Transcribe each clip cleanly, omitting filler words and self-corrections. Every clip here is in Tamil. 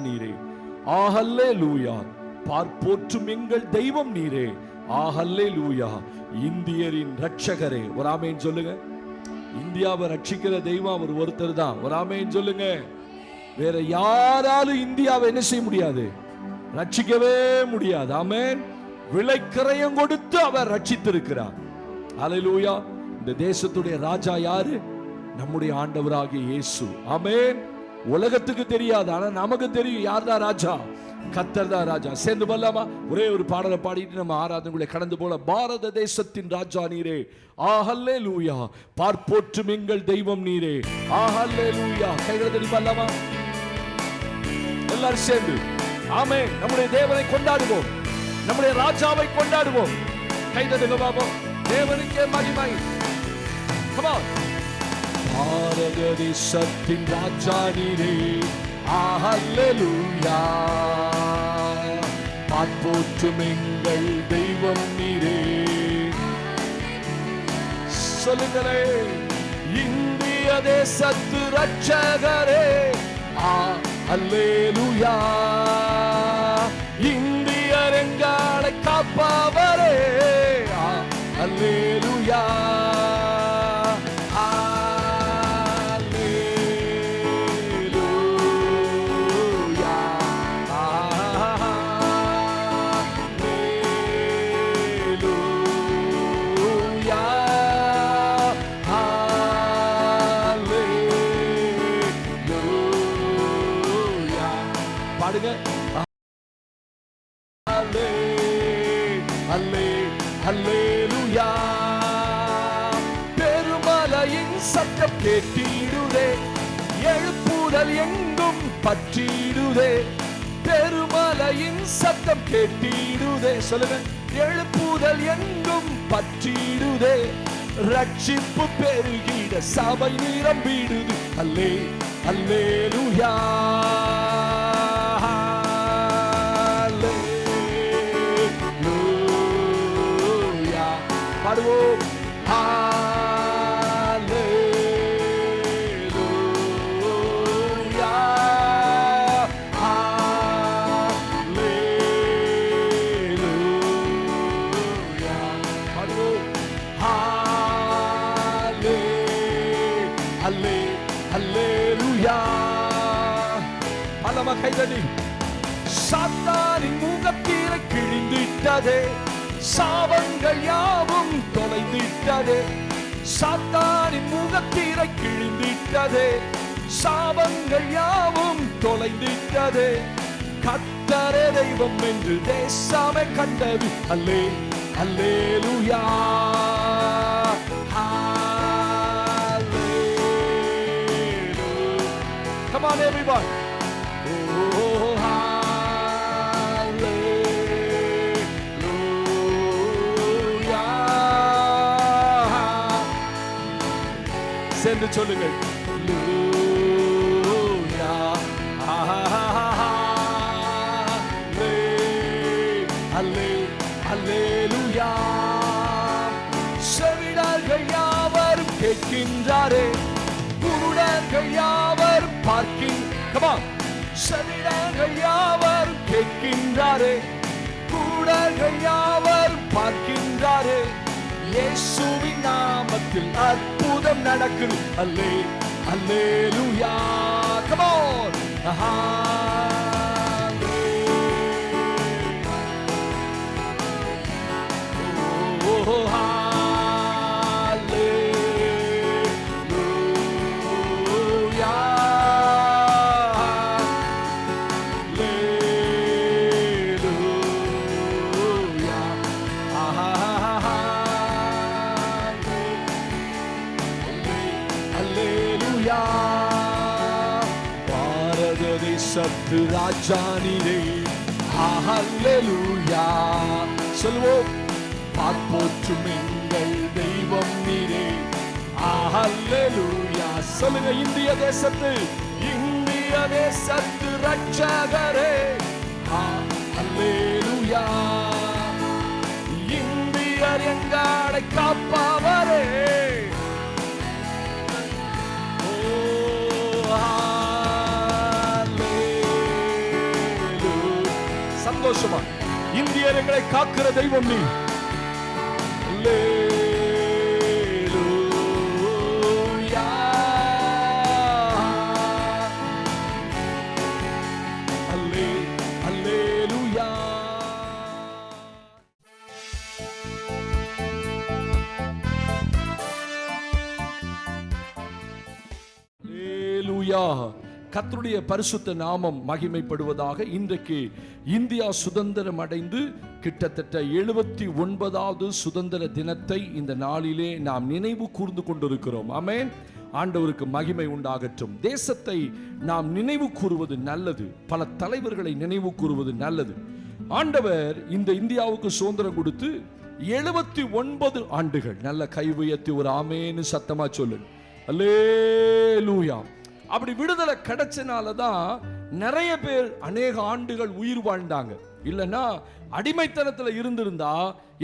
நீரே. ஆஹல்லேலூயா. பார்ப்போற்றும் எங்கள் தெய்வம் நீரே. ஆஹல்லேலூயா. இந்தியரின் ரட்சகரே. ஒரு ஆமென் சொல்லுங்க. இந்தியாவை ரட்சிக்கிற தெய்வம் அவர் ஒருத்தர் தான். ஒரு ஆமென் சொல்லுங்க. வேற யாராலும் இந்தியாவை என்ன செய்ய முடியாது, ரட்சிக்கவே முடியாது. ஆமென். விலைக்கிரயம் கொடுத்து அவர் ரட்சித்திருக்கிறார். அல்லேலூயா. இந்த தேசத்துடைய ராஜா யாரு? நம்முடைய ஆண்டவராகிய இயேசு. ஆமென். உலகத்துக்கு தெரியாது, ஆனா நமக்கு தெரியும் யார்தான் ராஜா. கர்த்தர் தான் ராஜா. சேர்ந்து போலாமா? ஒரே ஒரு பாடலை பாடிட்டு நம்ம ஆராதனைக்குள்ளே கடந்து போல. பாரத தேசத்தின் ராஜா நீரே. ஆஹல்லேலூயா. பார்ப்போற்றும் எங்கள் தெய்வம் நீரே. ஆஹல்லேலூயா. கைகளை தட்டி பாடலாமா? எல்லாரும் சேர்ந்து ஆமென். நம்முடைய தேவனை கொண்டாடுவோம், நம்முடைய ராஜாவை கொண்டாடுவோம். கைதட்டுங்க பாப்போம். தேவனுக்கே மகிமை. Come on. பாரத தேசத்தின் ராஜா நீரே. ஹல்லேலூயா. பார்ப்போற்றும் எங்கள் தெய்வம் நீரே. சொல்லுங்களே. இந்திய தேசத்து ரட்சகரே. அல்லேலூயா. இந்தியர் எங்களை காப்பவரே. அல்லேலூயா. பாடுங்க. அல்லேலூயா. பெருமலையின் சத்தம் கேட்டிடுதே, எழுப்புதல் எங்கும் பற்றிடுதே. பெருமலையின் சத்தம் கேட்டிடுதே. சொல்லுங்க. எழுப்புதல் எங்கும் பற்றிடுதே. ரட்சிப்பு பெருகிட சபை நிரம்பிடுது. அல்லேலூயா. பாடுவோம். ஹல்லேலூயா. ஹல்லேலூயா. பாடுவோம். ஹல்லேலூயா. பலமா கைதடி. சாத்தானின் முகத்திரை கிழிந்திட்டதே, சாபங்கள் யாவும் தொலைந்திட்டதே. சாத்தானின் முகத்திரை கிழிந்திட்டதே, சாபங்கள் யாவும் தொலைந்திட்டதே. கர்த்தரே தெய்வம் என்று தேசமே கண்டது. அல்லேலூயா. Come on everyone. சேர்ந்து சொல்லுங்க. அல்லேலூயா. செவிடர்கள் யாவரும் கேட்கின்றாரே, குருடர்கள் யாவரும் பார்க்கின்ற. செவிடர்கள் யாவரும் கேட்கின்றாரே, குருடர்கள் யாவரும் பார்க்கின்றாரே. இயேசுவின் நாமத்தில் அற்புதம் நடக்குது. அல்லேலூயா. Come on. பாரத தேசத்து ராஜா நீரே. ஹல்லேலூயா. சொல்வோம். பார்ப்போற்றும் எங்கள் தெய்வம் நீரே. ஹல்லேலூயா. சொல்லுங்க. இந்திய தேசத்து ரட்சகரே. அல்லேலூயா. இந்தியர் எங்களை காப்பவரே. சந்தோஷமா. இந்தியர்களை காக்கிற தெய்வம் நீ. கர்த்தருடைய பரிசுத்த நாமம் மகிமைப்படுவதாக. இன்றைக்கு இந்தியா சுதந்திரம் அடைந்து கிட்டத்தட்ட 79வது சுதந்திர தினத்தை இந்த நாளிலே நாம் நினைவு கூர்ந்து கொண்டிருக்கிறோம். ஆமென். ஆண்டவருக்கு மகிமை உண்டாகட்டும். தேசத்தை நாம் நினைவு கூறுவது நல்லது, பல தலைவர்களை நினைவு கூறுவது நல்லது. ஆண்டவர் இந்த இந்தியாவுக்கு சுதந்திரம் கொடுத்து 79 ஆண்டுகள். நல்ல கை உயர்த்தி ஒரு ஆமேன்னு சத்தமா சொல்லு. அல்லேலூயா. அப்படி விடுதலை கிடைச்சனாலதான் நிறைய பேர் அநேக ஆண்டுகள் உயிர் வாழ்ந்தாங்க. இல்லைன்னா அடிமைத்தனத்தில் இருந்திருந்தா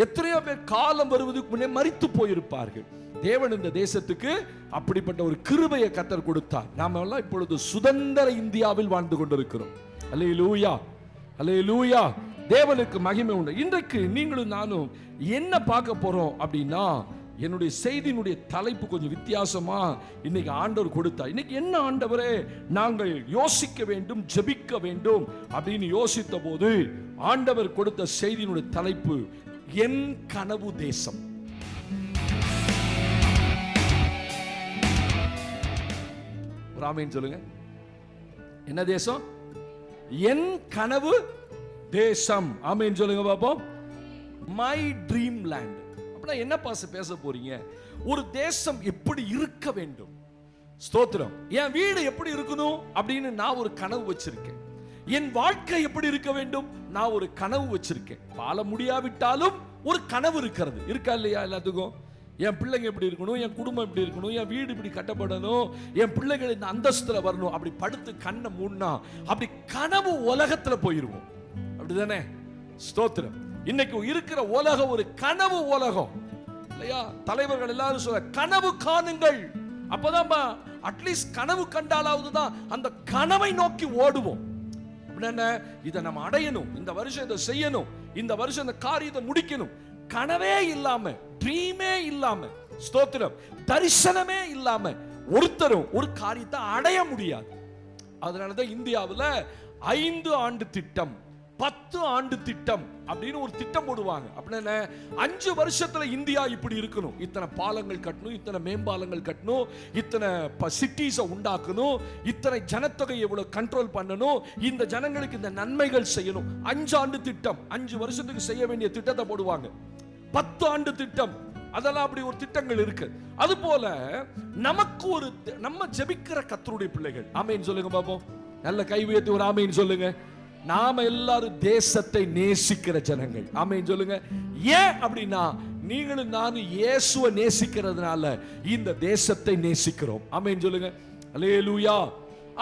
எத்தனையோ பேர் காலம் வருவதற்கு முன்னே மரித்து போயிருப்பார்கள். தேவன் இந்த தேசத்துக்கு அப்படிப்பட்ட ஒரு கிருபையை கர்த்தர் கொடுத்தார். நாம எல்லாம் இப்பொழுது சுதந்திர இந்தியாவில் வாழ்ந்து கொண்டிருக்கிறோம். அல்லேலூயா, அல்லேலூயா. தேவனுக்கு மகிமை உண்டு. இன்றைக்கு நீங்களும் நானும் என்ன பார்க்க போறோம் அப்படின்னா, என்னுடைய செய்தியினுடைய தலைப்பு கொஞ்சம் வித்தியாசமா இன்னைக்கு ஆண்டவர் கொடுத்தார். இன்னைக்கு என்ன ஆண்டவரே நாங்கள் யோசிக்க வேண்டும், ஜெபிக்க வேண்டும் அப்படின்னு யோசித்த போது ஆண்டவர் கொடுத்த செய்தியினுடைய தலைப்பு என் கனவு தேசம். ராமேன் சொல்லுங்க. என்ன தேசம்? என் கனவு தேசம். ஆமென் சொல்லுங்க பாப்போம். My dream land. என்ன பேச போறீங்க? ஒரு தேசம் எப்படி இருக்க வேண்டும்? ஸ்தோத்திரம். என் வீடு எப்படி இருக்கணும் அப்படின்னு நான் ஒரு கனவு வச்சிருக்கேன். என் வாழ்க்கை எப்படி இருக்க வேண்டும் நான் ஒரு கனவு வச்சிருக்கேன். வாழ முடியாவிட்டாலும் ஒரு கனவு இருக்கிறது. இருக்கா இல்லையா எல்லாத்துக்கும்? என் பிள்ளைங்க எப்படி இருக்கணும், என் குடும்பம் எப்படி இருக்கணும், என் வீடு இப்படி கட்டப்படணும், என் பிள்ளைகள் இந்த அந்தஸ்துல வரணும். அப்படி படுத்து கண்ணை மூடினா அப்படி கனவு உலகத்துல போயிருவோம். அப்படிதானே? ஸ்தோத்திரம். இன்னைக்கு இருக்கிற உலகம் ஒரு கனவு உலகம் இல்லையா? தலைவர்கள் எல்லாரும் சொல்ல கனவு காணுங்கள். அப்பதான் அட்லீஸ்ட் கனவு கண்டாலாவது தான் அந்த கனவை நோக்கி ஓடுவோம். இதை நம்ம அடையணும், இந்த வருஷம் இதை செய்யணும், இந்த வருஷம் இந்த காரியத்தை முடிக்கணும். கனவே இல்லாம, ட்ரீமே இல்லாம, ஸ்தோத்திரம், தரிசனமே இல்லாம ஒருத்தரும் ஒரு காரியத்தை அடைய முடியாது. அதனாலதான் இந்தியாவில் 5 ஆண்டு திட்டம், 10 ஆண்டு திட்டம் அப்படின்னு ஒரு திட்டம் போடுவாங்க. அப்படின்னா 5 வருஷத்துல இந்தியா இப்படி இருக்கணும், இத்தனை பாலங்கள் கட்டணும், இத்தனை மேம்பாலங்கள் கட்டணும், இத்தனை சிட்டிஸை உண்டாக்கணும், இத்தனை ஜனத்தொகையை இவ்வளவு கண்ட்ரோல் பண்ணணும், இந்த ஜனங்களுக்கு இந்த நன்மைகள் செய்யணும். 5 ஆண்டு திட்டம், 5 வருஷத்துக்கு செய்ய வேண்டிய திட்டத்தை போடுவாங்க. 10 ஆண்டு திட்டம், அதெல்லாம் அப்படி ஒரு திட்டங்கள் இருக்கு. அது போல நமக்கு ஒரு நம்ம ஜெபிக்கிற கர்த்தருடைய பிள்ளைகள். ஆமென் சொல்லுங்க பாப்போம். நல்ல கை உயர்த்தி ஒரு ஆமென் சொல்லுங்க. நாம எல்லாரும் தேசத்தை நேசிக்கிற ஜனங்கள். ஆமென் சொல்லுங்க. ஏன் அப்படின்னா நீங்களும் நானும் இயேசுவை நேசிக்கிறதுனால இந்த தேசத்தை நேசிக்கிறோம். ஆமென் சொல்லுங்க. அல்லேலூயா.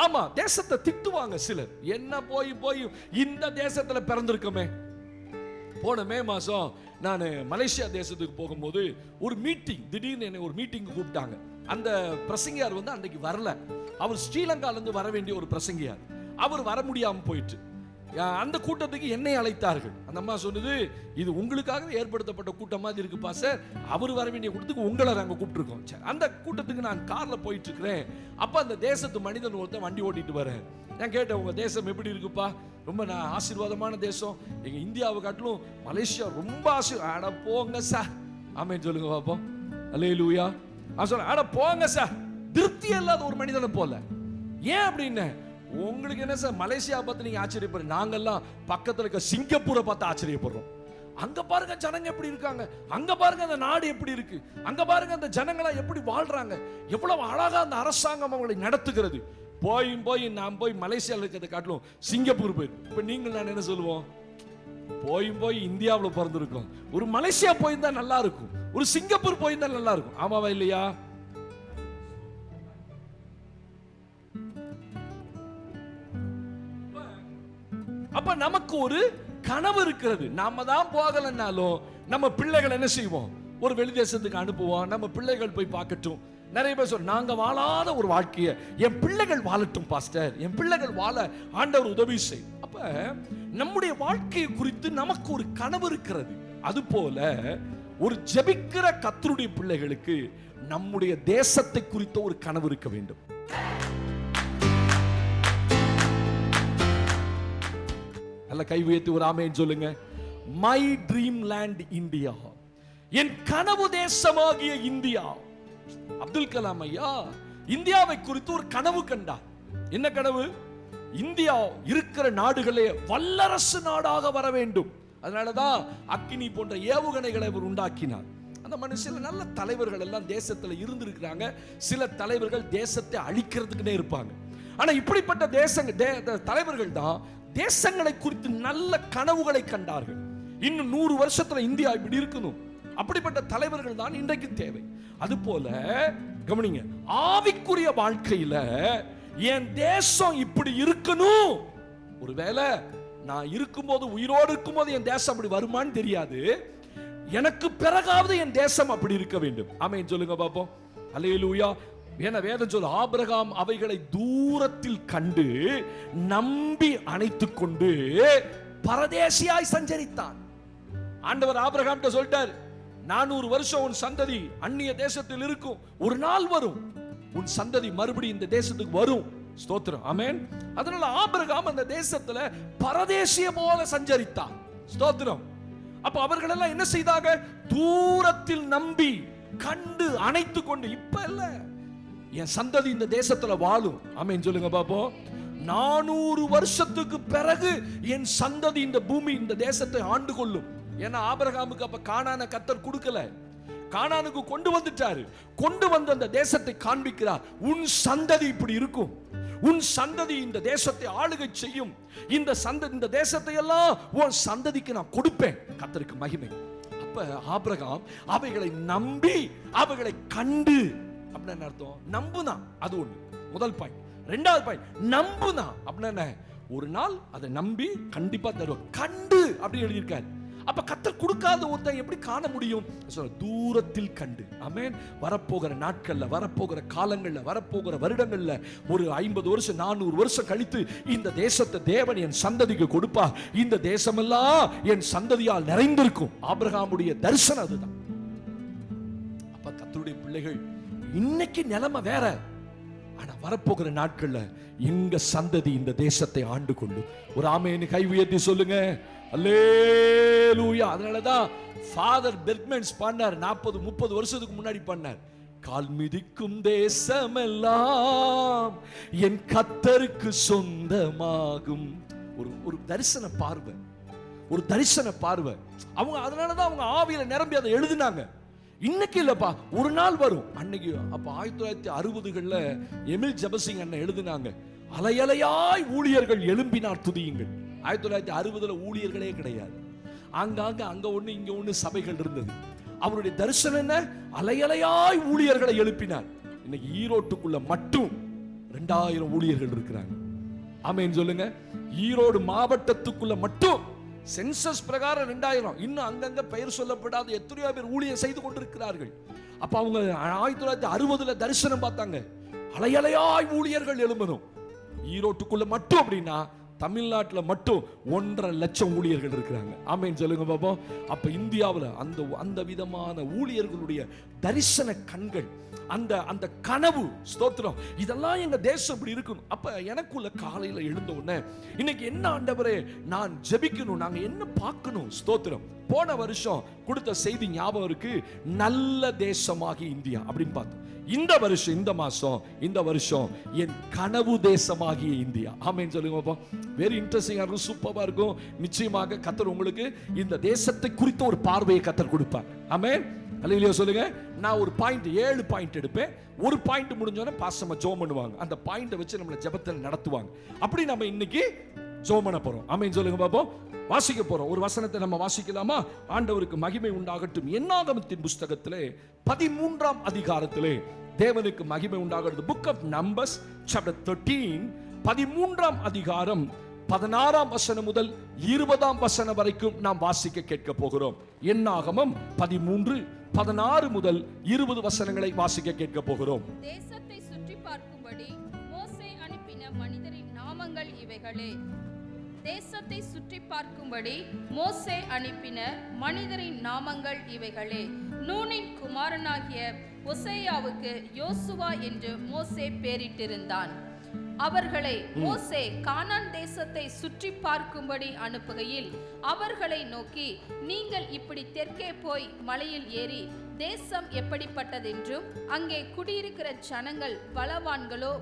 ஆமா, தேசத்தை திட்டுவாங்க சிலர். என்ன போய் போய் இந்த தேசத்துல பிறந்திருக்கோமே. போன மே மாசம் நான் மலேசியா தேசத்துக்கு போகும்போது ஒரு மீட்டிங், திடீர்னு என்னை ஒரு மீட்டிங் கூப்பிட்டாங்க. அந்த பிரசங்கியார் அன்னைக்கு வரல. அவர் ஸ்ரீலங்கால இருந்து வர வேண்டிய ஒரு பிரசங்கியார். அவர் வர முடியாம போயிட்டு அந்த கூட்டத்துக்கு என்னை அழைத்தார்கள். அந்த அம்மா சொன்னது, இது உங்களுக்காக ஏற்படுத்தப்பட்ட கூட்டம் மாதிரி இருக்குப்பா சார், அவர் வர வேண்டிய கூட்டத்துக்கு உங்களை நாங்கள் கூப்பிட்டுருக்கோம். அந்த கூட்டத்துக்கு நான் கார்ல போயிட்டு இருக்கிறேன். அப்ப அந்த தேசத்து மனிதன் ஒருத்தன் வண்டி ஓட்டிட்டு வரேன். நான் கேட்டேன், உங்க தேசம் எப்படி இருக்குப்பா? ரொம்ப ஆசீர்வாதமான தேசம், எங்க இந்தியாவை காட்டிலும் மலேசியா ரொம்ப அட போங்க சார். ஆமென் சொல்லுங்க பாப்போம். அல்லேலூயா. சொல்ல அட போங்க சார். திருப்தி இல்லாத ஒரு மனிதனை போல. ஏன் அப்படின்னு, உங்களுக்கு என்ன சார் மலேசியா பார்த்து நீங்க ஆச்சரியப்படுறீங்க, நாங்கெல்லாம் பக்கத்துல இருக்க சிங்கப்பூரை பார்த்து ஆச்சரியப்படுறோம். அங்க பாருங்க ஜனங்க எப்படி இருக்காங்க, அங்க பாருங்க அந்த நாடு எப்படி இருக்கு, அங்க பாருங்க அந்த ஜனங்களா எப்படி வாழ்றாங்க, எவ்வளவு அழகா அந்த அரசாங்கம் அவங்களை நடத்துகிறது. போய் நான் போய் மலேசியாவில் இருக்கிறத காட்டிலும் சிங்கப்பூர் போயிரு. இப்ப நீங்கள் நான் என்ன சொல்லுவோம், போய் இந்தியாவில் பிறந்திருக்கோம், ஒரு மலேசியா போயிருந்தா நல்லா இருக்கும், ஒரு சிங்கப்பூர் போயிருந்தா நல்லா இருக்கும். ஆமாவா இல்லையா? அப்ப நமக்கு ஒரு கனவு இருக்கிறது. நாம தான் போகலன்னாலும் நம்ம பிள்ளைகள் என்ன செய்வோம், ஒரு வெளி தேசத்துக்கு அனுப்புவோம். நம்ம பிள்ளைகள் போய் பார்க்கட்டும். நிறைய பேர் சொல்ல, நாங்க வாழாத ஒரு வாழ்க்கையை என் பிள்ளைகள் வாழட்டும் பாஸ்டர், என் பிள்ளைகள் வாழ ஆண்டவர் உதவி செய். அப்ப நம்முடைய வாழ்க்கையை குறித்து நமக்கு ஒரு கனவு இருக்கிறது. அதுபோல ஒரு ஜெபிக்கிற கர்த்தருடைய பிள்ளைகளுக்கு நம்முடைய தேசத்தை குறித்த ஒரு கனவு இருக்க வேண்டும். நல்ல கை உயர்த்தி ஒரு ஆமென் சொல்லுங்க. மை ட்ரீம் லேண்ட் இந்தியா, என் கனவு தேசமாகிய இந்தியா. அப்துல் கலாம் ஐயா இந்தியாவை குறித்து ஒரு கனவு கண்டார். என்ன கனவு? இந்தியா இருக்கிற நாடுகளே வல்லரசு நாடாக வர வேண்டும். அதனாலதான் அக்கினி போன்ற ஏவுகணைகளை அவர் உண்டாக்கினார். அந்த மனுஷன் நல்ல தலைவர்கள் எல்லாம் தேசத்துல இருந்திருக்கிறாங்க. சில தலைவர்கள் தேசத்தை அழிக்கிறதுக்குன்னே இருப்பாங்க. ஆனா இப்படிப்பட்ட தலைவர்கள் தான் தேசங்களை குறித்து நல்ல கனவுகளை கண்டார்கள். இன்னும் 100 வருஷத்துல இந்தியா இப்படி இருக்கணும். அப்படிப்பட்ட தலைவர்கள் தான் இன்றைக்கு தேவை. அதுபோல கவனிங்க, ஆவிக்குரிய வாழ்க்கையில என் தேசம் இப்படி இருக்கணும். ஒருவேளை நான் இருக்கும்போது, உயிரோடு இருக்கும்போது என் தேசம் அப்படி வருமான்னு தெரியாது. எனக்கு பிறகாவது என் தேசம் அப்படி இருக்க வேண்டும். ஆமென் சொல்லுங்க பாப்போம். அல்லேலூயா. ஏன்னா வேதம் சொல்ல, ஆபிரகாம் அவைகளை தூரத்தில் கண்டு நம்பி அணைத்துக் கொண்டு பரதேசியாய் சஞ்சரித்தான். ஆண்டவர் ஆபிரகாம் சொல்லிட்டார், 400 வருஷம் உன் சந்ததி அந்நிய தேசத்தில் இருக்கும். ஒரு நாள் வரும் உன் சந்ததி மறுபடியும் இந்த தேசத்துக்கு வரும். ஸ்தோத்திரம். ஆமென். அதனால ஆபிரகாம் அந்த தேசத்துல பரதேசிய போல சஞ்சரித்தான். ஸ்தோத்திரம். அப்ப அவர்கள் எல்லாம் என்ன செய்தாங்க? தூரத்தில் நம்பி கண்டு அணைத்து கொண்டு, இப்ப இல்ல, என் சந்ததி இந்த தேசத்துல வாழும். ஆமென் சொல்லுங்க பாப்போம். 400 வருஷத்துக்கு பிறகு என் சந்ததி இந்த பூமி இந்த தேசத்தை ஆண்டு கொள்ளும். ஏன்னா ஆபிரகாமுக்கு அப்ப கானானை கர்த்தர் கொடுக்கல. கானானுக்கு கொண்டு வந்துட்டாரு. கொண்டு வந்து அந்த தேசத்தை காண்பிக்கிறார். உன் சந்ததி இப்படி இருக்கும். உன் சந்ததி இந்த தேசத்தை ஆளுகை செய்யும். இந்த தேசத்தை எல்லாம் உன் சந்ததிக்கு நான் கொடுப்பேன். கர்த்தருக்கு மகிமை. அப்ப ஆபிரகாம் அவைகளை நம்பி அவைகளை கண்டு. அப்படின்னு அர்த்தம் நம்புனா. அது ஒண்ணு, முதல் பாயிண்ட். ரெண்டாவது பாயிண்ட், நம்புனா அப்படின்னா ஒரு நாள் அதை நம்பி கண்டிப்பா தருவோம். கண்டு அப்படி எழுதியிருக்காரு. அப்ப கர்த்தர் கொடுக்காத ஒருத்தன் எப்படி காண முடியும்? தூரத்தில் கண்டு. ஆமென். வரப்போகிற நாட்கள்ல, வரப்போகிற காலங்கள்ல, வரப்போகிற வருடங்கள்ல, ஒரு 50 வருஷம் 400 வருஷம் கழித்து இந்த தேசத்தை தேவன் என் சந்ததிக்கு கொடுப்பா. இந்த தேசமெல்லாம் என் சந்ததியால் நிறைந்திருக்கும். ஆபிரகாமுடைய தரிசனம் அதுதான். அப்ப கர்த்தருடைய பிள்ளைகள், இன்னைக்கு நிலைமை வேற. ஆனா வரப்போகிற நாட்கள்ல எங்க சந்ததி இந்த தேசத்தை ஆண்டு கொள்ளும். ஒரு ஆமென் கை உயர்த்தி சொல்லுங்க. அல்லேலூயா. அதனாலதான் ஃபாதர் பெர்க்மன்ஸ் பண்ணார். 40-30 வருஷத்துக்கு முன்னாடி பண்ணார். கால் மிதிக்கும் தேசமெல்லாம் என் கர்த்தருக்கு சொந்தமாகும். ஒரு தரிசன பார்வை, ஒரு தரிசன பார்வை. அவங்க அதனாலதான் அவங்க ஆவியில நிரம்பி அதை எழுதினாங்க. இன்னைக்கு இல்லப்பா, ஒரு நாள் வரும். அன்னைக்கு அப்ப 1960களில் எமில் ஜெபசிங் அண்ணன் எழுதினாங்க, அலையலையாய் ஊழியர்கள் எழும்பினார் துதியுங்கள். 1960ல ஊழியர்களே கிடையாது. ஆங்காங்க அங்க ஒண்ணு இங்க ஒண்ணு சபைகள் இருந்தது. அவருடைய தரிசனம் என்ன? அலையலையாய் ஊழியர்களை எழுப்பினார். இன்னைக்கு ஈரோட்டுக்குள்ள மட்டும் 2000 ஊழியர்கள் இருக்கிறாங்க. ஆமென் சொல்லுங்க. ஈரோடு மாவட்டத்துக்குள்ள மட்டும் சென்சஸ் பிரகாரம் 2000. இன்னும் அங்கங்க பெயர் சொல்லப்படாத எத்தனையோ பேர் ஊழியம் செய்து கொண்டிருக்கிறார்கள். அப்ப அவங்க 1960ல தரிசனம் பார்த்தாங்க, அலையலையாய் ஊழியர்கள் எழும்பணும். ஈரோட்டுக்குள்ள மட்டும் அப்படின்னா தமிழ்நாட்டுல மட்டும் 1.5 லட்சம் ஊழியர்கள் இருக்கிறாங்க. ஆமென் சொல்லுங்க பாப்போம். அப்ப இந்தியாவில் அந்த விதமான ஊழியர்களுடைய தரிசன கண்கள், அந்த கனவு, ஸ்தோத்திரம், இதெல்லாம் எங்க தேசம் இப்படி இருக்கணும். அப்ப எனக்குள்ள காலையில எழுந்த உடனே இன்னைக்கு என்ன ஆண்டவரே நான் ஜெபிக்கணும், நாங்க என்ன பார்க்கணும்? ஸ்தோத்திரம். போன வருஷம் கொடுத்த செய்தி ஞாபகம் இருக்கு, நல்ல தேசமாகி இந்தியா அப்படின்னு பார்த்தோம். இந்த வருஷம் என் கனவு தேசமாகிய இந்தியா. ஆமென் சொல்லுங்க பாப்போம். வெரி இன்ட்ரெஸ்டிங்கா இருக்கும், சூப்பரா இருக்கும். நிச்சயமாக கர்த்தர் உங்களுக்கு இந்த தேசத்தை குறித்த ஒரு பார்வையை கர்த்தர் கொடுப்பார். ஆமென். அல்லேலூயா சொல்லுங்க. நான் ஒரு பாயிண்ட் 7 பாயிண்ட் எடுப்பேன். ஒரு பாயிண்ட் முடிஞ்சோடனே பாஸ்டர் ஜெபம் பண்ணுவாங்க. அந்த பாயிண்டை வச்சு நம்மளை ஜெபத்தில் நடத்துவாங்க. அப்படி நம்ம இன்னைக்கு ஜெபம் பண்ண போறோம். ஆமென் சொல்லுங்க பாப்போம். வாசிக்க போறோம். ஒரு வசனத்தை நம்ம வாசிக்கலாமா? ஆண்டவருக்கு மகிமை உண்டாகட்டும். என்னாகமத்தின் புஸ்தகத்திலே 13ஆம் அதிகாரத்திலே தேவனுக்கு மகிமை உண்டாகிறது. புக் ஆஃப் நம்பர்ஸ் சாப்டர் 13 13ஆம் அதிகாரம் 16ஆம் வசனம் முதல் 20ஆம் வசனம் வரைக்கும் நாம் வாசிக்க கேட்க போகிறோம். என்னாகமம் 13 16 முதல் 20 வசனங்களை வாசிக்க கேட்க போகிறோம். தேசத்தை சுற்றி பார்க்கும்படி மோசே அனுப்பின மனிதரின் நாமங்கள் இவைகளே. தேசத்தை சுற்றி பார்க்கும்படி மோசே அனுப்பின மனிதரின் நாமங்கள் இவைகளே. நூனின் குமாரனாகிய ஒசேயாவுக்கு யோசுவா என்று மோசே பேரிட்டிருந்தான். அவர்களை மோசே கானான் தேசத்தை சுற்றி பார்க்கும்படி அனுப்புகையில் அவர்களை நோக்கி, நீங்கள் இப்படி தெற்கே போய் மலையில் ஏறி தேசம் எப்படிப்பட்டதென்றும் அங்கே குடியிருக்கிற ஜனங்கள் பலவான்களோ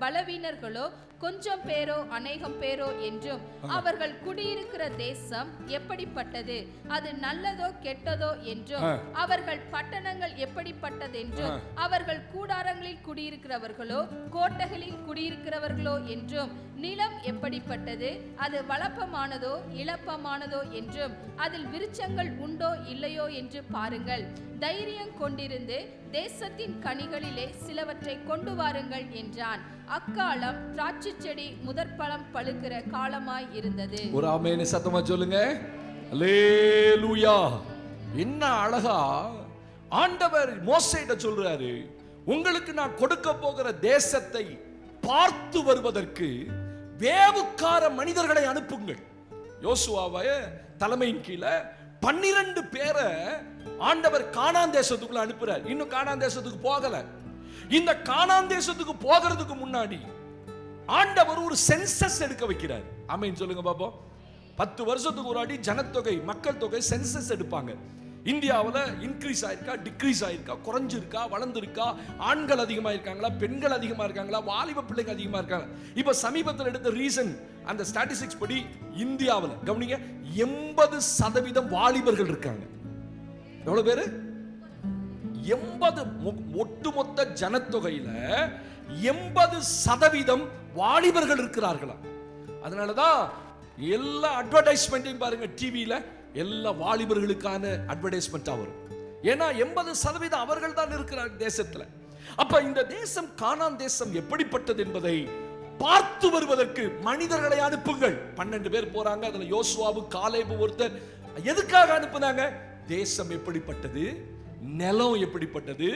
பலவீனர்களோ கொஞ்சம் பேரோ அநேகம் பேரோ என்றும் அவர்கள் குடியிருக்கிற தேசம் எப்படிப்பட்டது, அது நல்லதோ கெட்டதோ என்றும் அவர்கள் பட்டணங்கள் எப்படிப்பட்டதென்றும் அவர்கள் கூடாரங்களில் குடியிருக்கிறவர்களோ கோட்டைகளில் குடியிருக்கிறவர்களோ என்றும் நிலம் எப்படிப்பட்டது, அது வளப்பமானதோ இளப்பமானதோ என்றும் அதில் விருட்சங்கள் உண்டோ இல்லையோ என்று பாருங்கள். தைரியம் கொண்டிருந்து தேசத்தின் கனிகளிலே சிலவற்றை கொண்டு வாருங்கள் என்றான். அக்காலம் திராட்சை செடி முதற்பழம் பழுக்கிற காலமாய் இருந்தது. ஒரு ஆமென் சத்தமா சொல்லுங்க. அல்லேலூயா. என்ன அழகா ஆண்டவர் மோசேட்ட சொல்றாரு, உங்களுக்கு நான் கொடுக்க போகிற தேசத்தை பார்த்து வருவதற்கு வேவுக்கார மனிதர்களை அனுப்புங்கள். யோசுவாவை தலைமையின் கீழே 12 பேரை ஆண்டவர் கானான் தேசத்துக்குள்ள அனுப்புறார். இன்னும் கானான் தேசத்துக்கு போகல. இந்த கானான் தேசத்துக்கு போகிறதுக்கு முன்னாடி ஆண்டவர் ஒரு சென்சஸ் எடுக்க வைக்கிறார். ஆமென் சொல்லுங்க பாப்போம். 10 வருஷத்துக்கு ஒரு அடி ஜனத்தொகை மக்கள் தொகை சென்சஸ் எடுப்பாங்க. இந்தியாவில் இன்க்ரீஸ் ஆயிருக்கா, டிக்ரீஸ் ஆயிருக்கா, குறைஞ்சிருக்கா, வளர்ந்துருக்கா, ஆண்கள் அதிகமா இருக்காங்களா, பெண்கள் அதிகமா இருக்காங்களா, வாலிப பிள்ளைங்க அதிகமா இருக்காங்க. இப்ப சமீபத்தில் எடுத்த ரீசன் அந்த ஸ்டாட்டிஸ்டிக்ஸ் படி இந்தியாவில் கவனிங்க 80% வாலிபர்கள் இருக்காங்க. எவ்வளவு பேரு? 80. ஒட்டுமொத்த ஜனத்தொகையில 80% வாலிபர்கள் இருக்கிறார்களா. அதனாலதான் எல்லா அட்வர்டைஸ்மெண்ட்டையும் பாருங்க, டிவியில எல்லா வாலிபர்களுக்கான அட்வர்டைஸ்மெண்டா வரும். ஏன்னா 80% அவர்கள் தான் இருக்கிறார் தேசத்துல. அப்ப இந்த தேசம் கானான் தேசம் எப்படிப்பட்டது என்பதை பார்த்து வருவதற்கு மனிதர்களை அனுப்புங்கள். 12 பேர் போறாங்க. அதுல யோசுவாவு காலேபு ஒருத்தர். எதுக்காக அனுப்புனாங்க? தேசம் எப்படிப்பட்டது, நிலம் எப்படிப்பட்டது,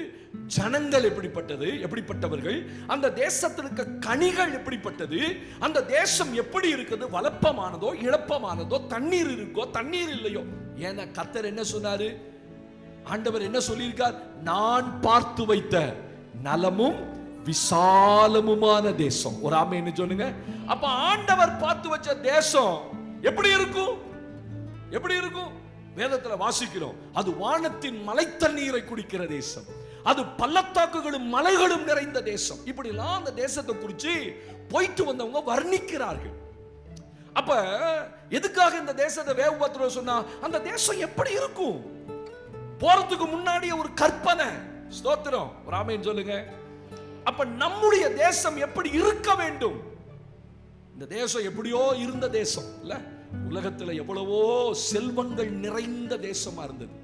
ஜனங்கள் எப்படிப்பட்டது, எப்படிப்பட்டவர்கள், அந்த தேசத்திற்கு கனிகள் எப்படிப்பட்டது, அந்த தேசம் எப்படி இருக்குது, வளப்பமானதோ இழப்பமானதோ, தண்ணீர் இருக்கோ தண்ணீர் இல்லையோ. ஏன்னா கர்த்தர் என்ன சொன்னாரு, ஆண்டவர் என்ன சொல்லியிருக்கார், நான் பார்த்து வைத்த நலமும் விசாலமுமான தேசம். ஒரு ஆமென் சொல்லுங்க. அப்ப ஆண்டவர் பார்த்து வச்ச தேசம் எப்படி இருக்கும்? எப்படி இருக்கும்? வேதத்துல வாசிக்கிறோம், அது வானத்தின் மலை தண்ணீரை குடிக்கிற தேசம், அது பள்ளத்தாக்குகளும் மலைகளும் நிறைந்த தேசம். இப்படி எல்லாம் அந்த தேசத்தை குறித்து போயிட்டு வந்தவங்க வர்ணிக்கிறார்கள். அப்ப எதுக்காக இந்த தேசத்தை வேவுபத்திர சொன்னா, அந்த தேசம் எப்படி இருக்கும் போறதுக்கு முன்னாடி ஒரு கற்பனை. ஸ்தோத்திரம். ஒரு ஆமென் சொல்லுங்க. அப்ப நம்முடைய தேசம் எப்படி இருக்க வேண்டும்? இந்த தேசம் எப்படியோ இருந்த தேசம் இல்ல, உலகத்துல எவ்வளவோ செல்வங்கள் நிறைந்த தேசமா இருந்தது.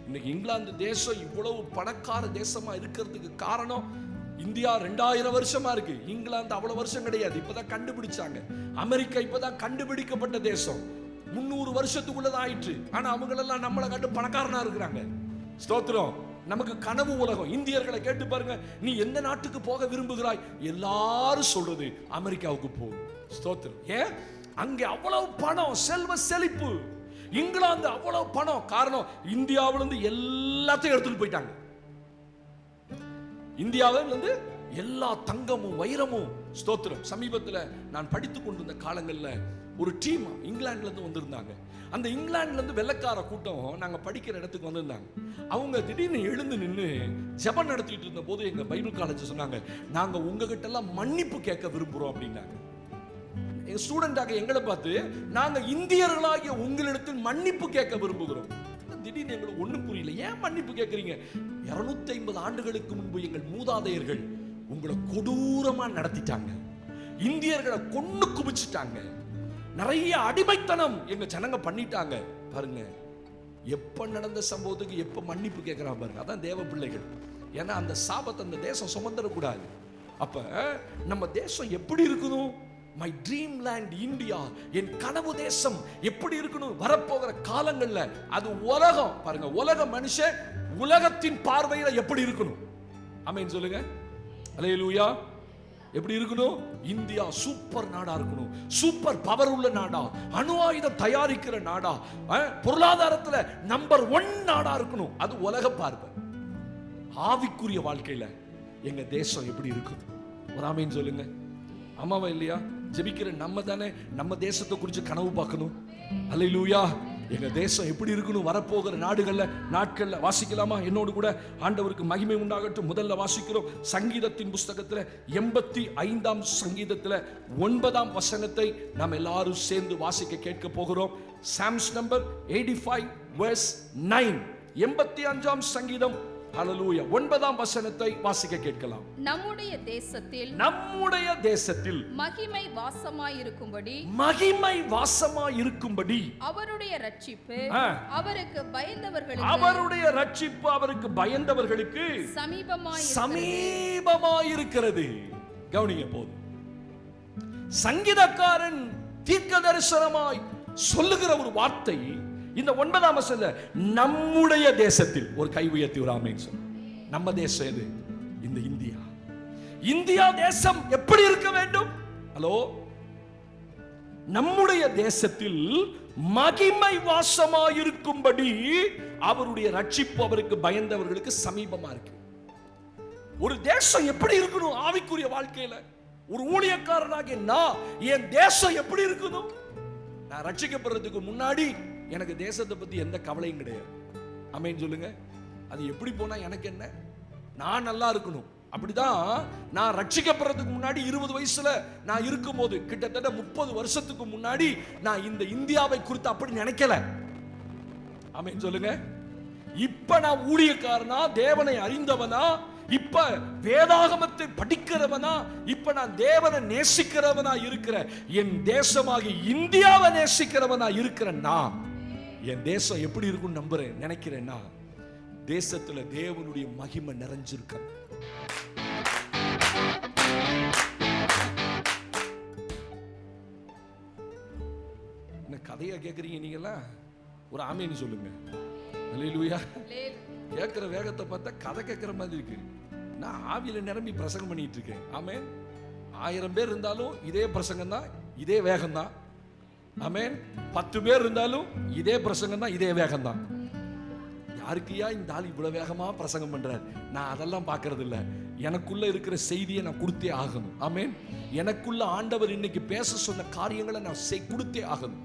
இன்னைக்கு இங்கிலாந்து தேசம் இவ்வளவு பணக்கார தேசமா இருக்கிறதுக்கு காரணம், இந்தியா 2000 வருஷமா இருக்கு, இங்கிலாந்து அவ்வளவு வருஷம் கிடையாது, இப்பதான் கண்டுபிடிச்சாங்க. அமெரிக்கா இப்பதான் கண்டுபிடிக்கப்பட்ட தேசம், 300 வருஷத்துக்குள்ளதான் ஆயிற்று. ஆனா அவங்களெல்லாம் நம்மளை கண்டு பணக்காரனா இருக்கிறாங்க. ஸ்தோத்திரம். நமக்கு கனவு உலகம். இந்தியர்களை கேட்டு பாருங்க, நீ எந்த நாட்டுக்கு போக விரும்புகிறாய்? எல்லாரும் சொல்றது அமெரிக்காவுக்கு போ. ஸ்தோத்திரம். ஏன்? அங்கே அவ்வளவு பணம், செல்வ செழிப்பு. இங்கிலாந்து அவ்வளவு பணம். காரணம், இந்தியாவிலிருந்து எல்லாத்தையும் எடுத்துட்டு போயிட்டாங்க. இந்தியாவிலிருந்து எல்லா தங்கமும் வைரமும். ஸ்தோத்திரம். சமீபத்தில் நான் படித்துக் கொண்டிருந்த காலங்களில் ஒரு டீம் இங்கிலாந்துல இருந்து வந்திருந்தாங்க. அந்த இங்கிலாந்துல இருந்து வெள்ளக்கார கூட்டம் நாங்க படிக்கிற இடத்துக்கு வந்திருந்தாங்க. அவங்க திடீர்னு எழுந்து நின்று ஜெபம் நடத்திட்டு இருந்த போது எங்க பைபிள் காலேஜ் சொன்னாங்க, நாங்க உங்ககிட்ட எல்லாம் மன்னிப்பு கேட்க விரும்புறோம் அப்படின்னாங்க. எங்க ஸ்டூடெண்டாக எங்களை பார்த்து, நாங்க இந்தியர்களாகிய உங்களிடத்தில் மன்னிப்பு கேட்க விரும்புகிறோம். திடீர்னு எங்களுக்கு ஒண்ணும் புரியல. ஏன் மன்னிப்பு கேட்கறீங்க? 250 ஆண்டுகளுக்கு முன்பு எங்கள் மூதாதையர்கள் உங்களை கொடூரமா நடத்திட்டாங்க, இந்தியர்களை கொன்னு குவிச்சிட்டாங்க, நிறைய அடிமைத்தனம் எங்க ஜனங்க பண்ணிட்டாங்க. பாருங்க, எப்ப நடந்த சம்பவத்துக்கு எப்ப மன்னிப்பு கேட்கிறான் பாருங்க. அதான் தேவ பிள்ளைகள். ஏன்னா அந்த சாபத்தை அந்த தேசம் சுமந்துடக்கூடாது. அப்ப நம்ம தேசம் எப்படி இருக்கணும்? மை ட்ரீம் லேண்ட் இந்தியா, என் கனவு தேசம் எப்படி இருக்கணும் வரப்போகிற காலங்கள்ல? அது உலகம். பாருங்க, உலக மனுஷன் உலகத்தின் பார்வையில எப்படி இருக்கணும்? ஆமென் சொல்லுங்க. அல்லேலூயா. எப்படி இருக்கணும்? இந்தியா சூப்பர் நாடா இருக்கணும், சூப்பர் பவர் உள்ள நாடா, அணு ஆயுதம் தயாரிக்கிற நாடா, பொருளாதாரத்துல நம்பர் 1 நாடா இருக்கணும். அது உலக பார்வை. ஆவிக்குரிய வாழ்க்கையில எங்க தேசம் எப்படி இருக்கும்? ஒரு ஆமீன் சொல்லுங்க. ஆமாவா இல்லையா? ஜெபிக்கிற நம்ம தானே நம்ம தேசத்தை குறித்து கனவு பார்க்கணும். அல்லேலூயா. எங்க தேசம் எப்படி இருக்கணும்? வரப்போகிற நாட்கள்ல வாசிக்கலாமா? என்னோடு கூட ஆண்டவருக்கு மகிமை உண்டாகட்டும். முதல்ல வாசிக்கிறோம் சங்கீதத்தின் புஸ்தகத்துல 85ஆம் சங்கீதத்துல 9ஆம் வசனத்தை நாம் எல்லாரும் சேர்ந்து வாசிக்க கேட்க போகிறோம். Sam's number 85 verse 9. 85ஆம் சங்கீதம், ஹல்லேலூயா, 9ஆம் வசனத்தை வாசிக்க கேட்கலாம். நம்முடைய தேசத்தில் மகிமை வாசமாயிருக்கும்படி அவருடைய ரட்சிப்பு அவருக்கு பயந்தவர்களுக்கு சமீபமாயிருக்கிறது. கவனிங்க போது சங்கீதக்காரன் தீர்க்க தரிசனமாய் சொல்லுகிற ஒரு வார்த்தை இந்த 9ஆம் வசனத்துல, நம்முடைய தேசத்தில். ஒரு கை உயர்த்தி ஒரு ஆமென் சொல்லு. நம்ம தேசம் எது? இந்த இந்தியா தேசம் எப்படி இருக்க வேண்டும்? ஹலோ, நம்முடைய தேசத்தில் மகிமை வாசமாயிருக்கும்படி அவருடைய ரட்சிப்பு அவருக்கு பயந்தவர்களுக்கு சமீபமா இருக்கு. ஒரு தேசம் எப்படி இருக்கணும் ஆவிக்குரிய வாழ்க்கையில? ஒரு ஊழியக்காரனாகிய நான் என் தேசம் எப்படி இருக்கணும்? நான் ரட்சிக்கப்படுறதுக்கு முன்னாடி எனக்கு தேசத்தை பத்தி எந்த கவலையும் கிடையாது. ஆமென் சொல்லுங்க. அது எப்படி போனா எனக்கு என்ன? நான் நல்லா இருக்கணும். அப்படிதான் நான் ரட்சிக்கப்படுறதுக்கு முன்னாடி 20 வயசுல நான் இருக்கும்போது, கிட்டத்தட்ட 30 வருஷத்துக்கு முன்னாடி நான் இந்த இந்தியாவை குறித்து அப்படி நினைக்கல. ஆமென் சொல்லுங்க. இப்ப நான் ஊழியக்காரனா, தேவனை அறிந்தவனா, இப்ப வேதாகமத்தை படிக்கிறவனா, இப்ப நான் தேவனை நேசிக்கிறவனா இருக்கிற, என் தேசமாகி இந்தியாவை நேசிக்கிறவனா இருக்கிறேன்னா, என் தேசம் எப்படி இருக்கும் நம்புறேன், நினைக்கிறேன்னா, தேசத்துல தேவனுடைய மகிமை நிறைஞ்சிருக்க. என்ன கதையா கேக்குறீங்க நீங்களா? ஒரு ஆமீன் சொல்லுங்க. அல்லேலூயா. கேட்கிற வேகத்தை பார்த்தா கதை கேட்கிற மாதிரி இருக்கு. நான் ஆவியில நிரம்பி பிரசங்கம் பண்ணிட்டு இருக்கேன். ஆமென். 1000 பேர் இருந்தாலும் இதே பிரசங்கம் தான், இதே வேகம் தான். ஆமென். 10 பேர் இருந்தாலும் இதே பிரசங்கம் தான், இதே வேகம் தான். யாருக்குயா இந்த ஆள் இவ்வளவு வேகமா பிரசங்கம் பண்றார்? நான் அதெல்லாம் பார்க்கறது இல்ல. எனக்குள்ள இருக்கிற செய்தியை நான் கொடுத்தே ஆகணும். ஆமென். எனக்குள்ள ஆண்டவர் இன்னைக்கு பேச சொன்ன காரியங்களை நான் கொடுத்தே ஆகணும்.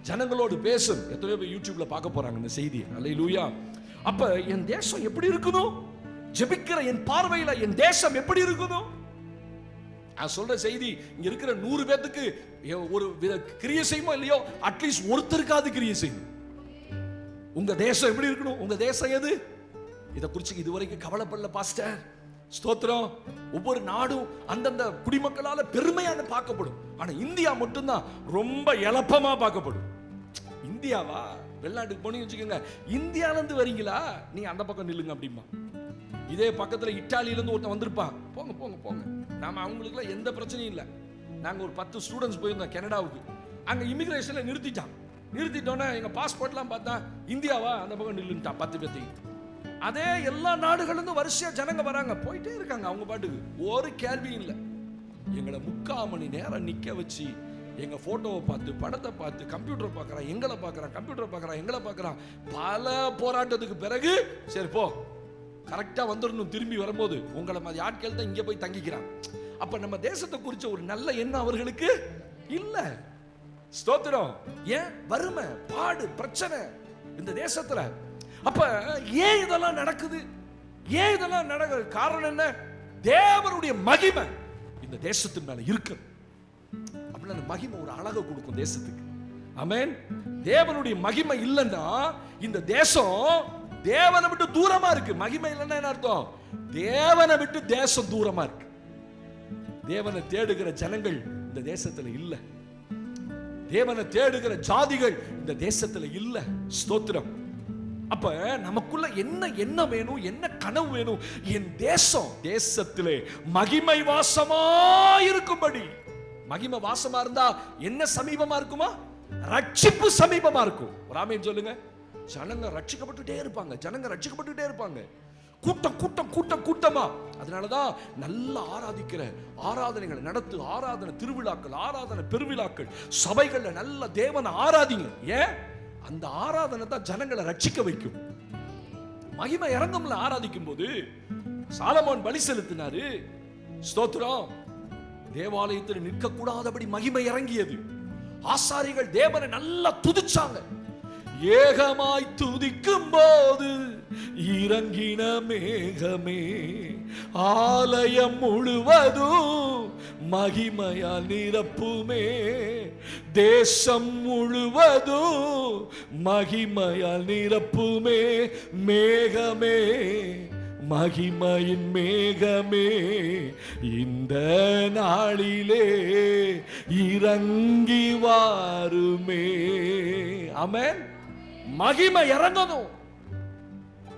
ஜனங்களோடு பேசும். எத்தனையோ பேர் யூடியூப்ல பார்க்க போறாங்க இந்த செய்தியை. அல்லேலூயா. அப்ப என் தேசம் எப்படி இருக்கணும்? ஜெபிக்கிற என் பார்வையில என் தேசம் எப்படி இருக்கணும்? நான் சொல்ற செய்தி இங்க இருக்கிற 100 பேத்துக்கு ஒரு கிரியை செய்யுமோ இல்லையோ, அட்லீஸ்ட் ஒருத்தருக்காவது கிரியை செய்யும். உங்க தேசம் எப்படி இருக்கணும்? உங்க தேசம் எது? இதை குறிச்சு இதுவரைக்கும் கவலைப்படல பாஸ்டர். ஸ்தோத்திரம். ஒவ்வொரு நாடும் அந்தந்த குடிமக்களால பெருமையான பார்க்கப்படும். ஆனா இந்தியா மட்டும்தான் ரொம்ப எளப்பமா பார்க்கப்படும். இந்தியாவா? வெளிநாட்டுக்கு போனீங்கன்னு வச்சுக்கோங்க, இந்தியால இருந்து வரீங்களா, நீங்க அந்த பக்கம் நில்லுங்க அப்படிமா. இதே பக்கத்துல இட்டாலியில இருந்து ஒருத்தன் வந்திருப்பான், போங்க போங்க போங்க. நாம அவங்களுக்குலாம் எந்த பிரச்சனையும் இல்லை. நாங்க ஒரு 10 ஸ்டூடெண்ட்ஸ் போயிருந்தோம் கனடாவுக்கு. அங்க இமிகிரேஷன்ல நிறுத்திட்டோன்னே எங்க பாஸ்போர்ட்லாம் பார்த்தா இந்தியாவா, அந்த பக்கம் நில்லுன்ட்டான் 10 பேர்த்தையும். அதே எல்லா நாடுகள்ல இருந்து வரிசையா ஜனங்க வராங்க, போயிட்டே இருக்காங்க அவங்க பாட்டுக்கு, ஒரு கேள்வியும் இல்லை. எங்களை 3/4 மணி நேரம் நிக்க வச்சு எங்க போட்டோவை பார்த்து, படத்தை பார்த்து, கம்ப்யூட்டர் பார்க்கறான், எங்களை பார்க்கறான், கம்ப்யூட்டர் பார்க்கறான், எங்களை பார்க்கறான். பல போராட்டத்துக்கு பிறகு சரி போ, கரெக்டா வந்துடணும். திரும்பி வரும்போது உங்களை மாதிரி ஆட்கள் தான் இங்க போய் தங்கிக்கிறான். அப்ப நம்ம தேசத்தை குறிச்ச ஒரு நல்ல எண்ணம் அவர்களுக்கு இல்ல. ஸ்தோத்திரம். ஏன்? வறுமை, பாடு, பிரச்சனை இந்த தேசத்துல. அப்ப ஏன் இதெல்லாம் நடக்குது? ஏன் இதெல்லாம் நடக்குது? காரணம் என்ன? தேவனுடைய மகிமை இந்த தேசத்தின் மேல இருக்கு. அப்படின்னா அந்த மகிமை ஒரு அழகை கொடுக்கும் தேசத்துக்கு. ஆமென். தேவனுடைய மகிமை இல்லைன்னா இந்த தேசம் தேவனை விட்டு தூரமா இருக்கு. மகிமை இல்லைன்னா என்ன அர்த்தம்? தேவனை விட்டு தேசம் தூரமா இருக்கு. தேவனை தேடுகிற ஜனங்கள் இந்த தேசத்துல இல்ல. தேவனை தேடுகிற ஜாதிகள் இந்த தேசத்துல இல்ல. ஸ்தோத்திரம். அப்ப நமக்குள்ள என்ன வேணும், என்ன கனவு வேணும்? என் தேசத்திலே மகிமை வாசமா இருக்கும்படி. மகிமை வாசமா இருந்தா என்ன சமீபமா இருக்குமா? ரட்சிப்பு சமீபமா இருக்கும். ஆமென் சொல்லுங்க. ஜனங்க ரட்சிக்கப்பட்டுட்டே இருப்பாங்க. கூட்டம் கூட்டம் கூட்டம் கூட்டமா. அதனாலதான் நல்ல ஆராதிக்கிற ஆராதனைகளை நடத்து, ஆராதனை திருவிழாக்கள், ஆராதனை பெருவிழாக்கள், சபைகள்ல நல்ல தேவனை ஆராதிங்க. ஏன்? அந்த ஆராதனை தான் ஜனங்களை ரட்சிக்க வைக்கும். மகிமை இறங்கும்ல ஆராதிக்கும் போது. சாலமோன் பலி செலுத்தினாரு, ஸ்தோத்திரம். தேவாலயத்தில் நிற்க கூடாதபடி மகிமை இறங்கியது. ஆசாரிகள் தேவனை நல்லா துதிச்சாங்க. ஏகமாய் துதிக்கும் போது இறங்கின மேகமே ஆலயம் முழுவதும் மகிமையால் நிரப்புமே, தேசம் முழுவதும் மகிமையால் நிரப்புமே. மேகமே, மகிமையின் மேகமே, இந்த நாளிலே இறங்கி வாருமே. ஆமென். மகிமை இறங்கணும்.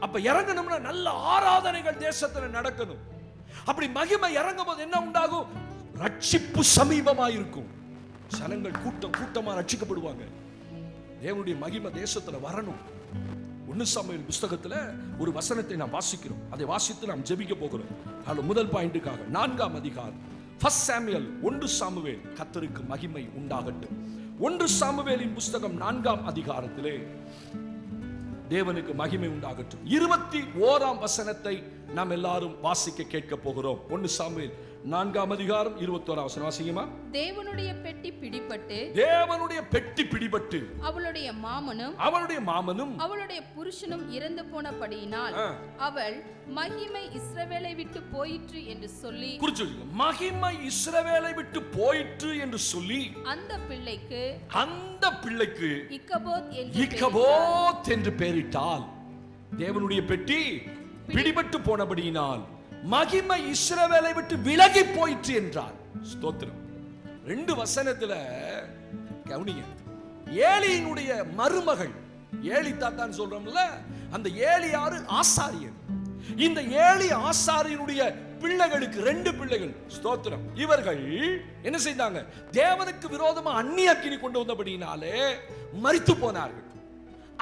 அப்ப இறங்கணும்னா நல்ல ஆராதனைகள் தேசத்துல நடக்கணும். அப்படி மகிமை இறங்கும் போது என்ன உண்டாகும்? ரட்சிப்பு சமீபமாயிருக்கும். ஜனங்கள் கூட்டம் கூட்டமா ரட்சிக்கப்படுவாங்க. தேவனுடைய மகிமை தேசத்துல வரணும். 1 சாமுவேல் புத்தகத்துல ஒரு வசனத்தை நாம் வாசிக்கிறோம். அதை வாசித்து நாம் ஜெபிக்க போகிறோம். அது முதல் பாயிண்ட்டுக்காக 4ஆம் அதிகாரம் 1 சாமுவேல் 1 சாமுவேல். கர்த்தருக்கு மகிமை உண்டாகட்டும். 1 சாமுவேலின் புத்தகம் 4ஆம் அதிகாரத்திலே தேவனுக்கு மகிமை உண்டாகட்டும். 21ஆம் வசனத்தை நாம் எல்லாரும் வாசிக்க கேட்க போகிறோம். 1 சாமுவேல் 4ஆம் அதிகாரம் 21ஆம் வசனம் வாசிங்கமா. தேவனுடைய பெட்டி பிடிபட்டு, தேவனுடைய பெட்டி பிடிபட்டு, அவளுடைய மாமனும் அவளுடைய புருஷனும் இறந்து போனபடியினால் அவள் மகிமை இஸ்ரவேலை விட்டு போயிற்று என்று சொல்லி, குறிச்சுங்க, மகிமை இஸ்ரவேலை விட்டு போயிற்று என்று சொல்லி அந்த பிள்ளைக்கு இக்கபோத் என்று பெயரிட்டாள். தேவனுடைய பெட்டி பிடிபட்டு போனபடியினால் மகிமை இஸ்ரவேலை விட்டு விலகி போயிற்று என்றார். ஸ்தோத்திரம். 2 வசனத்துல கவனிங்க. ஏலியினுடைய மருமகள், ஏலி தாத்தான்னு சொல்றோம்ல, அந்த ஏலி யாரு? ஆசாரியன். இந்த ஏலி ஆசாரியனுடைய பிள்ளைகளுக்கு 2 பிள்ளைகள். ஸ்தோத்திரம். இவர்கள் என்ன செய்தாங்க? தேவனுக்கு விரோதமா அந்நிய அக்கினி கொண்டு வந்தபடியினாலே மரித்து போனார்கள்.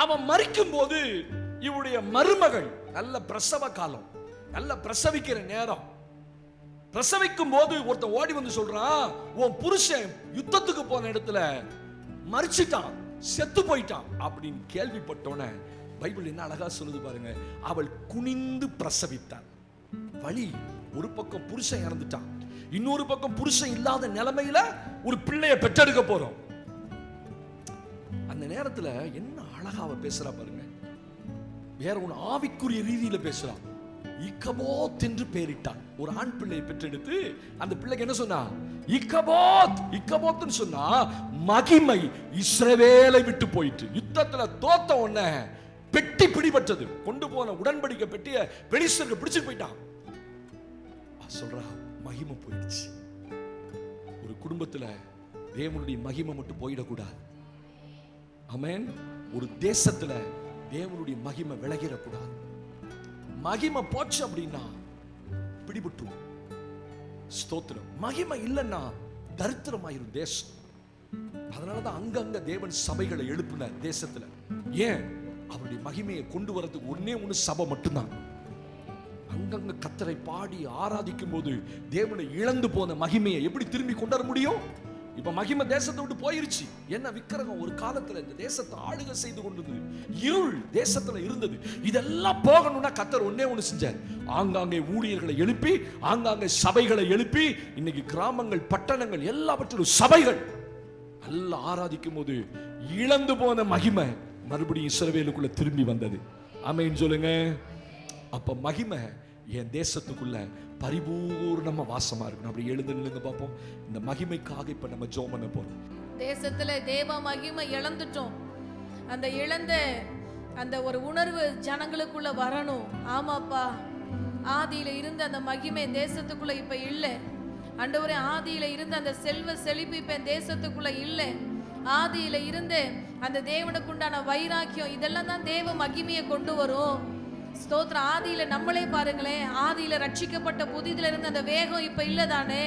அவன் மரிக்கும் போது இவருடைய மருமகள், நல்ல பிரசவ காலம், நல்ல பிரசவிக்கிற நேரம், பிரசவிக்கும் போது ஒருத்தன் ஓடி வந்து சொல்றான், உன் புருஷன் யுத்தத்துக்கு போன இடத்துல மரிச்சிட்டான், செத்து போயிட்டான் அப்படின்னு கேள்விப்பட்டோன பைபிள் என்ன அழகா சொல்லுது பாருங்க. அவள் குனிந்து பிரசவித்தாள். வழி, ஒரு பக்கம் புருஷன் இறந்துட்டான், இன்னொரு பக்கம் புருஷன் இல்லாத நிலைமையில ஒரு பிள்ளையை பெற்றெடுக்க போறோம். அந்த நேரத்துல என்ன அழகா அவ பேசுறா பாருங்க. வேற ஒரு ஆவிக்குரிய ரீதியில பேசுறான். இக்கபோத் என்று பெயரிட்டான். ஒரு ஆண் பிள்ளையை பெற்றெடுத்து அந்த பிள்ளைக்கு என்ன சொன்னா? இக்கபோத். இக்கபோத்னு சொன்னா மகிமை இஸ்ரவேலை விட்டு போயிட்டு. யுத்தத்துல தோத்த உடனே பெட்டி பிடிபட்டது. கொண்டு போன உடன்படிக்கை பெட்டிய பெலிஸ்தர்கள் பிடிச்சிட்டு போயிட்டான். சொல்றா, மகிமை போயிடுச்சு. ஒரு குடும்பத்துல தேவனுடைய மகிமை மட்டும் போயிடக்கூடாது. ஆமென். ஒரு தேசத்துல தேவனுடைய மகிமை விலகிடக்கூடாது. மகிமை போச்சு அப்படின்னா பிடிபட்டு. ஸ்தோத்திரம். மகிமை இல்லைன்னா தரித்திரமாயிரும் தேசம். அதனாலதான் அங்கங்க தேவன் சபைகளை எழுப்பினார் தேசத்துல. ஏன்? அவருடைய மகிமையை கொண்டு வரதுக்கு ஒண்ணே சபை மட்டும்தான். அங்கங்க கர்த்தரை பாடி ஆராதிக்கும் போது தேவனை இழந்து போன மகிமையை எப்படி திரும்பி கொண்டு வர முடியும்? இப்ப மகிமை தேசத்தை விட்டு போயிருச்சு. என்ன விக்கிரகம் ஒரு காலத்துல இந்த தேசத்தை ஆளுகை செய்து கொண்டது, இருள் தேசத்துல இருந்தது. இதெல்லாம் போகணும்னா கர்த்தர் ஒண்ணே செஞ்சார். ஆங்காங்கே ஊழியர்களை எழுப்பி, ஆங்காங்கே சபைகளை எழுப்பி, இன்னைக்கு கிராமங்கள், பட்டணங்கள் எல்லாவற்றிலும் சபைகள் நல்லா ஆராதிக்கும் போது இழந்து போன மகிமை மறுபடியும் இஸ்ரவேலுக்குள்ள திரும்பி வந்தது. ஆமென் சொல்லுங்க. அப்ப மகிமை என் தேசத்துக்குள்ள பரிபூர்ணமா வாசமா இருக்கணும். அப்படி எழுந்து நில்லுங்க பார்ப்போம். இந்த மகிமைக்காக இப்ப நம்ம ஜெபம் பண்ண போறோம். தேசத்துல தேவ மகிமை இழந்துட்டோம். அந்த இழந்த அந்த ஒரு உணர்வு ஜனங்களுக்குள்ள வரணும். ஆமாப்பா, ஆதியில இருந்த அந்த மகிமை தேசத்துக்குள்ள இப்ப இல்லை. ஆண்டவரே, ஆதியில இருந்த அந்த செல்வ செழிப்பு இப்ப தேசத்துக்குள்ள இல்லை. ஆதியில இருந்து அந்த தேவனுக்கு உண்டான வைராக்கியம், இதெல்லாம் தான் தேவ மகிமையை கொண்டு வரும். ஸ்தோத்திரம். ஆதியில நம்மளே பாருங்களேன், ஆதியில ரட்சிக்கப்பட்ட புதிதுல இருந்த அந்த வேகம் இப்ப இல்லதானே.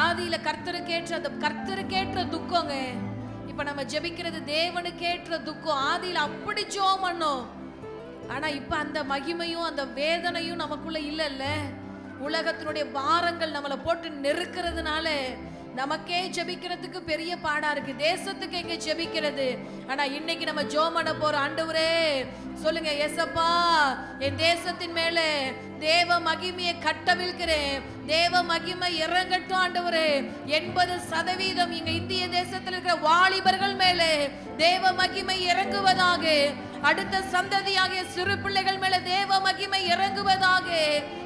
ஆதியில கர்த்தருக்கேற்ற துக்கங்க. இப்ப நம்ம ஜெபிக்கிறது தேவனுக்கேற்ற துக்கம். ஆதியில அப்படி ஜெபம் பண்ணோம். ஆனா இப்ப அந்த மகிமையும் அந்த வேதனையும் நமக்குள்ள இல்லல்ல. உலகத்தினுடைய பாரங்கள் நம்மளை போட்டு நெருக்கிறதுனால நமக்கே ஜெபிக்கிறதுக்கு பெரிய பாடா இருக்கு. தேசத்துக்கு எங்க ஜெபிக்கிறது? ஆனா இன்னைக்கு நம்ம ஜெபம் பண்ண போற ஆண்டவரே சொல்லுங்க, ஏசப்பா என் தேசத்தின் மேல தேவ மகிமையை கட்டவிழ்க்கிறேன். தேவ மகிமை இறங்கட்டும் ஆண்டவரே. 80% இங்க இந்திய தேசத்தில் இருக்கிற வாலிபர்கள் மேல தேவ மகிமை இறங்குவதாக. அடுத்த சந்ததியாகிய சிறு பிள்ளைகள் மேல தேவ மகிமை இறங்குவதாக.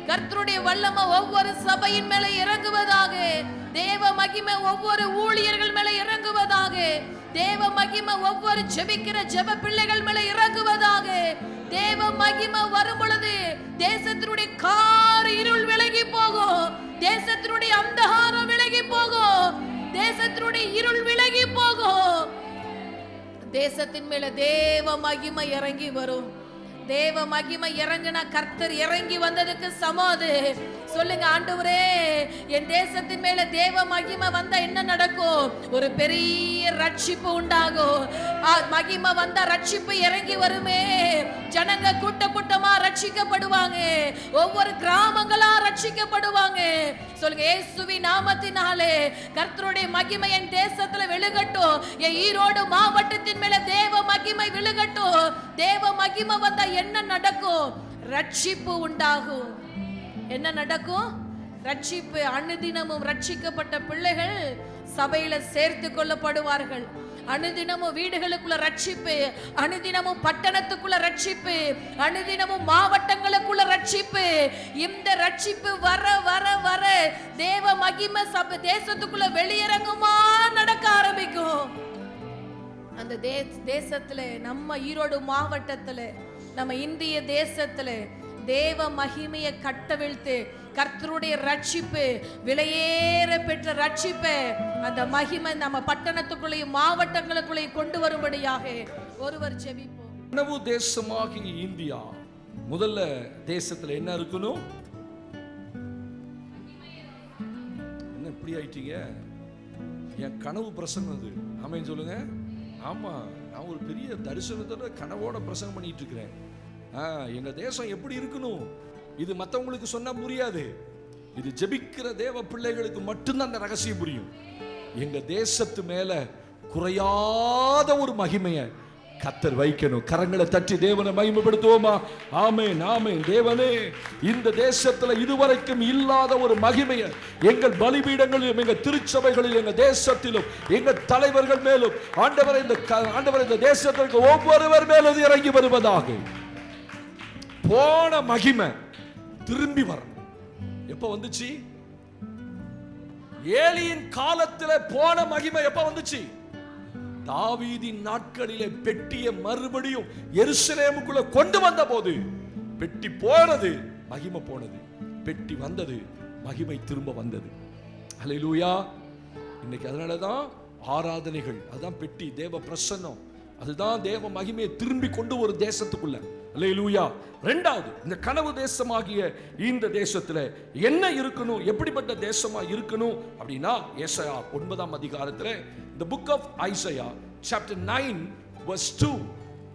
கர்த்தருடைய வல்லமை ஒவ்வொரு சபையின் மேல இறங்குவதாக. தேவ மகிமை ஒவ்வொரு ஊழியர்கள் மேல இறங்குவதாக. தேவ மகிமை ஒவ்வொரு ஜெபிக்கிற ஜெப பிள்ளைகள் மேல இறங்குவதாக. தேவ மகிமை வரும் பொழுது தேசத்தினுடைய கார் இருள் விலகி போகும். தேசத்தினுடைய அந்தகாரம் விலகி போகும். தேசத்தினுடைய இருள் விலகி போகும். தேசத்தின் மேல தேவ மகிமை இறங்கி வரும். தேவ மகிமை இறங்கினா கர்த்தர் இறங்கி வந்ததுக்கு சமாது. சொல்லுங்க, ஆண்டவரே என் தேசத்தின் மேல தேவ மகிமை வந்தா என்ன நடக்கும்? ஒரு பெரிய ரட்சிப்பு உண்டாகும். மகிமை வந்தா ரட்சிப்பு இறங்கி வருமே. ஜனங்க கூட்ட கூட்டமா ரட்சிக்கப்படுவாங்க. ஒவ்வொரு கிராமங்களா ரட்சிக்கப்படுவாங்க. சொல்லுங்க, இயேசுவின் நாமத்தினாலே கர்த்தருடைய மகிமை என் தேசத்துல விழுகட்டும். என் ஈரோடு மாவட்டத்தின் மேல தேவ மகிமை விழுகட்டும். தேவ மகிமை வந்தா என்ன நடக்கும்? ரட்சிப்பு உண்டாகும். என்ன நடக்கும்? ரட்சிப்பு. அனுதினமும் ரட்சிக்கப்பட்ட பிள்ளைகள் சபையில சேர்த்து கொள்ளப்படுவார்கள். அனுதினமும் வீடுகளுக்குள்ள ரட்சிப்பு, அனுதினமும் பட்டணத்துக்குள்ள ரட்சிப்பு, அனுதினமும் மாவட்டங்களுக்குள்ள ரட்சிப்பு. இந்த ரட்சிப்பு வர வர வர தேவ மகிமை சபை தேசத்துக்குள்ள வெளியிறங்குமா நடக்க ஆரம்பிக்கும். அந்த தேசத்துல, நம்ம ஈரோடு மாவட்டத்துல, நம்ம இந்திய தேசத்துல தேவ மகிமையை கட்டவிழ்த்து கர்த்தருடைய ரட்சிப்பு, விலையேற பெற்ற ரட்சிப்பு, அந்த மகிமை நம்ம பட்டணத்துக்குள்ளேயும் மாவட்டங்களுக்குள்ளேயும் கொண்டு வரும்படியாக ஒருவர் ஜெபிப்போம். கனவு தேசமாகிய இந்தியா, முதல்ல தேசத்துல என்ன இருக்கணும்? என்ன இப்படி ஆயிட்டீங்க? என் கனவு பிரசங்கம் அது. ஆமென் சொல்லுங்க. ஆமா, நான் ஒரு பெரிய தரிசனத்தோட கனவோட பிரசங்கம் பண்ணிட்டு இருக்கிறேன். எங்க தேசம் எப்படி இருக்கணும்? இது மற்றவங்களுக்கு சொன்னா புரியாது. இது ஜெபிக்கிற தேவ பிள்ளைகளுக்கு மட்டும்தான் அந்த ரகசியம் புரியும். எங்க தேசத்து மேல குறையாத ஒரு மகிமையை கர்த்தர் வைக்கணும். கரங்களை தட்டி தேவனை மகிமைப்படுத்துவோமா? ஆமென், ஆமென். தேவனே, இந்த தேசத்துல இதுவரைக்கும் இல்லாத ஒரு மகிமையை எங்கள் பலிபீடங்களிலும், எங்கள் திருச்சபைகளிலும், எங்கள் தேசத்திலும், எங்கள் தலைவர்கள் மேலும் ஆண்டவர் இந்த தேசத்திற்கு ஒவ்வொருவர் மேலும் இறங்கி வருவதாக. போன மகிமை திரும்பி வரணும். எப்ப வந்துச்சு? ஏலியின் காலத்துல போன மகிமை எப்ப வந்துச்சு? தாவீதின் நாட்களிலே பெட்டியை மறுபடியும் எருசலேமுக்குள்ள கொண்டு வந்த போது பெட்டி போனது, மகிமை போனது. பெட்டி வந்தது, மகிமை திரும்ப வந்தது. அல்லேலூயா. இன்னைக்கு அதனாலதான் ஆராதனைகள், அதுதான் பெட்டி, தேவ பிரசன்னம், அதுதான் தேவ மகிமையை திரும்பி கொண்டு ஒரு தேசத்துக்குள்ள. அல்லேலூயா. இரண்டாவது, இந்த கனவு தேசமாகிய இந்த தேசத்துல என்ன இருக்கணும்? எப்படிப்பட்ட தேசமா இருக்கணும் அப்படின்னா, ஏசாயா 9ஆம் அதிகாரத்துல, the book of Isaiah chapter 9 verse 2,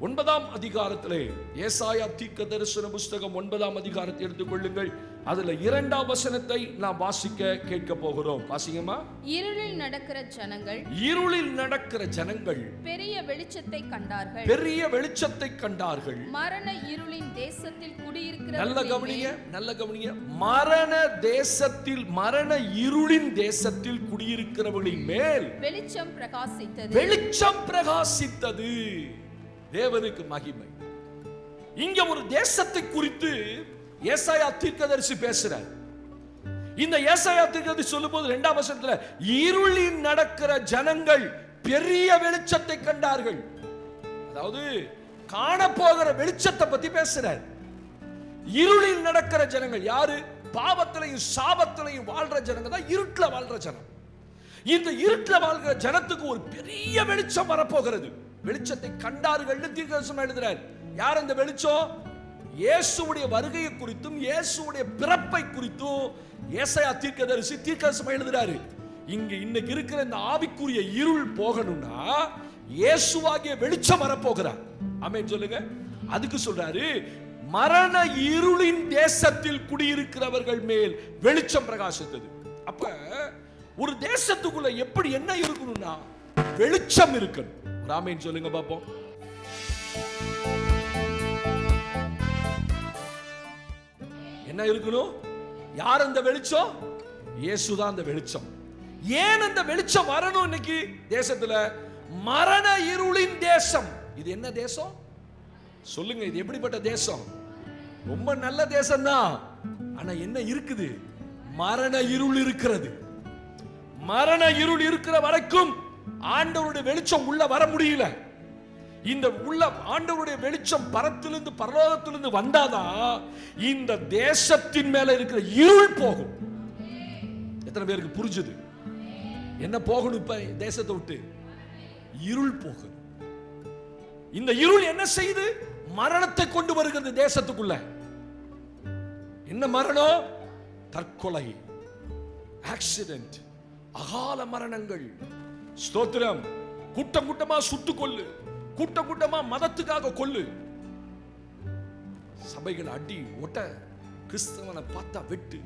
9ஆம் அதிகாரத்திலே ஏசாயா தீர்க்கதரிசன புத்தகம் 9ஆம் அதிகாரத்தை எடுத்துக்கொள்ளுங்கள். அதுல 2ஆம் வசனத்தை நாம் வாசிக்க கேட்க போகிறோம். வாசிங்கம்மா. இருளில் நடக்கிற ஜனங்கள் பெரிய வெளிச்சத்தை கண்டார்கள். பெரிய வெளிச்சத்தை கண்டார்கள். மரண இருளின் தேசத்தில் குடியிருக்கிற, நல்ல கவனிங்க. மரண இருளின் தேசத்தில் குடியிருக்கிறவர்களின் மேல் வெளிச்சம் பிரகாசித்தது. தேவனுக்கு மகிமை. இங்க ஒரு தேசத்தை குறித்து ஏசாயா தீர்க்கதரிசி பேசுறார். இந்த ஏசாயா தீர்க்கதரிசி சொல்லும்போது 2ஆம் வசனத்துல இருளில் நடக்கிற ஜனங்கள் பெரிய வெளிச்சத்தை கண்டார்கள். அதாவது காணப்போகிற வெளிச்சத்தை பத்தி பேசுறார். இருளில் நடக்கிற ஜனங்கள் யாரு? பாவத்திலையும் சாபத்திலையும் வாழ்ற ஜனங்க தான் இருட்டுல வாழ்ற ஜனம். இந்த இருட்டுல வாழ்கிற ஜனத்துக்கு ஒரு பெரிய வெளிச்சம் வரப்போகிறது. வெளிச்சத்தை கண்டார்கள் தீர்க்கதரிசனம் எழுதுறார். யார் அந்த வெளிச்சம்? இயேசுவுடைய வருகையை குறித்தும் இயேசுவுடைய பிறப்பை குறித்தும் ஏசாயா தீர்க்கதரிசி தீர்க்கதரிசனம் எழுதுறாரு. இங்க இன்னைக்கு இருக்கிற இந்த ஆவிக்குரிய இருள் போகணும்னா இயேசுவாகிய வெளிச்சம் வரப்போகிறார். ஆமென் சொல்லுங்க. அதுக்கு சொல்றாரு, மரண இருளின் தேசத்தில் குடியிருக்கிறவர்கள் மேல் வெளிச்சம் பிரகாசித்தது. அப்ப ஒரு தேசத்துக்குள்ள எப்படி என்ன இருக்கணும்னா வெளிச்சம் இருக்கணும். ஆமென் சொல்லுங்க பாப்போம். என்ன இருக்கணும்? யார் அந்த வெளிச்சம்? இயேசுதான் அந்த வெளிச்சம். ஏன் அந்த வெளிச்சம் வரணும் இன்னைக்கு தேசத்துல? மரண இருளின் தேசம். இது என்ன தேசம் சொல்லுங்க? இது எப்படிப்பட்ட தேசம்? ரொம்ப நல்ல தேசம் தான். ஆனா என்ன இருக்குது? மரண இருள் இருக்கிறது. மரண இருள் இருக்கிற வரைக்கும் ஆண்டவருடைய வெளிச்சம் உள்ள வர முடியல. இந்த உள்ள ஆண்டவருடைய வெளிச்சம் பரத்திலிருந்து பரலோகத்திலிருந்து வந்தாதான் இந்த தேசத்தின் மேல இருக்கிற இருள் போகும். எத்தனை பேருக்கு புரிஞ்சுது? என்ன போகணும் இப்ப தேசத்தை விட்டு? இருள் போகணும். இந்த இருள் என்ன செய்து? மரணத்தை கொண்டு வருகிறது தேசத்துக்குள்ள. என்ன மரணம்? தற்கொலை, ஆக்சிடென்ட், அகால மரணங்கள். ஸ்தோத்திரம். கூட்டம் கூட்டமா சுட்டு கொள்ளு, கூட்டம் கூட்டமா மதத்துக்காக கொள்ளு, சபைகள் அடி ஒட்ட, கிறிஸ்தவனை பார்த்தா வெட்டு.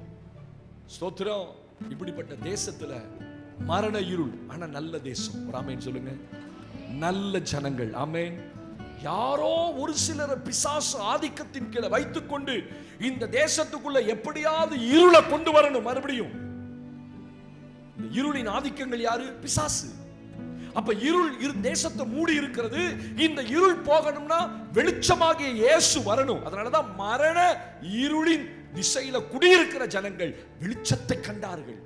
ஸ்தோத்திரம். இப்படிப்பட்ட தேசத்துல மரண இருள். ஆனா நல்ல தேசம். ஆமென் சொல்லுங்க. நல்ல ஜனங்கள். ஆமென். யாரோ ஒரு சிலரை பிசாசு ஆதிக்கத்தின் கீழே வைத்துக் கொண்டு இந்த தேசத்துக்குள்ள எப்படியாவது இருளை கொண்டு வரணும். மறுபடியும் இந்த இருளின் ஆதிக்கங்கள் யாரு? பிசாசு. அப்ப இருள் தேசத்தை மூடி இருக்கிறது. இந்த இருள் போகணும்னா வெளிச்சமாகிய இயேசு வரணும். அதனாலதான் மரண இருளின் திசையில குடியிருக்கிற ஜனங்கள் வெளிச்சத்தை கண்டார்கள்.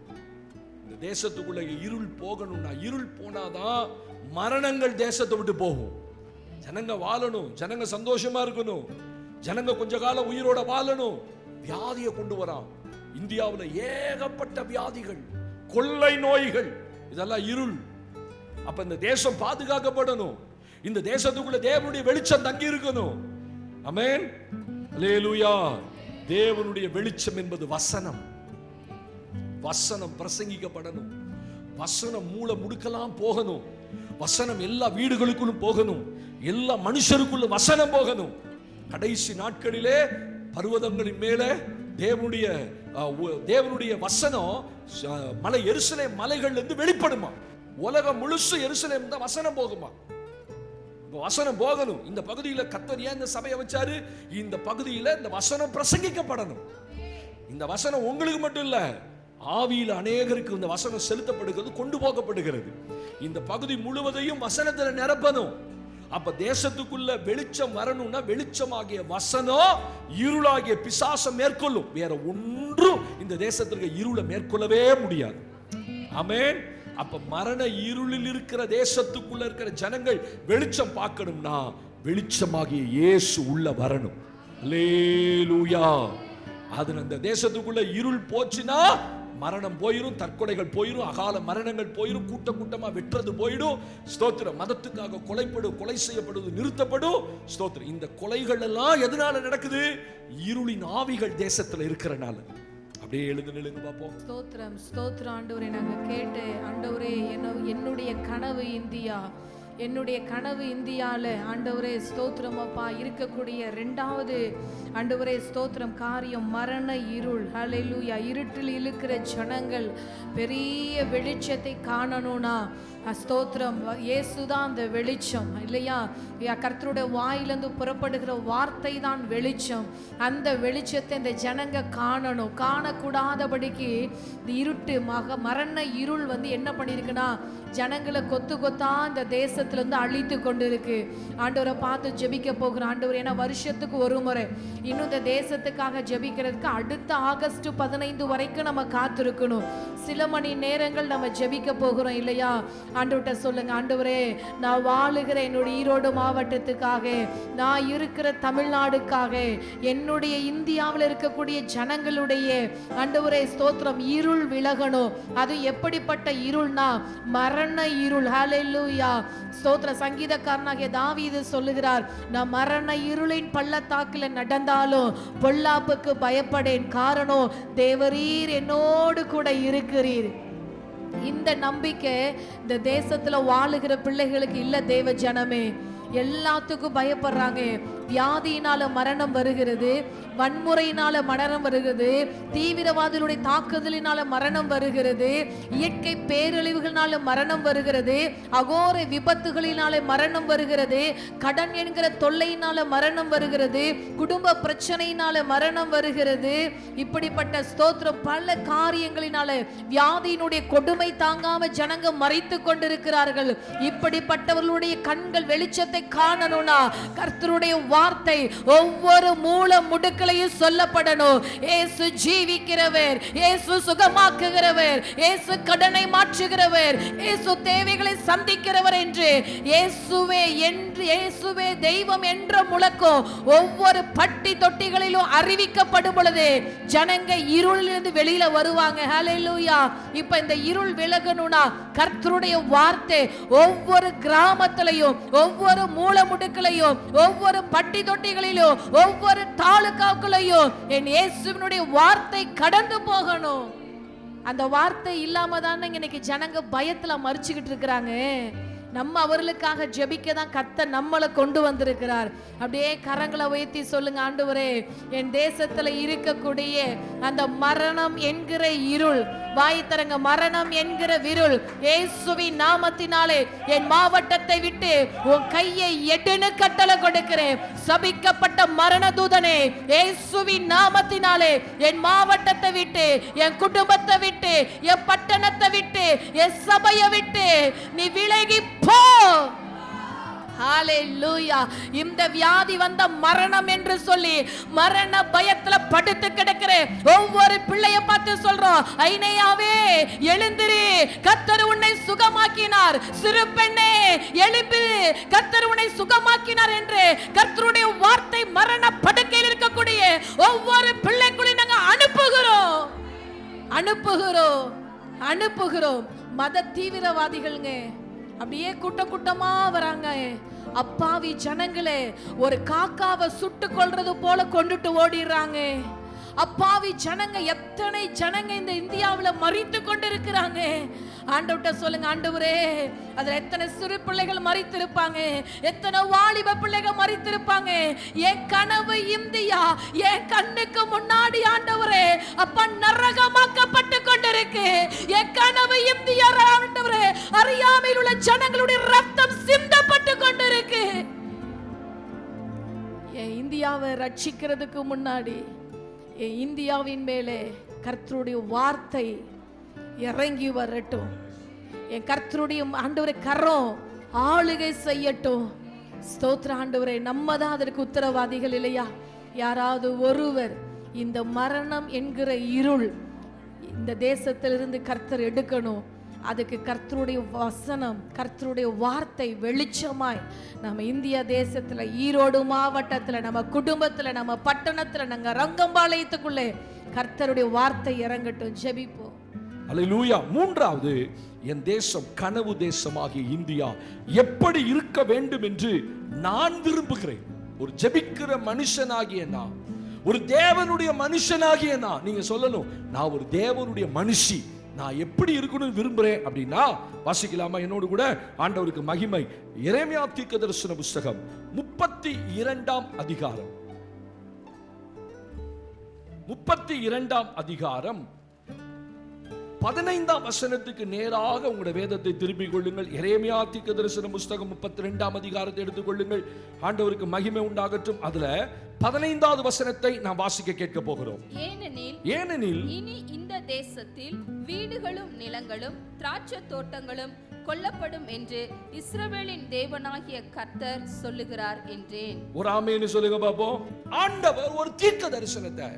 இந்த தேசத்துக்குள்ள இருள் போகணும்னா, இருள் போனாதான் மரணங்கள் தேசத்தை விட்டு போகும். ஜனங்க வாழணும், ஜனங்க சந்தோஷமா இருக்கணும், ஜனங்க கொஞ்ச காலம் உயிரோட வாழணும். வியாதியை கொண்டு வரான். இந்தியாவில் ஏகப்பட்ட வியாதிகள், கொள்ளை நோய்கள், இதெல்லாம் இருள். அப்ப இந்த தேசம் பாதுகாக்கப்படணும். இந்த தேசத்துக்குள்ள தேவனுடைய வெளிச்சம் தங்கி இருக்கணும். ஆமென். அல்லேலூயா. தேவனுடைய வெளிச்சம் என்பது வசனம். வசனம் பிரசங்கிக்கப்படணும். வசனம் மூல முடுக்கலாம் போகணும். வசனம் எல்லா வீடுகளுக்குள்ளும் போகணும். எல்லா மனுஷருக்குள்ள வசனம் போகணும். கடைசி நாட்களிலே பர்வதங்களின் மேலே தேவனுடைய வசனம் மலை எருசலேம் மலைகள்ல இருந்து வெளிப்படுமா. உலகம் முழுசு எருசலேம் தான் வசனம் போகுமா. வசனம் போகணும். இந்த பகுதியில கர்த்தர் ஏன் இந்த சபையை வச்சாரு? இந்த பகுதியில இந்த வசனம் பிரசங்கிக்கப்படணும். இந்த வசனம் உங்களுக்கு மட்டும் இல்ல, ஆவியில் அநேகருக்கு இந்த வசனம் செலுத்தப்படுகிறது, கொண்டு போகப்படுகிறது. இந்த பகுதி முழுவதையும் வசனத்தில் நிரப்பணும். அப்ப தேசத்துக்குள்ள வெளிச்சம் வரணும்னா வெளிச்சமாகிய வசனம் இருளாகிய பிசாசம் மேற்கொள்ளும். வேற ஒன்றும் இந்த தேசத்திற்கு இருளை மேற்கொள்ளவே முடியாது. ஆமென். அப்ப மரண இருளில் இருக்கிற தேசத்துக்குள்ள இருக்கிற ஜனங்கள் வெளிச்சம் பார்க்கணும்னா வெளிச்சமாகிய இயேசு உள்ள வரணும். அல்லேலூயா. அது அந்த தேசத்துக்குள்ள இருள் போச்சுன்னா மரணம் போயிரும், தற்கொலைகள் போயிரும், அகால மரணங்கள் போயிரும், கூட்ட கூட்டமா வெற்றது போயிடும். ஸ்தோத்திரம். மதத்துக்காக கொலை செய்யப்படுவது நிறுத்தப்படும். ஸ்தோத்திரம். இந்த கொலைகள் எல்லாம் எதனால நடக்குது? இருளின் ஆவிகள் தேசத்துல இருக்கிறனால. அப்படியே எழுந்து பார்ப்போம். ஸ்தோத்திரம், ஸ்தோத்திரம் ஆண்டவரே. நாங்க கேட்டு ஆண்டவரே, என்னுடைய கனவு இந்தியா, என்னுடைய கனவு இந்தியாவில் ஆண்டவரே ஸ்தோத்திரம் அப்பா இருக்கக்கூடிய ரெண்டாவது ஆண்டவரே ஸ்தோத்திரம் காரியம் மரண இருள். ஹல்லேலூயா. இருட்டில் இருக்கிற ஜனங்கள் பெரிய வெளிச்சத்தை காணணும்னா ஸ்தோத்திரம் இயேசுதான் அந்த வெளிச்சம் இல்லையா? கர்த்தருடைய வாயிலிருந்து புறப்படுகிற வார்த்தை தான் வெளிச்சம். அந்த வெளிச்சத்தை இந்த ஜனங்க காணணும். காணக்கூடாதபடிக்கு இந்த இருட்டு மரண இருள் என்ன பண்ணிருக்குன்னா ஜனங்களை கொத்து கொத்தா இந்த தேசத்துல இருந்து அழித்து கொண்டு இருக்கு. ஆண்டவரை பார்த்து ஜெபிக்க போகிறோம். ஆண்டவர் ஏன்னா வருஷத்துக்கு ஒரு முறை இன்னும் இந்த தேசத்துக்காக ஜெபிக்கிறதுக்கு அடுத்த ஆகஸ்ட் 15 வரைக்கும் நம்ம காத்திருக்கணும். சில மணி நேரங்கள் நம்ம ஜெபிக்க போகிறோம் இல்லையா? ஆண்டவர்கிட்ட சொல்லுங்க, ஆண்டவரே நான் வாழுகிற என்னுடைய ஈரோடு மாவட்டத்துக்காக, நான் இருக்கிற தமிழ்நாடுக்காக, என்னுடைய இந்தியாவில் இருக்கக்கூடிய ஜனங்களுடைய ஆண்டவரே ஸ்தோத்திரம் இருள் விலகணும். அது எப்படிப்பட்ட இருள்னா மரண இருள். ஹல்லேலூயா. ஸ்தோத்திரம். சங்கீதக்காரனாகிய தாவீது சொல்லுகிறார், நான் மரண இருளின் பள்ளத்தாக்கில் நடந்தாலும் பொல்லாப்புக்கு பயப்படேன், காரணம் தேவரீர் என்னோடு கூட இருக்கிறீர். இந்த நம்பிக்கை இந்த தேசத்துல வாழுகிற பிள்ளைகளுக்கு இல்ல. தேவ ஜனமே, எல்லாத்துக்கும் பயப்படுறாங்க. வியாதியினால மரணம் வருகிறது, வன்முறையினால மரணம் வருகிறது, தீவிரவாதிகளுடைய தாக்குதலினால மரணம் வருகிறது, இயற்கை பேரழிவுகளினால மரணம் வருகிறது, அகோர விபத்துகளினால மரணம் வருகிறது, கடன் என்கிற தொல்லையினால மரணம் வருகிறது, குடும்ப பிரச்சனையினால மரணம் வருகிறது. இப்படிப்பட்ட ஸ்தோத்திரம் பல காரியங்களினால வியாதியினுடைய கொடுமை தாங்காம ஜனங்க மறைத்து கொண்டிருக்கிறார்கள். இப்படிப்பட்டவர்களுடைய கண்கள் வெளிச்சத்தை காணணும்னா கர்த்தருடைய வார்த்தை ஒவ்வொரு மூல முடுக்களையும் சொல்லப்படணும். இயேசு ஜீவிக்கிறவர், இயேசு சுகமாக்குகிறவர், இயேசு கடனை மாற்றுகிறவர், இயேசு தேவைகளை சந்திக்கிறவர் என்று இயேசுவே தெய்வம் என்ற முழக்கம் ஒவ்வொரு பட்டி தொட்டிகளிலும் அறிவிக்கப்படும் பொழுது ஜனங்க இருளிலிருந்து வெளியில வருவாங்க. ஹல்லேலூயா. இப்ப இந்த இருள் விலகணும்னா கர்த்தருடைய வார்த்தை ஒவ்வொரு கிராமத்திலையும், ஒவ்வொரு மூல முடுக்கலையும், ஒவ்வொரு பட்டி தொட்டிகளிலும், ஒவ்வொரு தாலுகாக்களையும் என் இயேசுவினுடைய வார்த்தை கடந்து போகணும். அந்த வார்த்தை இல்லாம தான் இன்னைக்கு ஜனங்க பயத்துல மறிச்சுக்கிட்டு இருக்கிறாங்க. நம்ம அவர்களுக்காக ஜெபிக்க தான் கர்த்தர் நம்மளை கொண்டு வந்திருக்கிறார். அப்படியே கரங்களை உயர்த்தி சொல்லுங்க, ஆண்டவரே என் தேசத்துல இருக்கக்கூடிய அந்த மரணம் என்கிற இருள், வாய் தரங்க, மரணம் என்கிற விருள் இயேசுவின் நாமத்தினாலே என் மாவட்டத்தை விட்டு உன் கையை எடுன்னு கட்டளை கொடுக்கிறேன். சபிக்கப்பட்ட மரண தூதனே, இயேசுவின் நாமத்தினாலே என் மாவட்டத்தை விட்டு, என் குடும்பத்தை விட்டு, என் பட்டணத்தை விட்டு, என் சபையை விட்டு நீ விலகி போ. ஹalleluya. இந்த வியாதி வந்த மரணம் என்று சொல்லி மரண பயத்துல படுத்து கிடக்கிற ஒவ்வொரு பிள்ளையை பார்த்து சொல்றோம், ஐனையாவே எழுந்திரு, கர்த்தர் உன்னை சுகமாக்கினார். சிறு பெண்ணே எழும்பு, கர்த்தர் உன்னை சுகமாக்கினார் என்று கர்த்தருடைய வார்த்தை மரண படுக்கையில் இருக்கக்கூடிய ஒவ்வொரு பிள்ளைகளையும் நாங்க அனுப்புகிறோம். மத தீவிரவாதிகள்ங்க அப்படியே கூட்டமா வராங்க. அப்பாவி ஜனங்களே ஒரு காக்காவை சுட்டு கொல்றது போல கொண்டுட்டு ஓடிடுறாங்க. அப்பாவி ஜனங்க, எத்தனை ஜனங்க இந்த இந்தியாவுல மரித்து கொண்டிருக்கிறாங்க. ஆண்டவர்ட்ட சொல்லுங்க, ஆண்டவரே அதுல எத்தனை சிறு பிள்ளைகள் மரித்திருப்பாங்க, எத்தனை வாலிப பிள்ளைகள் மரித்திருப்பாங்க. என் கனவு இந்தியா என் கண்ணுக்கு முன்னாடி ஆண்டவரே அப்பா நரகமாக்கப்பட்டு கொண்டிருக்கு. என் கனவு இந்தியா ஆண்டவரே அறியாமையில் உள்ள ஜனங்களுடைய ரத்தம் சிந்தப்பட்டு கொண்டிருக்கு. என் இந்தியாவை ரட்சிக்கிறதுக்கு முன்னாடி என் இந்தியாவின் மேலே கர்த்தருடைய வார்த்தை இறங்கி வரட்டும். என் கர்த்தருடைய ஆண்டவரே கரம் ஆளுகை செய்யட்டும். ஸ்தோத்திர ஆண்டவரே. நம்ம தான் அதற்கு உத்தரவாதிகள் இல்லையா? யாராவது ஒருவர் இந்த மரணம் என்கிற இருள் இந்த தேசத்திலிருந்து கர்த்தர் எடுக்கணும். அதுக்கு கர்த்தருடைய வசனம், கர்த்தருடைய வார்த்தை வெளிச்சமாய் நம்ம இந்திய தேசத்துல, ஈரோடு மாவட்டத்துல, நம்ம குடும்பத்துல, நம்ம பட்டணத்துல, நாங்க ரங்கம்பாளையத்துக்குள்ளே கர்த்தருடைய வார்த்தை இறங்கட்டும். ஜெபிப்போம். அல்லேலூயா. மூன்றாவது, என் தேசம் கனவு தேசமாகிய இந்தியா எப்படி இருக்க வேண்டும் என்று நான் விரும்புகிறேன். ஒரு ஜெபிக்கிற மனுஷனாகிய நான், ஒரு தேவனுடைய மனுஷனாகிய நான், நீங்க சொல்லணும், நான் ஒரு தேவனுடைய மனுஷி, நான் எப்படி இருக்கணும்னு விரும்புறேன் அப்படின்னா வாசிக்கலாமா என்னோடு கூட? ஆண்டவருக்கு மகிமை. எரேமியா தீர்க்கதரிசன புத்தகம் 32ஆம் அதிகாரம், 32ஆம் அதிகாரம் 15ஆம் வசனத்துக்கு நேராக உங்களுடைய வேதத்தை திருப்பிக் கொள்ளுங்கள். எரேமியா தீர்க்கதரிசன புத்தகம் 32ஆம் அதிகாரத்தை எடுத்துக்கொள்ளுங்கள். ஆண்டவருக்கு மகிமை உண்டாகட்டும். அதுல 15வது வசனத்தை நாம் வாசிக்க கேட்க போகிறோம். ஏனெனில் இனி இந்த தேசத்தில் வீடுகளும் நிலங்களும் திராட்சை தோட்டங்களும் கொல்லப்படும் என்று இஸ்ரவேலின் தேவனாகிய கர்த்தர் சொல்லுகிறார் என்றேன். ஒரு ஆமென் சொல்லுங்க பாப்போம். ஆண்டவர் ஒரு தீர்க்க தரிசனத்தை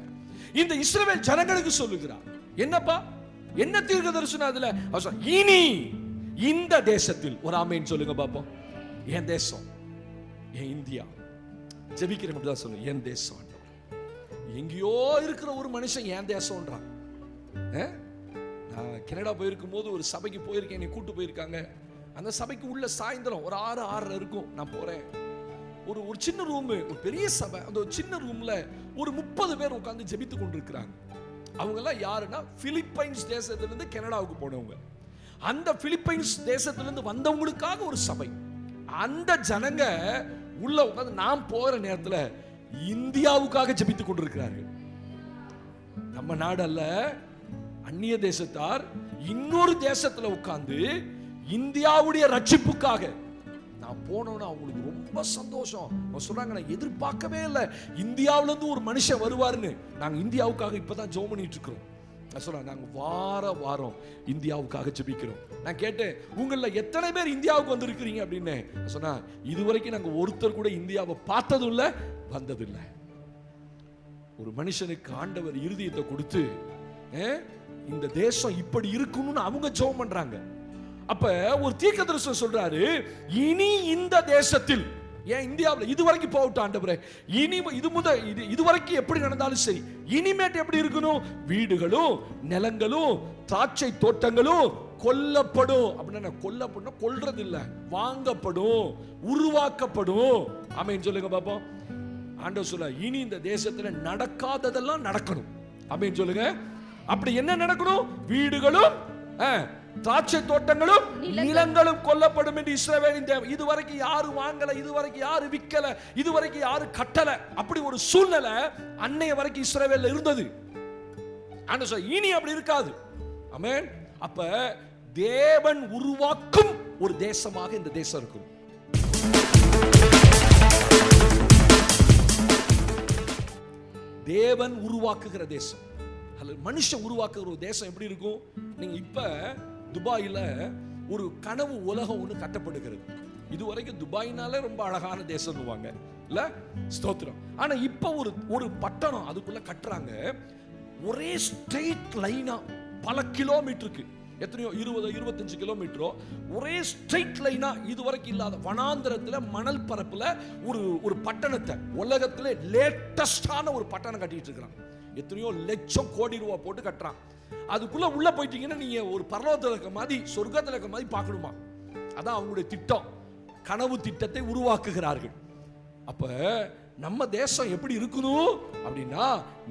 இந்த இஸ்ரவேல் ஜனங்களுக்கு சொல்லுகிறார். என்னப்பா, என்ன தீர்க்க தரிசனம்? அதுல இனி இந்த தேசத்தில், ஒரு ஆமென் சொல்லுங்க பாப்போம். என் தேசம், என் இந்தியா, ஜெபிக்கிறேன் தான் சொல்லுங்க. என் தேசம். எங்கேயோ இருக்கிற ஒரு மனுஷன் என் தேசம்ன்றான். நான் கனடா போயிருக்கும் போது ஒரு சபைக்கு போயிருக்கேன், என்னை கூட்டு போயிருக்காங்க. அந்த சபைக்கு உள்ள சாயந்தரம் ஒரு 6:30 இருக்கும். நான் போறேன். ஒரு சின்ன ரூம், ஒரு பெரிய சபை. அந்த ஒரு சின்ன ரூம்ல ஒரு 30 பேர் உட்கார்ந்து ஜெபித்து கொண்டிருக்கிறாங்க. அவங்க எல்லாம் யாருன்னா பிலிப்பைன்ஸ் தேசத்திலிருந்து கனடாவுக்கு போனவங்க. அந்த பிலிப்பைன்ஸ் தேசத்திலிருந்து வந்தவங்களுக்காக ஒரு சபை. அந்த ஜனங்க உள்ள உட்கார்ந்து நாம் போற நேரத்துல இந்தியாவுக்காக ஜெபித்துக் கொண்டிருக்கிறார்கள். நம்ம நாடு அல்ல, அந்நிய தேசத்தார் இன்னொரு தேசத்துல உட்கார்ந்து இந்தியாவுடைய ரட்சிப்புக்காக. நான் போனோன்னா அவங்களுக்கு ரொம்ப சந்தோஷம். அவங்க சொல்றாங்க, நான் எதிர்பார்க்கவே இல்லை இந்தியாவில இருந்து ஒரு மனுஷன் வருவாருன்னு. நாங்க இந்தியாவுக்காக இப்பதான் ஜெபம் பண்ணிட்டு இருக்கிறோம். நான் சொல்றேன், நாங்க வாரம் இந்தியாவுக்காக ஜெபிக்கிறோம். நான் கேட்டேன், உங்கள எத்தனை பேர் இந்தியாவுக்கு வந்திருக்கிறீங்க அப்படின்னு. சொன்னா, இதுவரைக்கும் நாங்க ஒருத்தர் கூட இந்தியாவை பார்த்ததும் இல்லை, வந்ததும் இல்லை. ஒரு மனுஷனுக்கு ஆண்டவர் இருதயத்தை கொடுத்து இந்த தேசம் இப்படி இருக்கணும்னு அவங்க ஜெபம் பண்றாங்க. அப்ப ஒரு தீர்க்கதரிசனம் சொல்றாரு, இனி இந்த தேசத்தில், ஏன் இந்தியாவில் இதுவரைக்கும் போகட்டும் ஆண்டவரே, இனி இதுவரைக்கும் எப்படி நடந்தாலும் சரி, இனிமேட்டு எப்படி இருக்கணும், வீடுகளும் நிலங்களும் திராட்சை தோட்டங்களும் கொல்லப்படும். அப்படின்னா கொல்லப்படும், கொல்றது இல்ல, வாங்கப்படும், உருவாக்கப்படும். ஆமென் சொல்லுங்க பாப்போம். ஆண்டவர் சொல்ல, இனி இந்த தேசத்துல நடக்காததெல்லாம் நடக்கணும். ஆமென் சொல்லுங்க. அப்படி என்ன நடக்கணும்? வீடுகளும் திராட்சை தோட்டங்களும் நிலங்களும் கொல்லப்படும் என்று இஸ்ரவேலின் தேவன். இதுவரைக்கும் யாரு வாங்கல, இதுவரைக்கும் யாரு விக்கல, இதுவரைக்கும் யாரு கட்டல, அப்படி ஒரு சூழ்நிலை அன்னைய வரைக்கும் இஸ்ரவேல்ல இருந்தது. ஆண்டவர் இனி அப்படி இருக்காது. ஆமென். அப்ப தேவன் உருவாக்கும் ஒரு தேசமாக இந்த தேசம் இருக்கும். தேவன் உருவாக்குகிற தேசம் அல்ல, மனுஷன் உருவாக்குகிற ஒரு தேசம் எப்படி இருக்கும்? நீங்க இப்ப துபாயில ஒரு கனவு உலகம் ஒன்று கட்டப்படுகிறது. இதுவரைக்கும் துபாய்னாலே ரொம்ப அழகான தேசம் இல்ல, ஸ்தோத்திரம். ஆனா இப்ப ஒரு பட்டணம் அதுக்குள்ள கட்டுறாங்க. ஒரே ஸ்ட்ரெயிட் லைனா பல கிலோமீட்டருக்கு, எத்தனையோ 20-25 கிலோமீட்டரோ ஒரே ஸ்ட்ரெயிட் லைனா இதுவரைக்கும் இல்லாத வனாந்திரத்துல மணல் பரப்புல ஒரு பட்டணத்தை, உலகத்திலே லேட்டஸ்டான ஒரு பட்டணம் கட்டிட்டு இருக்கிறான். எத்தனையோ லட்சம் கோடி ரூபாய் போட்டு கட்டுறான். அதுக்குள்ள உள்ள போயிட்டீங்கன்னா நீங்க ஒரு பரலோகத்துல இருக்க மாதிரி, சொர்க்கத்துல இருக்க மாதிரி பார்க்கணுமா. அதான் அவங்களுடைய திட்டம், கனவு திட்டத்தை உருவாக்குகிறார்கள். அப்ப நம்ம தேசம் எப்படி இருக்கணும் அப்படின்னா,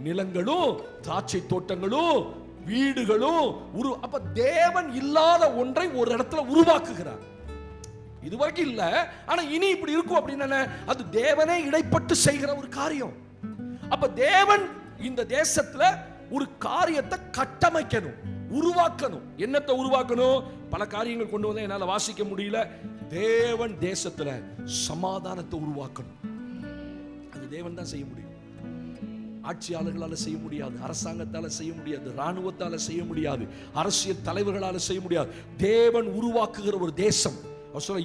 நிலங்களும் திராட்சை தோட்டங்களும் வீடுகளும் அப்ப தேவன் இல்லாத ஒன்றை ஒரு இடத்துல உருவாக்குகிறார். இதுவரைக்கும் இல்ல, ஆனா இனி இப்படி இருக்கும் அப்படின்னா அது தேவனே இடைப்பட்டு செய்கிற ஒரு காரியம். அப்ப தேவன் இந்த தேசத்துல ஒரு காரியத்தை கட்டமைக்கணும், உருவாக்கணும். என்னத்தை உருவாக்கணும்? பல காரியங்கள் கொண்டு வந்தா என்னால வாசிக்க முடியல. தேவன் தேசத்துல சமாதானத்தை உருவாக்கணும். அது தேவன் தான் செய்ய முடியும். ஆட்சியாளர்களால செய்ய முடியாது, அரசாங்கத்தால செய்ய முடியாது, ராணுவத்தால செய்ய முடியாது, அரசியல் தலைவர்களால செய்ய முடியாது. தேவன் உருவாக்குகிற ஒரு தேசம்.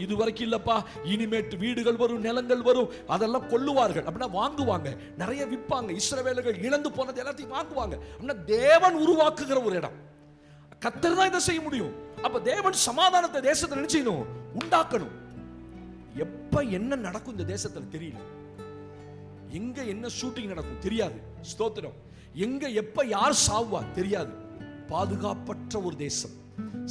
இதுவரைக்கும் இல்லப்பா, இனிமேட்டு வீடுகள் வரும், நிலங்கள் வரும், அதெல்லாம் கொல்லுவார்கள் அப்படின்னா வாங்குவாங்க, நிறைய விற்பாங்க. இஸ்ரவேலர்கள் இழந்து போனது எல்லாத்தையும் வாங்குவாங்க அப்படின்னா தேவன் உருவாக்குகிற ஒரு இடம். கர்த்தர் தான் இதை செய்ய முடியும். அப்ப தேவன் சமாதானத்தை தேசத்தை நினைச்சணும், உண்டாக்கணும். எப்ப என்ன நடக்கும் இந்த தேசத்துல தெரியல, எங்க என்ன ஷூட்டிங் நடக்கும் தெரியாது, ஸ்தோத்திரம். எங்க எப்ப யார் சாவா தெரியாது. பாதுகாப்பற்ற ஒரு தேசம்,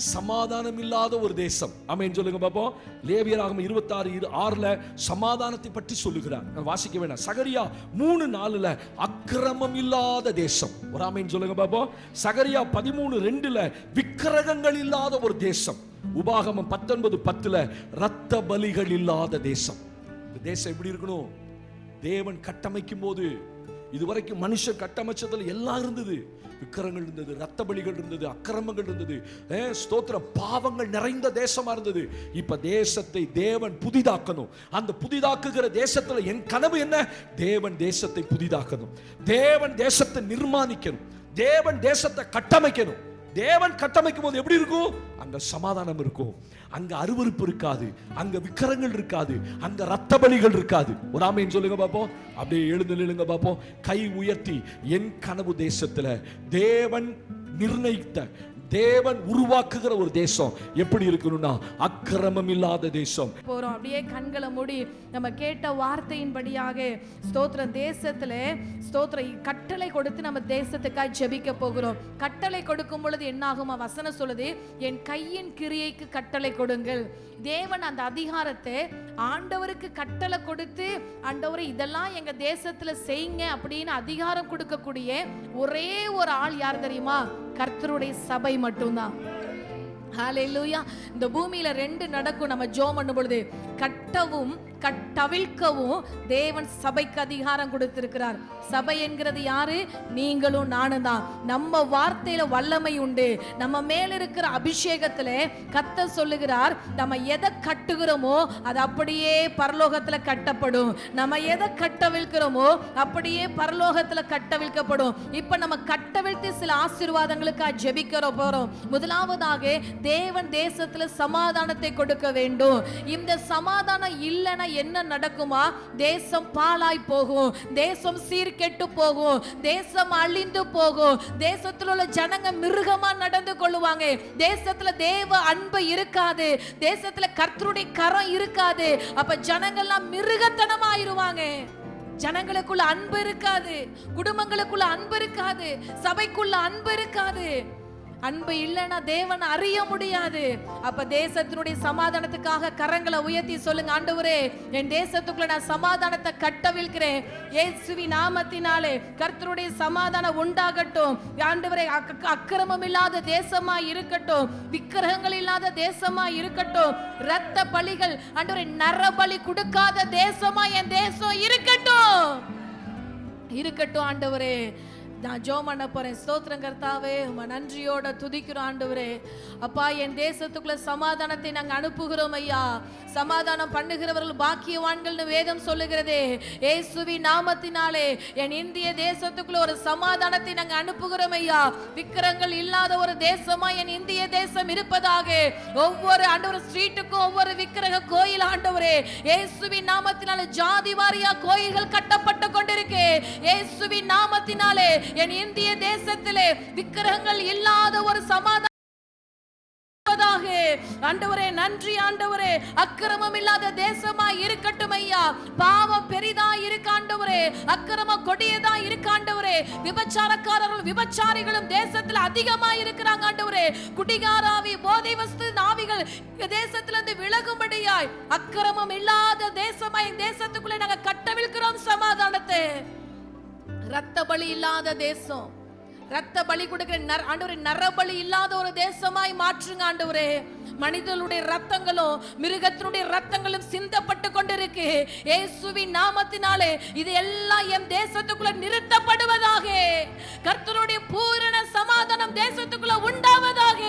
சமாதானம் இல்லாத ஒரு தேசம். ஆமென் சொல்லுங்க பாப்போம். லேவியராகமம் 26:6 சமாதானத்தை பற்றி சொல்லுகிறார். நான் வாசிக்க வேண்டாம். சகரியா 3:4 அக்கிரமம் இல்லாத தேசம். ஒரு ஆமென் சொல்லுங்க பாப்போம். சகரியா 13:2 விக்கிரகங்கள் இல்லாத ஒரு தேசம். உபாகமம் 19:10 இரத்த பலிகள் இல்லாத தேசம். இந்த தேசம் எப்படி இருக்கணும்? தேவன் கட்டமைக்கும் போது, இதுவரைக்கும் மனுஷன் கட்டமைச்சதுல எல்லாம் இருந்தது. விக்கிரங்கள் இருந்தது, ரத்த பலிகள் இருந்தது, அக்கிரமங்கள் இருந்தது, ஸ்தோத்திரம், பாவங்கள் நிறைந்த தேசமா இருந்தது. இப்ப தேசத்தை தேவன் புதிதாக்கணும். அந்த புதிதாக்குகிற தேசத்துல என் கனவு என்ன? தேவன் தேசத்தை புதிதாக்கணும், தேவன் தேசத்தை நிர்மாணிக்கணும், தேவன் தேசத்தை கட்டமைக்கணும். தேவன் கட்டமைக்கும் போது எப்படி இருக்கும்? அங்க சமாதானம் இருக்கும், அங்க அருவருப்பு இருக்காது, அங்க விக்கிரங்கள் இருக்காது, அங்க ரத்த பலிகள் இருக்காது. ஒரு ஆமென் சொல்லுங்க பாப்போம். அப்படியே எழுந்து நில்லுங்க பாப்போம். கை உயர்த்தி, என் கனவு தேசத்துல தேவன் நிர்ணயித்த, தேவன் உருவாக்குகிற ஒரு தேசம் எப்படி இருக்கணும்னா அக்கிரமம் இல்லாத தேசம். போறோம் அப்படியே கண்களை மூடி நம்ம கேட்ட வார்த்தையின்படியாக ஸ்தோத்திரம் தேசத்துல ஸ்தோத்திரம் கட்டளை கொடுத்து நம்ம தேசத்துக்காக ஜெபிக்க போகிறோம். கட்டளை கொடுக்கும் பொழுது என்ன ஆகுமா? வசனம் சொல்லுது, என் கையின் கிரியைக்கு கட்டளை கொடுங்கள். தேவன் அந்த அதிகாரத்தை ஆண்டவருக்கு கட்டளை கொடுத்து, ஆண்டவரே இதெல்லாம் எங்க தேசத்துல செய்யுங்க அப்படின்னு அதிகாரம் கொடுக்கக்கூடிய ஒரே ஒரு ஆள் யார் தெரியுமா? கர்த்தருடைய சபை மட்டும்தான். ஹalleluya. இந்த பூமியில ரெண்டு நடக்கும். நம்ம ஜெபம் பண்ணும் பொழுது கட்டவும் கட்டவிழ்க்கவும் தேவன் சபைக்கு அதிகாரம் கொடுத்திருக்கிறார். சபை என்கிறது யாரு? நீங்களும் நானும் தான். நம்ம வார்த்தையில வல்லமை உண்டு. நம்ம மேல இருக்கிற அபிஷேகத்துல கர்த்தர் சொல்லுகிறார், நம்ம எதை கட்டுகிறோமோ அது அப்படியே பரலோகத்துல கட்டப்படும். நம்ம எதை கட்டவிழ்க்கிறோமோ அப்படியே பரலோகத்துல கட்டவிழ்க்கப்படும். இப்ப நம்ம கட்டவிழ்த்து சில ஆசீர்வாதங்களுக்கு ஜெபிக்கிற போறோம். முதலாவதாக தேவன் தேசத்துல சமாதானத்தை கொடுக்க வேண்டும். இந்த சமாதானம் இல்லைன்னா என்ன நடக்குமா? தேசம் பாழாய் போகும், தேசம் சீர்கெட்டு போகும், தேசம் அழிந்து போகும், தேசத்தில் உள்ள ஜனங்க மிருகமா நடந்து கொள்ளுவாங்க, தேசத்துல தேவ அன்பு இருக்காது, தேசத்துல கர்த்தருடைய கரம் இருக்காது. அப்ப ஜனங்கள்லாம் மிருகத்தனமாயிருவாங்க. ஜனங்களுக்குள்ள அன்பு இருக்காது, குடும்பங்களுக்குள்ள அன்பு இருக்காது, சபைக்குள்ள அன்பு இருக்காது. அன்பு இல்லைன்னா தேவன் அறிய முடியாது. அப்ப தேசத்தினுடைய சமாதானத்துக்காக கரங்களை உயர்த்தி சொல்லுங்க, ஆண்டவரே என் தேசத்துக்குள்ள நான் சமாதானத்தை கட்டவிழ்க்கிறேன். இயேசுவின் நாமத்தினாலே கர்த்தருடைய சமாதானம் உண்டாகட்டும். ஆண்டவரே அக்கிரமம் இல்லாத தேசமா இருக்கட்டும், விக்கிரகங்கள் இல்லாத தேசமா இருக்கட்டும், இரத்த பலிகள் ஆண்டவரே நரபலி கொடுக்காத தேசமா என் தேசம் இருக்கட்டும் இருக்கட்டும். ஆண்டவரே நான் ஜெபம் பண்ண போறேன். ஸ்தோத்திரம் கர்த்தாவே, உம்மை நன்றியோட துதிக்கிறோம் ஆண்டவரே. அப்பா, என் தேசத்துக்குள்ள சமாதானத்தை நாங்கள் அனுப்புகிறோம் ஐயா. சமாதானம் பண்ணுகிறவர்கள் பாக்கியவான்கள்னு வேதம் சொல்லுகிறதே. இயேசுவின் நாமத்தினாலே என் இந்திய தேசத்துக்குள்ள ஒரு சமாதானத்தை நாங்கள் அனுப்புகிறோம் ஐயா. விக்கிரங்கள் இல்லாத ஒரு தேசமா என் இந்திய தேசம் இருப்பதாக. ஒவ்வொரு ஆண்டவர் ஸ்ட்ரீட்டுக்கும் ஒவ்வொரு விக்கிரக கோயில் ஆண்டவரே இயேசுவின் நாமத்தினாலே ஜாதி வாரியா கோயில்கள் கட்டப்பட்டு கொண்டிருக்கு. இயேசுவின் நாமத்தினாலே என் இந்திய தேசத்திலே விக்கிரகங்கள் இல்லாத ஒரு சமாதானம் ஆண்டவரே நன்றி ஆண்டவரே. அக்கிரமம் இல்லாத தேசமா இருக்கட்டும் ஐயா. பாவம் பெரிதா இருக்கு ஆண்டவரே, அக்கிரமம் கொடியதா இருக்கு ஆண்டவரே. விபச்சாரக்காரர்கள் விபச்சாரிகளும் தேசத்துல அதிகமா இருக்கிறாங்க ஆண்டவரே. குடிகாராவி போதை வஸ்து நாவிகள் தேசத்துல இருந்து விலகும்படியாய் அக்கிரமம் இல்லாத தேசமா இந்த தேசத்துக்குள்ளே நாங்க கட்டவிழ்க்கிறோம் சமாதானத்தை. ரத்த பலி இல்லாத தேசம், ரத்த பலி கொடுக்கிற ஆண்டவரே நரபலி இல்லாத ஒரு தேசமாய் மாற்றுங்க ஆண்டவரே. மனிதனுடைய ரத்தங்களும் மிருகத்தினுடைய ரத்தங்களும் சிந்தப்பட்டு கொண்டிருக்கு. இயேசுவின் நாமத்தினாலே இது எல்லாம் என் தேசத்துக்குள்ள நிறுத்தப்படுவதாக. கர்த்தருடைய பூரண சமாதானம் தேசத்துக்குள்ள உண்டாவதாக.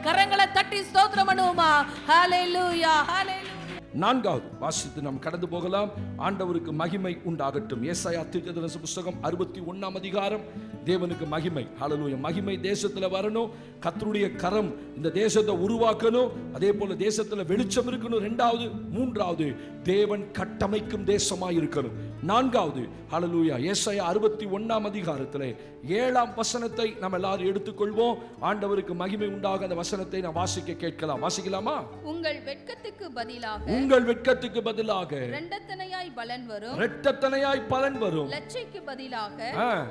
கரங்களை தட்டி ஸ்தோத்திரம் பண்ணுவோமா? ஹல்லேலூயா ஹல்லேலூயா. நான்காவது வாசித்து நாம் கடந்து போகலாம். ஆண்டவருக்கு மகிமை உண்டாகட்டும். ஏசாயா தீர்க்கதரிசி புத்தகம் 61ஆம் அதிகாரம். தேவனுக்கு மகிமை. ஹல்லேலூயா. மகிமை தேசத்துல வரணும். கர்த்தருடைய கரம் இந்த தேசத்தை உருவாக்கணும். அதே போல தேசத்துல வெளிச்சம் இருக்கணும். இரண்டாவது, மூன்றாவது தேவன் கட்டமைக்கும் தேசமாய் இருக்கணும். நான்காவது ஹல்லேலூயா. ஏசாயா 61ஆம் அதிகாரத்திலே 7ஆம் வசனத்தை நாம் எல்லாரும் எடுத்துக்கொள்வோம். ஆண்டவருக்கு மகிமை உண்டாக அந்த வசனத்தை நாம் வாசிக்க கேட்கலாம். வாசிக்கலாமா? உங்கள் வெட்கத்துக்கு பதிலாக இரண்டத்தனையாய் பலன் வரும், இரட்டத்தனையாய் பலன் வரும். லட்சைக்கு பதிலாக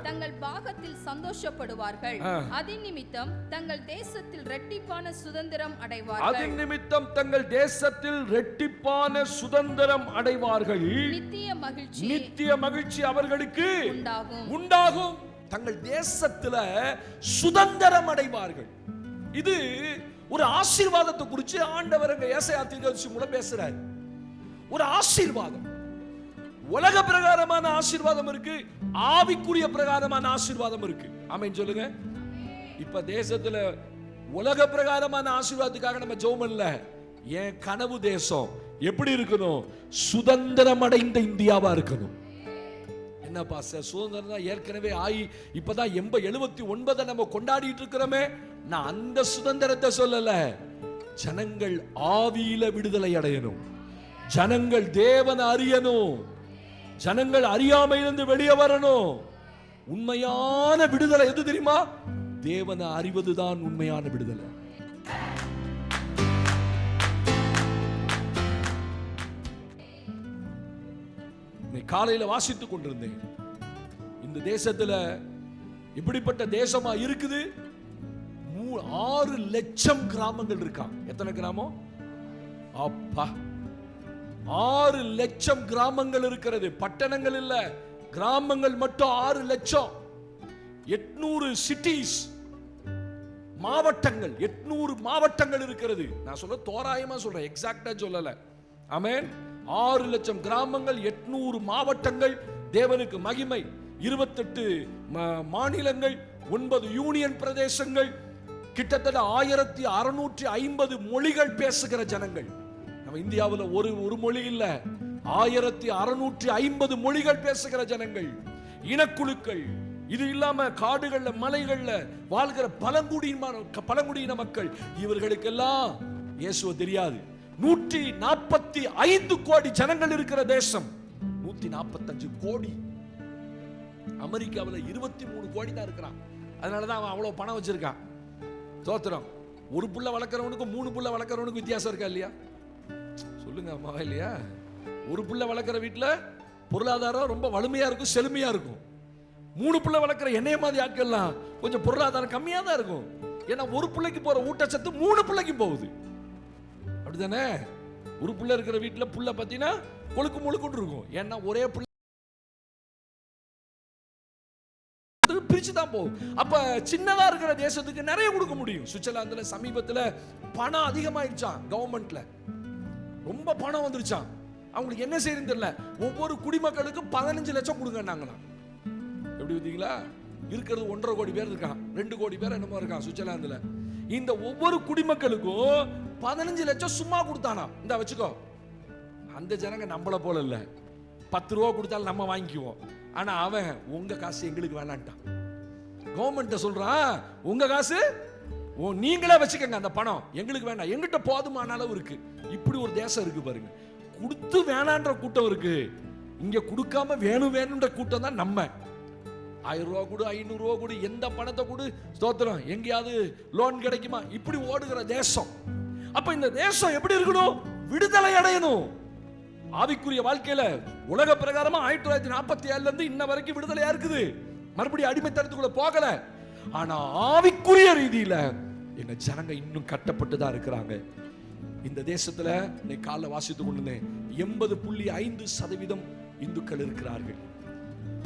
தங்கள் பாகத்தில் சந்தோஷப்படுவார்கள். அதின் நிமித்தம் தங்கள் தேசத்தில் இரட்டிப்பான சுதந்திரம் அடைவார்கள். அதின் நிமித்தம் தங்கள் தேசத்தில் இரட்டிப்பான சுதந்திரம் அடைவார்கள். நித்திய மகிழ்ச்சி அவர்களுக்கு உண்டாகும். தங்கள் தேசத்துல சுதந்திரம் அடைவார்கள். இது ஒரு ஆசீர்வாதத்தை குறித்து ஆண்டவர் ஏசாயா தீர்க்கதரிசி மூலம் பேசுறார். ஒரு ஆசீர்வாதம், உலக பிரகாரமான ஆசீர்வாதம் இருக்கு, ஆவிக்குரிய பிரகாரமான ஆசீர்வாதம் இருக்கு. ஆமென் சொல்லுங்க. இப்ப தேசத்துல உலக பிரகாரமான ஆசீர்வாதத்துக்காக நம்ம ஜெபம் பண்ணல. என் கனவு தேசம் எப்படி இருக்கணும்? சுதந்திரம் அடைந்த இந்தியாவா இருக்கணும். என்ன பாஸ்டர், சுதந்திரம் தான் ஏற்கனவே ஆகி இப்பதான் 79 நம்ம கொண்டாடிட்டு இருக்கிறோமே. நான் அந்த சுதந்திரத்தை சொல்லல. ஜனங்கள் ஆவியில விடுதலை அடையணும், ஜனங்கள் தேவனை அறியணும், ஜனங்கள் அறியாமையிலிருந்து வெளியே வரணும். உண்மையான விடுதலை எது தெரியுமா? தேவனை அறிவதுதான் உண்மையான விடுதலை. காலையில வாசித்துக் கொண்டிருந்தேன். இந்த தேசத்துல இப்படிப்பட்ட தேசமா இருக்குது. 6 லட்சம் கிராமங்கள் இருக்காங்க. எத்தனை கிராமம்? அப்பா, 6 லட்சம் கிராமங்கள் இருக்கிறது. பட்டணங்கள் இல்ல, கிராமங்கள் மட்டும் 6 லட்சம். 800 சிட்டிஸ், மாவட்டங்கள், 800 மாவட்டங்கள் இருக்கிறது. நான் சொல்ல தோராயமா சொல்றேன், எக்ஸாக்டா சொல்லல. ஆமென். 6 லட்சம் கிராமங்கள், 800 மாவட்டங்கள், தேவனுக்கு மகிமை. 28 மாநிலங்கள், 9 யூனியன் பிரதேசங்கள், கிட்டத்தட்ட 1650 மொழிகள் பேசுகிற ஜனங்கள். நம்ம இந்தியாவில் ஒரு மொழி இல்ல, 1650 மொழிகள் பேசுகிற ஜனங்கள், இனக்குழுக்கள். இது இல்லாம காடுகள்ல மலைகள்ல வாழ்கிற பழங்குடியின மக்கள். இவர்களுக்கெல்லாம் இயேசுவை தெரியாது. 145 கோடி ஜனங்கள் இருக்கிற தேசம். 145 கோடி. அமெரிக்காவில் 23 கோடி தான் இருக்கிறான். அதனாலதான் அவன் அவ்வளவு பணம் வச்சிருக்கான். சோத்திரம். ஒரு புள்ள வளர்க்கிறவனுக்கும் 3 புள்ள வளர்க்கிறவனுக்கும் வித்தியாசம் இருக்கா இல்லையா? சொல்லுங்க அம்மா, இல்லையா? ஒரு புள்ள வளர்க்கிற வீட்டுல பொருளாதாரம் ரொம்ப வலிமையா இருக்கும், செழுமையா இருக்கும். 3 புள்ள வளர்க்கிற என்னைய மாதிரி ஆட்கள்லாம் கொஞ்சம் பொருளாதாரம் கம்மியா தான் இருக்கும். ஏன்னா ஒரு பிள்ளைக்கு போற ஊட்டச்சத்து 3 பிள்ளைக்கு போகுது. அப்படிதானே? ஒரு புள்ள இருக்கிற வீட்டுல புள்ள பார்த்தீங்கன்னா கொழுக்கு முழுக்குன்னு இருக்கும். ஏன்னா ஒரே புள்ள பிரிச்சு தான் போகும். அப்ப சின்னதா இருக்கிற தேசத்துக்கு நிறைய கொடுக்க முடியும். சுவிட்சர்லாந்துல சமீபத்துல பணம் அதிகமாயிருச்சான். கவர்மெண்ட்ல ரொம்ப பணம் வந்துருச்சான். அவங்களுக்கு என்ன செய்யறது தெரியல. ஒவ்வொரு குடிமக்களுக்கும் 15 லட்சம் கொடுங்கன்னாங்களாம். எப்படி பார்த்தீங்களா? இருக்கிறது 1.5 கோடி பேர் இருக்கான், 2 கோடி பேர் என்னமோ இருக்கான் சுவிட்சர்லாந்துல. இந்த ஒவ்வொரு குடிமக்களுக்கும் 15 லட்சம் சும்மா கொடுத்தானா. இந்த வச்சுக்கோ. அந்த ஜனங்க நம்மள போல இல்ல. 10 ரூபா கொடுத்தாலும் நம்ம வாங்கிக்குவோம். ஆனா அவன் உங்க காசு எங்களுக்கு வேணான்ட்டான். கவர்மெண்ட் சொல்றான், உங்க காசு நீங்களே வச்சுக்கங்க, அந்த பணம் எங்களுக்கு வேண்டாம், எங்கிட்ட போதுமான அளவு இருக்கு. இப்படி ஒரு தேசம் இருக்கு பாருங்க. கொடுத்து வேணான்ற கூட்டம் இருக்கு. இங்க கொடுக்காம வேணும் வேணும்ன்ற கூட்டம் தான் நம்ம. 1000 ரூபா கொடு, 500 ரூபா கொடு, எந்த பணத்தை கொடு, ஸ்தோத்திரம், எங்கேயாவது லோன் கிடைக்குமா, இப்படி ஓடுகிற தேசம். அப்ப இந்த தேசம் எப்படி இருக்கணும்? விடுதலை அடையணும். ஆவிக்குரிய வாழ்க்கையில உலக பிரகாரமா 1947 இருந்து இன்ன வரைக்கும் விடுதலையா இருக்குது. மறுபடியும் அடிமைத்தனத்துக்குள்ள போகல. ஆனா ஆவிக்குரிய ரீதியில எங்க ஜனங்க இன்னும் கட்டப்பட்டுதான் இருக்கிறாங்க. இந்த தேசத்துல இன்னைக்கு காலைல வாசித்து கொண்டிருந்தேன், 80.5% இந்துக்கள் இருக்கிறார்கள்,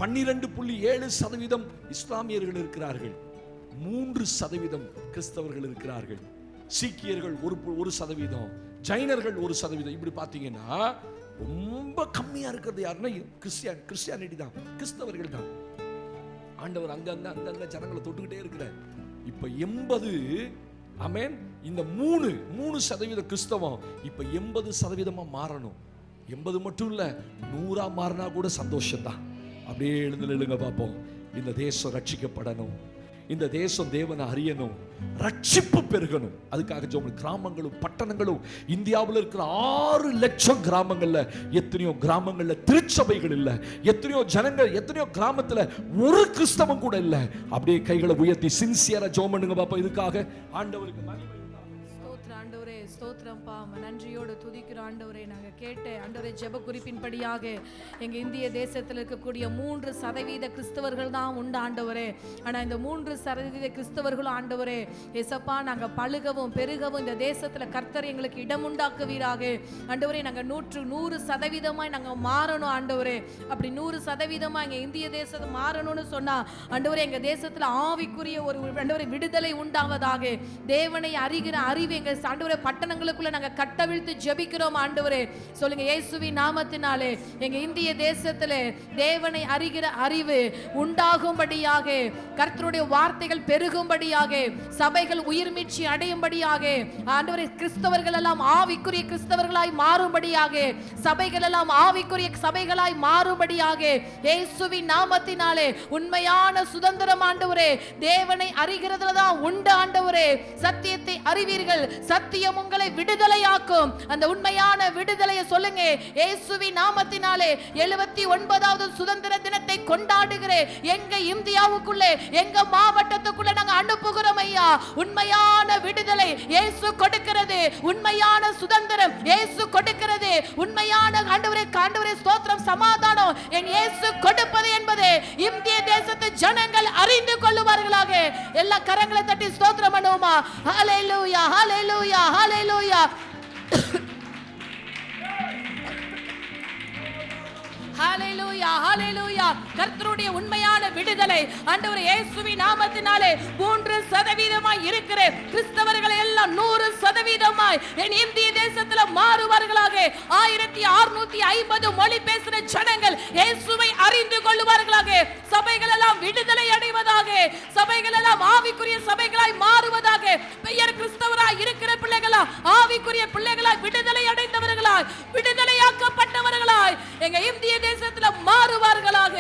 12.7% இஸ்லாமியர்கள் இருக்கிறார்கள், 3% கிறிஸ்தவர்கள் இருக்கிறார்கள், சீக்கியர்கள் 1%, ஜைனர்கள் 1%. இப்படி பாத்தீங்கன்னா ரொம்ப கம்மியா இருக்கிறது யாருன்னா கிறிஸ்டியானிட்டி தான், கிறிஸ்தவர்கள் தான். ஆண்டவர் அங்க ஜனங்களை தொட்டுக்கிட்டே இருக்கிறார். இப்ப 80, ஆமென், இந்த 3% கிறிஸ்தவம் இப்ப 80% மாறணும். 80 மட்டும் இல்ல, 100 மாறினா கூட சந்தோஷம் தான். அப்படியே எழுந்துங்க பார்ப்போம். இந்த தேசம் ரட்சிக்கப்படணும், இந்த தேசம் தேவனை அறியணும், ரட்சிப்பு பெருகணும். அதுக்காக கிராமங்களும் பட்டணங்களும் இந்தியாவில் இருக்கிற 6 லட்சம் கிராமங்கள்ல எத்தனையோ கிராமங்கள்ல திருச்சபைகள் இல்ல, எத்தனையோ ஜனங்கள், எத்தனையோ கிராமத்துல ஒரு கிறிஸ்தவம் கூட இல்ல. அப்படியே கைகளை உயர்த்தி சின்சியரா ஜெபம் பண்ணுங்க பாப்பா. இதுக்காக ஆண்டவருக்கு மகிமை. ஆண்டவரே ஸ்தோத்திரம்ப்பா, நன்றியோடு துதிக்கிற ஆண்டவரே. நாங்கள் கேட்ட ஆண்டவரே ஜெப குறிப்பின்படியாக எங்கள் இந்திய தேசத்தில் இருக்கக்கூடிய 3% கிறிஸ்தவர்கள் தான் உண்டு ஆண்டவரே. ஆனால் இந்த 3% கிறிஸ்தவர்களும் ஆண்டவரே ஏசப்பா, நாங்கள் பழுகவும் பெருகவும் இந்த தேசத்தில் கர்த்தர் எங்களுக்கு இடம் உண்டாக்குவீராக ஆண்டவரே. நாங்கள் 100% நாங்கள் மாறணும் ஆண்டவரே. அப்படி 100% எங்கள் இந்திய தேசத்தை மாறணும்னு சொன்னா ஆண்டவரே, எங்கள் தேசத்தில் ஆவிக்குரிய ஒரு ஆண்டவரே விடுதலை உண்டாவதாக. தேவனை அறிகிற அறிவு எங்கள் ஆண்டவரே பட்டணங்களுக்குள்ள நாங்க கட்டவிழ்த்து ஜெபிக்கிறோம் ஆண்டவரே. சொல்லுங்க, இயேசுவின் நாமத்தினாலே எங்க இந்திய தேசத்திலே தேவனை அறிகிற அறிவு உண்டாகும்படியாக, கர்த்தருடைய வார்த்தைகள் பெருகும்படியாக, சபைகள் உயிர்மீட்சி அடையும்படியாக, ஆண்டவரே கிறிஸ்தவர்கள் எல்லாம் ஆவிக்குரிய கிறிஸ்தவர்களாய் மாறும்படியாக, சபைகள் எல்லாம் ஆவிக்குரிய சபைகளாய் மாறும்படியாக இயேசுவின் நாமத்தினாலே உண்மையான சுதந்திரம் ஆண்டவரே தேவனை அறிகிறதுல தான் உண்டு ஆண்டவரே. சத்தியத்தை அறிவீர்கள், சத்தியம் உங்களை விடுதலையாக்கும். அந்த உண்மையான விடுதலையை சொல்லுங்க. இயேசுவின் நாமத்தினாலே 79வது சுதந்திர தினத்தை கொண்டாடுகிற எங்க இந்தியாவுக்குள்ளே, எங்க மாவட்டத்துக்குள்ள நாங்க அனுப்புகிறோம் ஐயா. உண்மையான விடுதலை இயேசு கொடுக்கிறது, உண்மையான சுதந்திரம் இயேசு கொடுக்கிறது, உண்மையான ஆண்டவரே ஸ்தோத்திரம் சமாதானம் என் இயேசு கொடுப்பது என்பது இந்திய தேசத்து ஜனங்கள் அறிந்து கொள்ளுவார்களாக. எல்லா கரங்களை தட்டி ஸ்தோத்திரம் பண்ணுவோமா? ஹல்லேலூயா, ஹல்லேலூயா, ஹல்லேலூயா. ஹalleluya ஹalleluya. கர்த்தருடைய உண்மையான விடுதலை ஆண்டவரே இயேசுவின் நாமத்தினாலே 3% இருக்கிற கிறிஸ்தவர்கள் எல்லாம் 100% என் இந்திய தேசத்துல மாறுவார்களாக. 1650 மொழி பேசுற ஜனங்கள் இயேசுவை அறிந்து கொள்வார்களாக. சபைகள் எல்லாம் விடுதலை அடைவதாக. சபைகள் எல்லாம் ஆவிக்குரிய சபைகளாய் மாறுவதாக. பெயர் கிறிஸ்தவராய் இருக்கிற பிள்ளைகளா ஆவிக்குரிய பிள்ளைகளாய் விடுதலை அடைந்தவர்களாய் விடுதலையாக்கப்பட்டவர்களாய் எங்க இந்திய தேசத்துல மாறுவார்களாக.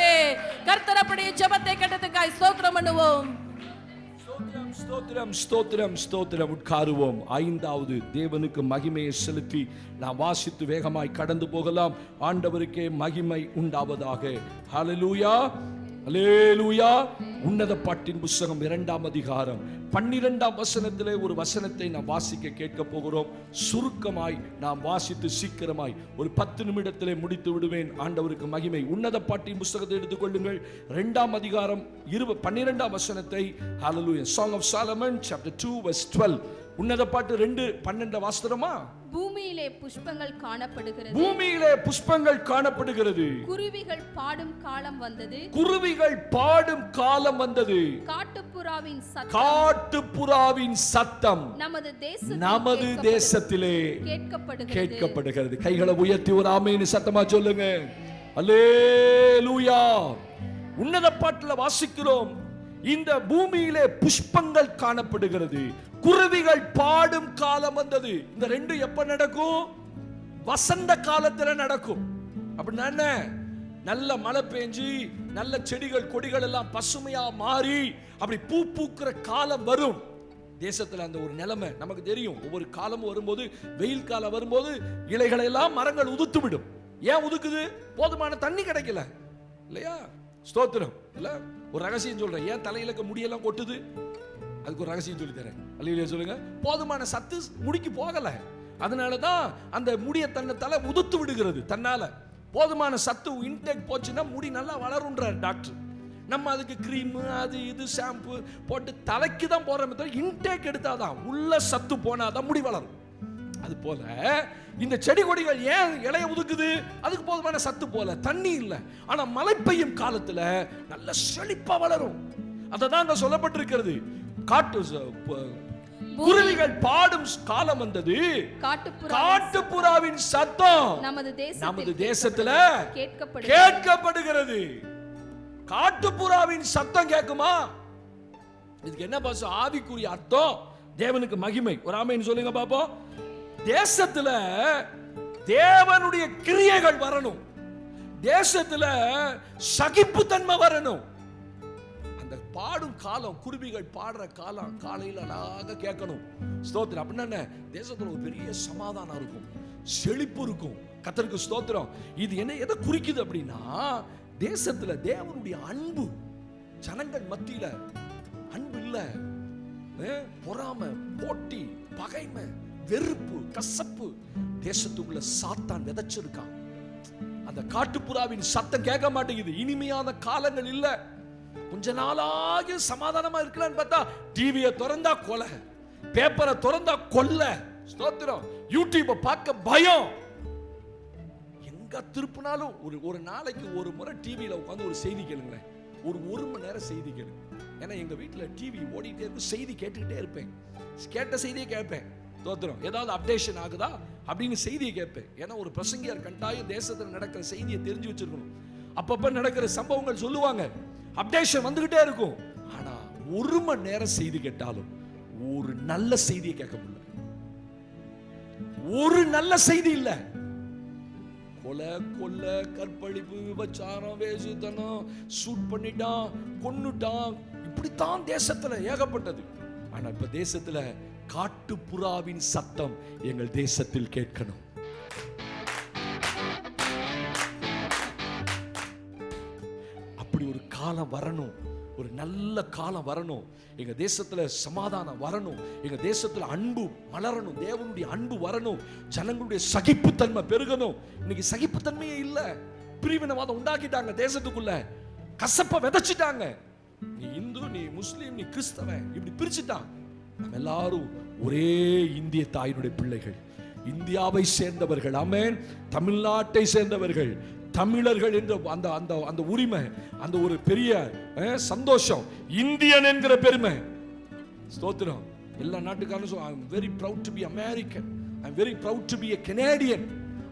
கர்த்தர் அப்படியே ஜெபத்தை கேட்டதுக்காய் ஸ்தோத்திரம் பண்ணுவோம். ஸ்தோத்திரம் ஸ்தோத்திரம் ஸ்தோத்திரம். உட்காருவோம். 5வது தேவனுக்கு மகிமையை செலுத்தி நாம் வாசித்து வேகமாய் கடந்து போகலாம். ஆண்டவருக்கே மகிமை உண்டாவதாக. ஹல்லேலூயா ஹல்லேலூயா. உன்னத பாட்டின் புத்தகம் 2ஆம் அதிகாரம் 12ஆம் வசனத்திலே ஒரு வசனத்தை நாம் வாசிக்க கேட்க போகிறோம். சுருக்கமாய் நாம் வாசித்து சீக்கிரமாய் ஒரு 10 நிமிடத்திலே முடித்து விடுவேன். ஆண்டவருக்கு மகிமை. உன்னத பாட்டின் புத்தகத்தை எடுத்துக்கொள்ளுங்கள். 2ஆம் அதிகாரம் 12ஆம் வசனத்தை. ஹல்லேலூயா. Song of Solomon chapter 2 verse 12. உன்னத பாட்டு 2:12 வாசிக்கிறோமா? பூமியிலே புஷ்பங்கள் காணப்படுகிறது. பூமியிலே புஷ்பங்கள் காணப்படுகிறது. குருவிகள் பாடும் காலம் வந்தது. குருவிகள் பாடும் காலம் வந்தது. காட்டுப்புறாவின் சத்தம். காட்டுப்புறாவின் சத்தம் நமது தேசத்திலே கேட்கப்படுகிறது. கைகளை உயர்த்தி ஒரு ஆமென் சத்தமா சொல்லுங்க. அல்லேலூயா. உன்னத பாட்டுல வாசிக்கிறோம். இந்த பூமியிலே புஷ்பங்கள் காணப்படுகிறது. குருவிகள் பாடும் காலம் வந்தது. இந்த ரெண்டு எப்ப நடக்கும்? வசந்த காலத்துல நடக்கும். அப்படின்னா என்ன? நல்ல மழை பெஞ்சு நல்ல செடிகள் கொடிகள் எல்லாம் பசுமையா மாறி அப்படி பூ பூக்கிற காலம் வரும். தேசத்துல அந்த ஒரு நிலைமை நமக்கு தெரியும். ஒவ்வொரு காலமும் வரும்போது, வெயில் காலம் வரும்போது இலைகளை எல்லாம் மரங்கள் உதுத்து விடும். ஏன் உதுக்குது? போதுமான தண்ணி கிடைக்கல இல்லையா? ஸ்தோத்திரம். இல்ல ஒரு ரகசியம் சொல்றேன். ஏன் தலையில முடியெல்லாம் கொட்டுது? அதுக்கு ஒரு ரகசியம் சொல்லி தரேன். அல்லேலூயா சொல்லுங்க. போதுமான சத்து முடிக்கு போகல. அதனாலதான் அந்த முடிய தன்னை உதுத்து விடுகிறது. தன்னால போதுமான சத்து இன்டேக் போச்சுன்னா முடி நல்லா வளரும்ன்றார் டாக்டர். நம்ம அதுக்கு கிரீம் அது இது ஷாம்பு போட்டு தலைக்கு தான் போறோமே தவிர இன்டேக் எடுத்தாதான், உள்ள சத்து போனாதான் முடி வளரும். அது போல இந்த செடி கொடிகள் ஏன் இலைய உதுக்குது? அதுக்கு போதுமான சத்து போல, தண்ணி இல்லை. ஆனா மழை பெய்யும் காலத்துல நல்ல செழிப்பா வளரும். அததான் சொல்லப்பட்டிருக்கிறது. குருவிகள் பாடும் காலம் வந்தது. காட்டுப்புறாவின் சத்தம் நமது தேசத்துல கேட்கப்படுகிறது. காட்டுப்புறாவின் சத்தம் கேட்குமா? இதுக்கு என்ன பாச ஆவிக்குரிய அர்த்தம்? தேவனுக்கு மகிமை. ஒரு ஆமென் சொல்லுங்க பாப்போம். தேசத்துல தேவனுடைய கிரியைகள் வரணும். தேசத்துல சகிப்புத்தன்மை வரணும். அந்த பாடும் காலம், குருவிகள் பாடுற காலம் காலையில் அழகாக கேட்கணும். ஸ்தோத்திரம். அப்படின்னா தேசத்துல ஒரு பெரிய சமாதானம் இருக்கும், செழிப்பு இருக்கும். கர்த்தருக்கு ஸ்தோத்திரம். இது என்ன எதை குறிக்குது அப்படின்னா, தேசத்துல தேவனுடைய அன்பு. ஜனங்கள் மத்தியில அன்பு இல்ல, பொறாமை, போட்டி, பகைமை, வெறுப்பு, கசப்பு தேசத்துக்குள்ள சாத்தான் விதைச்சிருக்கான். அந்த காட்டுப்புறாவின் சத்தம் கேட்க மாட்டேங்குது. இனிமையான காலங்கள் இல்ல. கொஞ்ச நாளாக சமாதானமா இருக்கலாம்னு பார்த்தா டிவியை திறந்தா கொலை, பேப்பரை திறந்தா கொல்லை. ஸ்தோத்திரம். யூடியூபை பார்க்க பயம். எங்க திருப்பினாலும் ஒரு நாளைக்கு ஒரு முறை டிவியில உட்காந்து ஒரு செய்தி கேளுங்களேன். ஒரு மணி நேரம் செய்தி கேளுங்க. ஏன்னா எங்க வீட்டுல டிவி ஓடிட்டே இருக்கு, செய்தி கேட்டுக்கிட்டே இருப்பேன். கேட்ட செய்தியை கேட்பேன். ஸ்தோத்திரம். ஏதாவது அப்டேஷன் ஆகுதா அப்படின்னு செய்தியை கேட்பேன். ஏன்னா ஒரு பிரசங்கியார் கட்டாயம் தேசத்தில் நடக்கிற செய்தியை தெரிஞ்சு வச்சிருக்கணும். அப்பப்ப நடக்கிற சம்பவங்கள் சொல்லுவாங்க, அப்டேஷன் வந்துகிட்டே இருக்கும். ஆனா ஒரு மணி நேரம் செய்தி கேட்டாலும் ஒரு நல்ல செய்தியை கேட்க முடியல. ஒரு நல்ல செய்தி இல்ல. கொலை, கொல்ல, கற்பழிப்பு, விபச்சாரம், வேசுத்தனம், சூட் பண்ணிட்டான், கொன்னுட்டான், இப்படித்தான் தேசத்துல ஏகப்பட்டது. ஆனா இப்ப தேசத்துல காட்டுப்புறாவின் சத்தம் எங்கள் தேசத்தில் கேட்கணும். அப்படி ஒரு காலம் வரணும், ஒரு நல்ல காலம் வரணும். எங்க தேசத்துல சமாதானம் வரணும், எங்க தேசத்துல அன்பு மலரணும், தேவனுடைய அன்பு வரணும், ஜனங்களுடைய சகிப்புத்தன்மை பெருகணும். இன்னைக்கு சகிப்புத்தன்மையே இல்ல. பிரிவினவாதம் உண்டாக்கிட்டாங்க தேசத்துக்குள்ள, கசப்ப விதைச்சிட்டாங்க. நீ இந்து, நீ முஸ்லீம், நீ கிறிஸ்தவன், இப்படி பிரிச்சுட்டான். நம்ம எல்லாரும் ஒரே இந்திய தாயினுடைய பிள்ளைகள், இந்தியாவை சேர்ந்தவர்கள். ஆமென். தமிழ்நாட்டை சேர்ந்தவர்கள். தமிழர்கள் என்ற அந்த அந்த அந்த உரிமை, அந்த ஒரு பெரிய சந்தோஷம், இந்தியன் என்கிற பெருமை. ஸ்தோத்திரம். எல்லா நாட்டுக்காரனும் சொல்ல, I am very proud to be American, I am very proud to be a Canadian,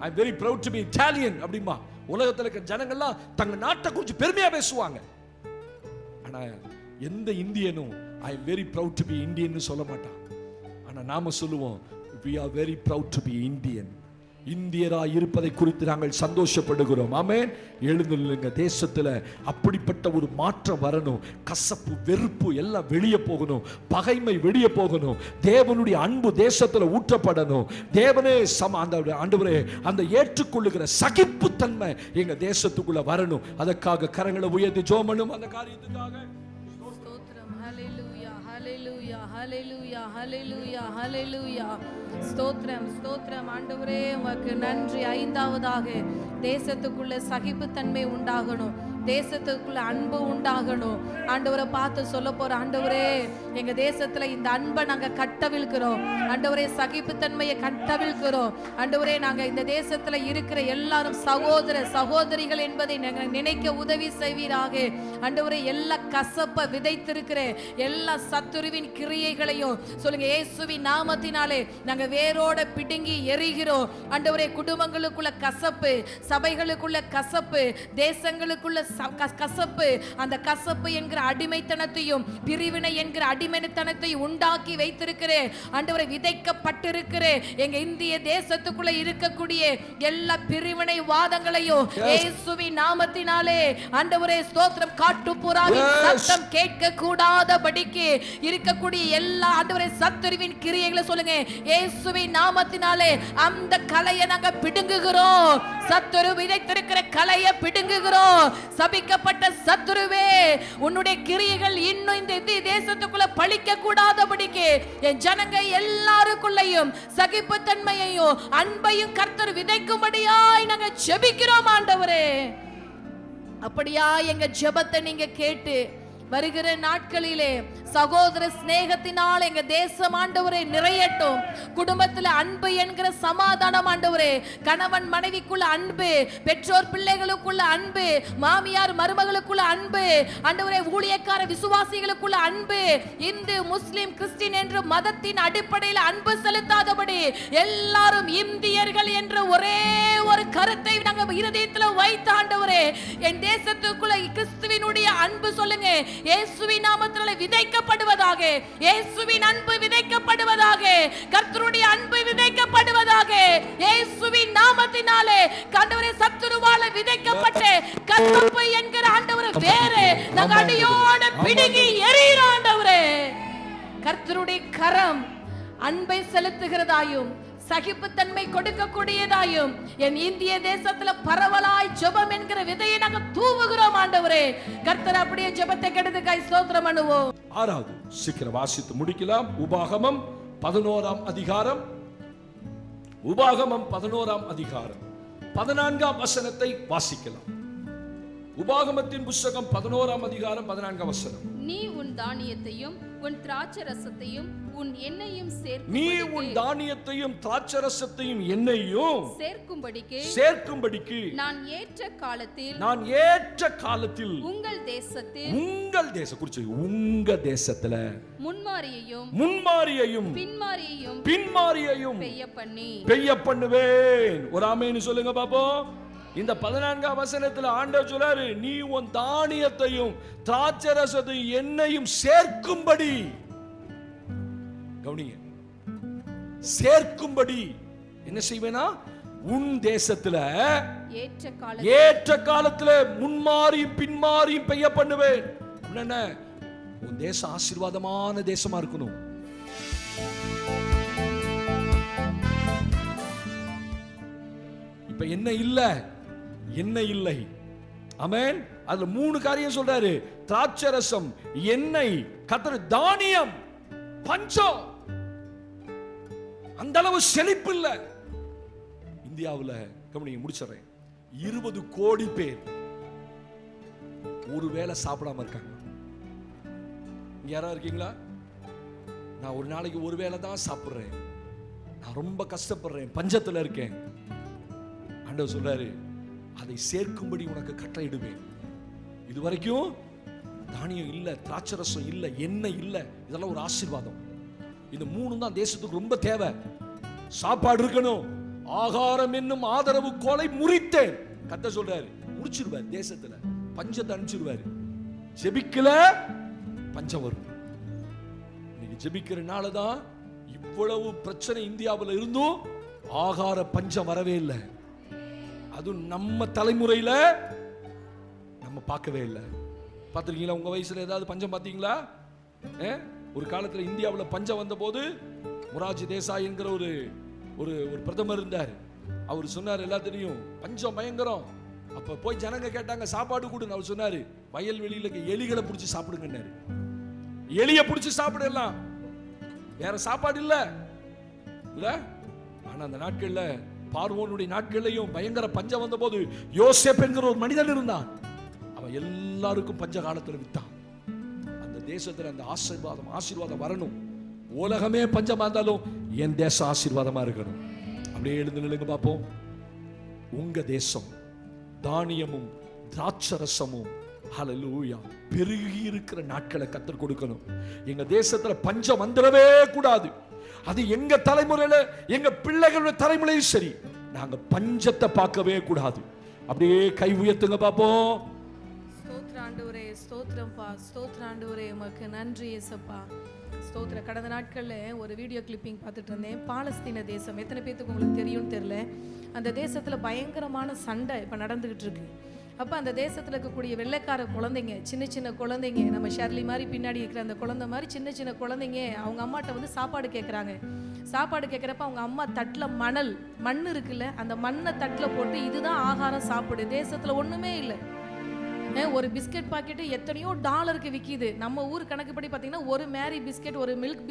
I am very proud to be Italian அப்படிமா. உலகத்தில் இருக்க ஜனங்கள்லாம் தங்க நாட்டை குறித்து பெருமையா பேசுவாங்க. ஆனா எந்த இந்தியனும் I am very proud to be Indian சொல்ல மாட்டான். ஆனா நாம சொல்லுவோம், we are very proud to be Indian. இந்தியராய் இருப்பதை குறித்து நாங்கள் சந்தோஷப்படுகிறோம். ஆமென். எழுந்துள்ளுங்க. தேசத்துல அப்படிப்பட்ட ஒரு மாற்றம் வரணும். கசப்பு, வெறுப்பு எல்லாம் வெளியே போகணும். பகைமை வெளியே போகணும். தேவனுடைய அன்பு தேசத்துல ஊற்றப்படணும். தேவனே அந்த ஆண்டவரே அந்த ஏற்றுக்கொள்ளுகிற சகிப்புத்தன்மை எங்க தேசத்துக்குள்ள வரணும். அதற்காக கரங்களை உயர்த்தி ஜெபம் பண்ணும். அந்த காரியத்துக்காக ஸ்தோத்திரம். ஹல்லேலூயா, ஹல்லேலூயா, ஹல்லேலூயா, ஹல்லேலூயா, ஹல்லேலூயா. ஸ்தோத்திரம், ஸ்தோத்திரம். ஆண்டவரே உமக்கு நன்றி. ஐந்தாவதாக, தேசத்துக்குள்ள சகிப்புத்தன்மை உண்டாகணும். தேசத்துக்குள்ள அன்பு உண்டாகணும். ஆண்டவரை பார்த்து சொல்ல போற, ஆண்டவரே எங்க தேசத்துல இந்த அன்பை நாங்க கட்டவிழ்க்கிறோம். ஆண்டவரே சகிப்புத்தன்மையை கட்டவிழ்க்கிறோம். ஆண்டவரே நாங்க இந்த தேசத்துல இருக்கிற எல்லாரும் சகோதர சகோதரிகள் என்பதை நாங்க நினைக்க உதவி செய்வீராக. ஆண்டவரே எல்லா கசப்பை விதைத்திருக்கிற எல்லா சத்துருவின் கிரியைகளையும் சொல்லுங்க இயேசுவின் நாமத்தினாலே நாங்க வேரோட பிடுங்கி எரிகிறோம். ஆண்டவரே குடும்பங்களுக்குள்ள கசப்பு, சபைகளுக்குள்ள கசப்பு, தேசங்களுக்குள்ள கசப்பு, அந்த கசப்பு என்கிற அடிமைத்தனத்தையும் பிரிவினை என்கிற அடிமைத்தனத்தையும் உண்டாக்கி வைத்திருக்கிறேன். ஆண்டவரே விதைக்கப்பட்டிருக்கிற எங்க இந்திய தேசத்துக்குள்ள இருக்கக்கூடிய எல்லா பிரிவினை வாதங்களையும் இயேசுவின் நாமத்தினாலே ஆண்டவரே ஸ்தோத்திரம், காட்டுப்புறாவின் சத்தம் கேட்க கூடாதபடிக்கு இருக்கக்கூடிய எல்லா ஆண்டவரே சத்துருவின் கிரியைகளை சொல்லுங்க இயேசுவின் நாமத்தினாலே அந்த கலையை நாங்க பிடுங்குகிறோம். சத்துரு விதைத்திருக்கிற கலையை பிடுங்குகிறோம். சபிக்கப்பட்ட சத்துருவே, உன்னுடைய கிரியைகள் இன்னும் இந்த தேசத்துக்குள்ள பழிக்க கூடாதபடிக்கு என் ஜனங்க எல்லாருக்குள்ளையும் சகிப்புத்தன்மையையும் அன்பையும் கர்த்தர் விதைக்கும்படியாய் நாங்க ஜெபிக்கிறோம். ஆண்டவரே அப்படியா எங்க ஜெபத்தை நீங்க கேட்டு வருகிற நாட்களிலே சகோதர சிநேகத்தினால் எங்க தேசம் ஆண்டவரே நிறையட்டும். குடும்பத்துல அன்பு என்கிற சமாதானம் ஆண்டவரே, கணவன் மனைவிக்குள்ள அன்பு, பெற்றோர் பிள்ளைகளுக்குள்ள அன்பு, மாமியார் மருமகளுக்குள்ள அன்பு, ஆண்டவரே ஊழியக்கார விசுவாசிகளுக்குள்ள அன்பு, இந்து முஸ்லிம் கிறிஸ்டின் என்ற மதத்தின் அடிப்படையில் அன்பு செலுத்தாதபடி எல்லாரும் இந்தியர்கள் என்ற ஒரே ஒரு கருத்தை நாங்க இருதயத்துல வைத்த ஆண்டவரே என் தேசத்துக்குள்ள கிறிஸ்துவினுடைய அன்பு சொல்லுங்க இயேசுவின் நாமத்தினாலே விதைக்கப்படுவதாக. இயேசுவின் அன்பு விதைக்கப்படுவதாக. கர்த்தருடைய அன்பு விதைக்கப்படுவதாக. இயேசுவின் நாமத்தினாலே ஆண்டவரே சத்துருவால விதைக்கப்பட்ட கசப்பு என்கிற ஆண்டவரே வேறே நாங்க அடியோட பிடுங்கி எறிகிறோம். ஆண்டவரே கர்த்தருடைய கரம் அன்பை செலுத்துகிறதாயும் சகிப்புத்தன்மை கொடுக்கக்கூடியதாயும் என் இந்திய தேசத்துல பரவலாய் ஜெபம் என்கிற விதையை நாங்க தூவுகிறோம். ஆண்டவரே கர்த்தர் அப்படியே ஜெபத்தை கெடுத்துக்காய் ஸ்தோத்திரம் பண்ணுவோம். ஆறாவது சீக்கிரம் வாசித்து முடிக்கலாம். உபாகமம் 11ஆம் அதிகாரம், உபாகமம் 11ஆம் அதிகாரம் 14ஆம் வசனத்தை வாசிக்கலாம். உபாகமத்தின் புத்தகம் 11ஆம் அதிகாரம் 14ஆம் வசனம். நீ உன் தானியத்தையும் உன் திராட்சரசத்தையும் உன் எண்ணெயும் நீ உன் தானியத்தையும் திராட்சரசத்தையும் எண்ணெயும் சேர்க்கும்படிக்கு நான் ஏற்ற காலத்தில் உங்கள் தேசத்துல முன்மாரியையும் பின்மாரியையும் பெய்ய பண்ணுவேன். ஒரு ஆமென் சொல்லுங்க பாப்போம். இந்த 14ஆம் வசனத்துல ஆண்டவர் சொல்றாரு, நீ உன் தானியத்தையும் திராட்சரசத்தையும் எண்ணெயும் சேர்க்கும்படி, கவனிங்க, சேர்க்கும்படி என்ன செய்வேனா, உன் தேசத்துல ஏற்ற காலத்துல முன்மாரியும் பின்மாரியும் பெய்ய பண்ணுவேன். என்ன, உன் தேசம் ஆசீர்வாதமான தேசமா இருக்கணும். இப்ப என்ன இல்லை. ஆமென். அதுல 3 காரியம் சொல்றாரு. திராட்சரசம், எண்ணெய், கர்த்தர் தானியம், பஞ்சம். அந்த அளவு செழிப்பு இல்ல இந்தியாவுல. கவனிங்க, முடிச்சறேன். 20 கோடி பேர் ஒரு வேளை சாப்பிடாம இருக்காங்க. யாரா இருக்கீங்களா? நான் ஒரு நாளைக்கு ஒரு வேளை தான் சாப்பிடுறேன், நான் ரொம்ப கஷ்டப்படுறேன், பஞ்சத்துல இருக்கேன். ஆண்டவர் சொல்றாரு, அதை சேர்க்கும்படி உனக்கு கட்டளையிடுவேன். இதுவரைக்கும் தானியம் இல்ல, திராட்சரசம் இல்ல, எண்ணெய் இல்ல, இதெல்லாம் ஒரு ஆசீர்வாதம். இந்த மூணு தான் தேசத்துக்கு ரொம்ப தேவை. சாப்பாடு இருக்கணும். ஆகாரம் என்னும் ஆதரவு கோலை முறித்தேன். கர்த்தர் சொல்றாரு, முடிச்சிருவார். தேசத்துல பஞ்சத்தை அனுப்பிச்சிருவாரு. ஜெபிக்கல பஞ்சம் வரும். நீங்க ஜெபிக்கிறனால தான் இவ்வளவு பிரச்சனை இந்தியாவில் இருந்தும் ஆகார பஞ்சம் வரவே இல்லை. அது நம்ம தலைமுறையில நம்ம பார்க்கவே இல்லை. பார்த்துருக்கீங்களா? உங்க வயசுல ஏதாவது பஞ்சம் பார்த்தீங்களா? ஒரு காலத்தில் இந்தியாவில் பஞ்சம் வந்த போது மொரார்ஜி தேசாய் என்கிற ஒரு ஒரு பிரதமர் இருந்தார். அவர் சொன்னார், எல்லாத்தையும் பஞ்சம் பயங்கரம். அப்ப போய் ஜனங்க கேட்டாங்க, சாப்பாடு கொடுன்னு. அவர் சொன்னாரு, வயல்வெளியில எலிகளை பிடிச்சி சாப்பிடுங்கன்னாரு. எலியை பிடிச்சி சாப்பிடலாம், வேற சாப்பாடு இல்ல. ஆனா அந்த நாட்கள்ல, பார்வோனுடைய நாட்கள்லையும் பயங்கர பஞ்சம் வந்த போது யோசேப் என்கிற ஒரு மனிதன் இருந்தான். அவன் எல்லாருக்கும் பஞ்ச காலத்துல வித்தான். அந்த தேசத்துல அந்த ஆசீர்வாதம் வரணும். உலகமே பஞ்சமா இருந்தாலும் என் தேசம் ஆசீர்வாதமா இருக்கணும். அப்படியே எழுந்து நில்லுங்க பார்ப்போம். உங்க தேசம் தானியமும் திராட்சரசமும் ஹல்லேலூயா பெருகி இருக்கிற நாட்களை கர்த்தர் கொடுக்கணும். எங்க தேசத்துல பஞ்சம் வந்துடவே கூடாது. அது எங்க தலைமுறையில, எங்க பிள்ளைகளுடைய தலைமுறையும் சரி, நாங்க பஞ்சத்தை பார்க்கவே கூடாது. அப்படியே கை உயர்த்துங்க பார்ப்போம். ஸ்தோத்திரம் ஆண்டவரே, ஸ்தோத்திரம்ப்பா, ஸ்தோத்திரம் ஆண்டவரே, உமக்கு நன்றி இயேசப்பா, ஸ்தோத்திரம். கடந்த நாட்கள்ல ஒரு வீடியோ கிளிப்பிங் பார்த்துட்டு இருந்தேன். பாலஸ்தீன தேசம் எத்தனை பேத்துக்கு உங்களுக்கு தெரியும்னு தெரியல. அந்த தேசத்துல பயங்கரமான சண்டை இப்ப நடந்துகிட்டு இருக்கு. அப்போ அந்த தேசத்தில் இருக்கக்கூடிய வெள்ளைக்கார குழந்தைங்க, சின்ன சின்ன குழந்தைங்க, நம்ம ஷர்லி மாதிரி பின்னாடி இருக்கிற அந்த குழந்தை மாதிரி சின்ன சின்ன குழந்தைங்க அவங்க அம்மாட்ட வந்து சாப்பாடு கேட்குறாங்க. சாப்பாடு கேட்குறப்ப அவங்க அம்மா தட்டில் மண் இருக்குல்ல, அந்த மண்ணை தட்டில் போட்டு இதுதான் ஆகாரம் சாப்பிடு. தேசத்தில் ஒன்றுமே இல்லை. ஒரு பிஸ்கெட் பாக்கெட்டு எத்தனையோ டாலருக்கு விற்கிது. நம்ம ஊர் கணக்குப்படி பார்த்தீங்கன்னா ஒரு மேரி பிஸ்கெட், ஒரு மில்க்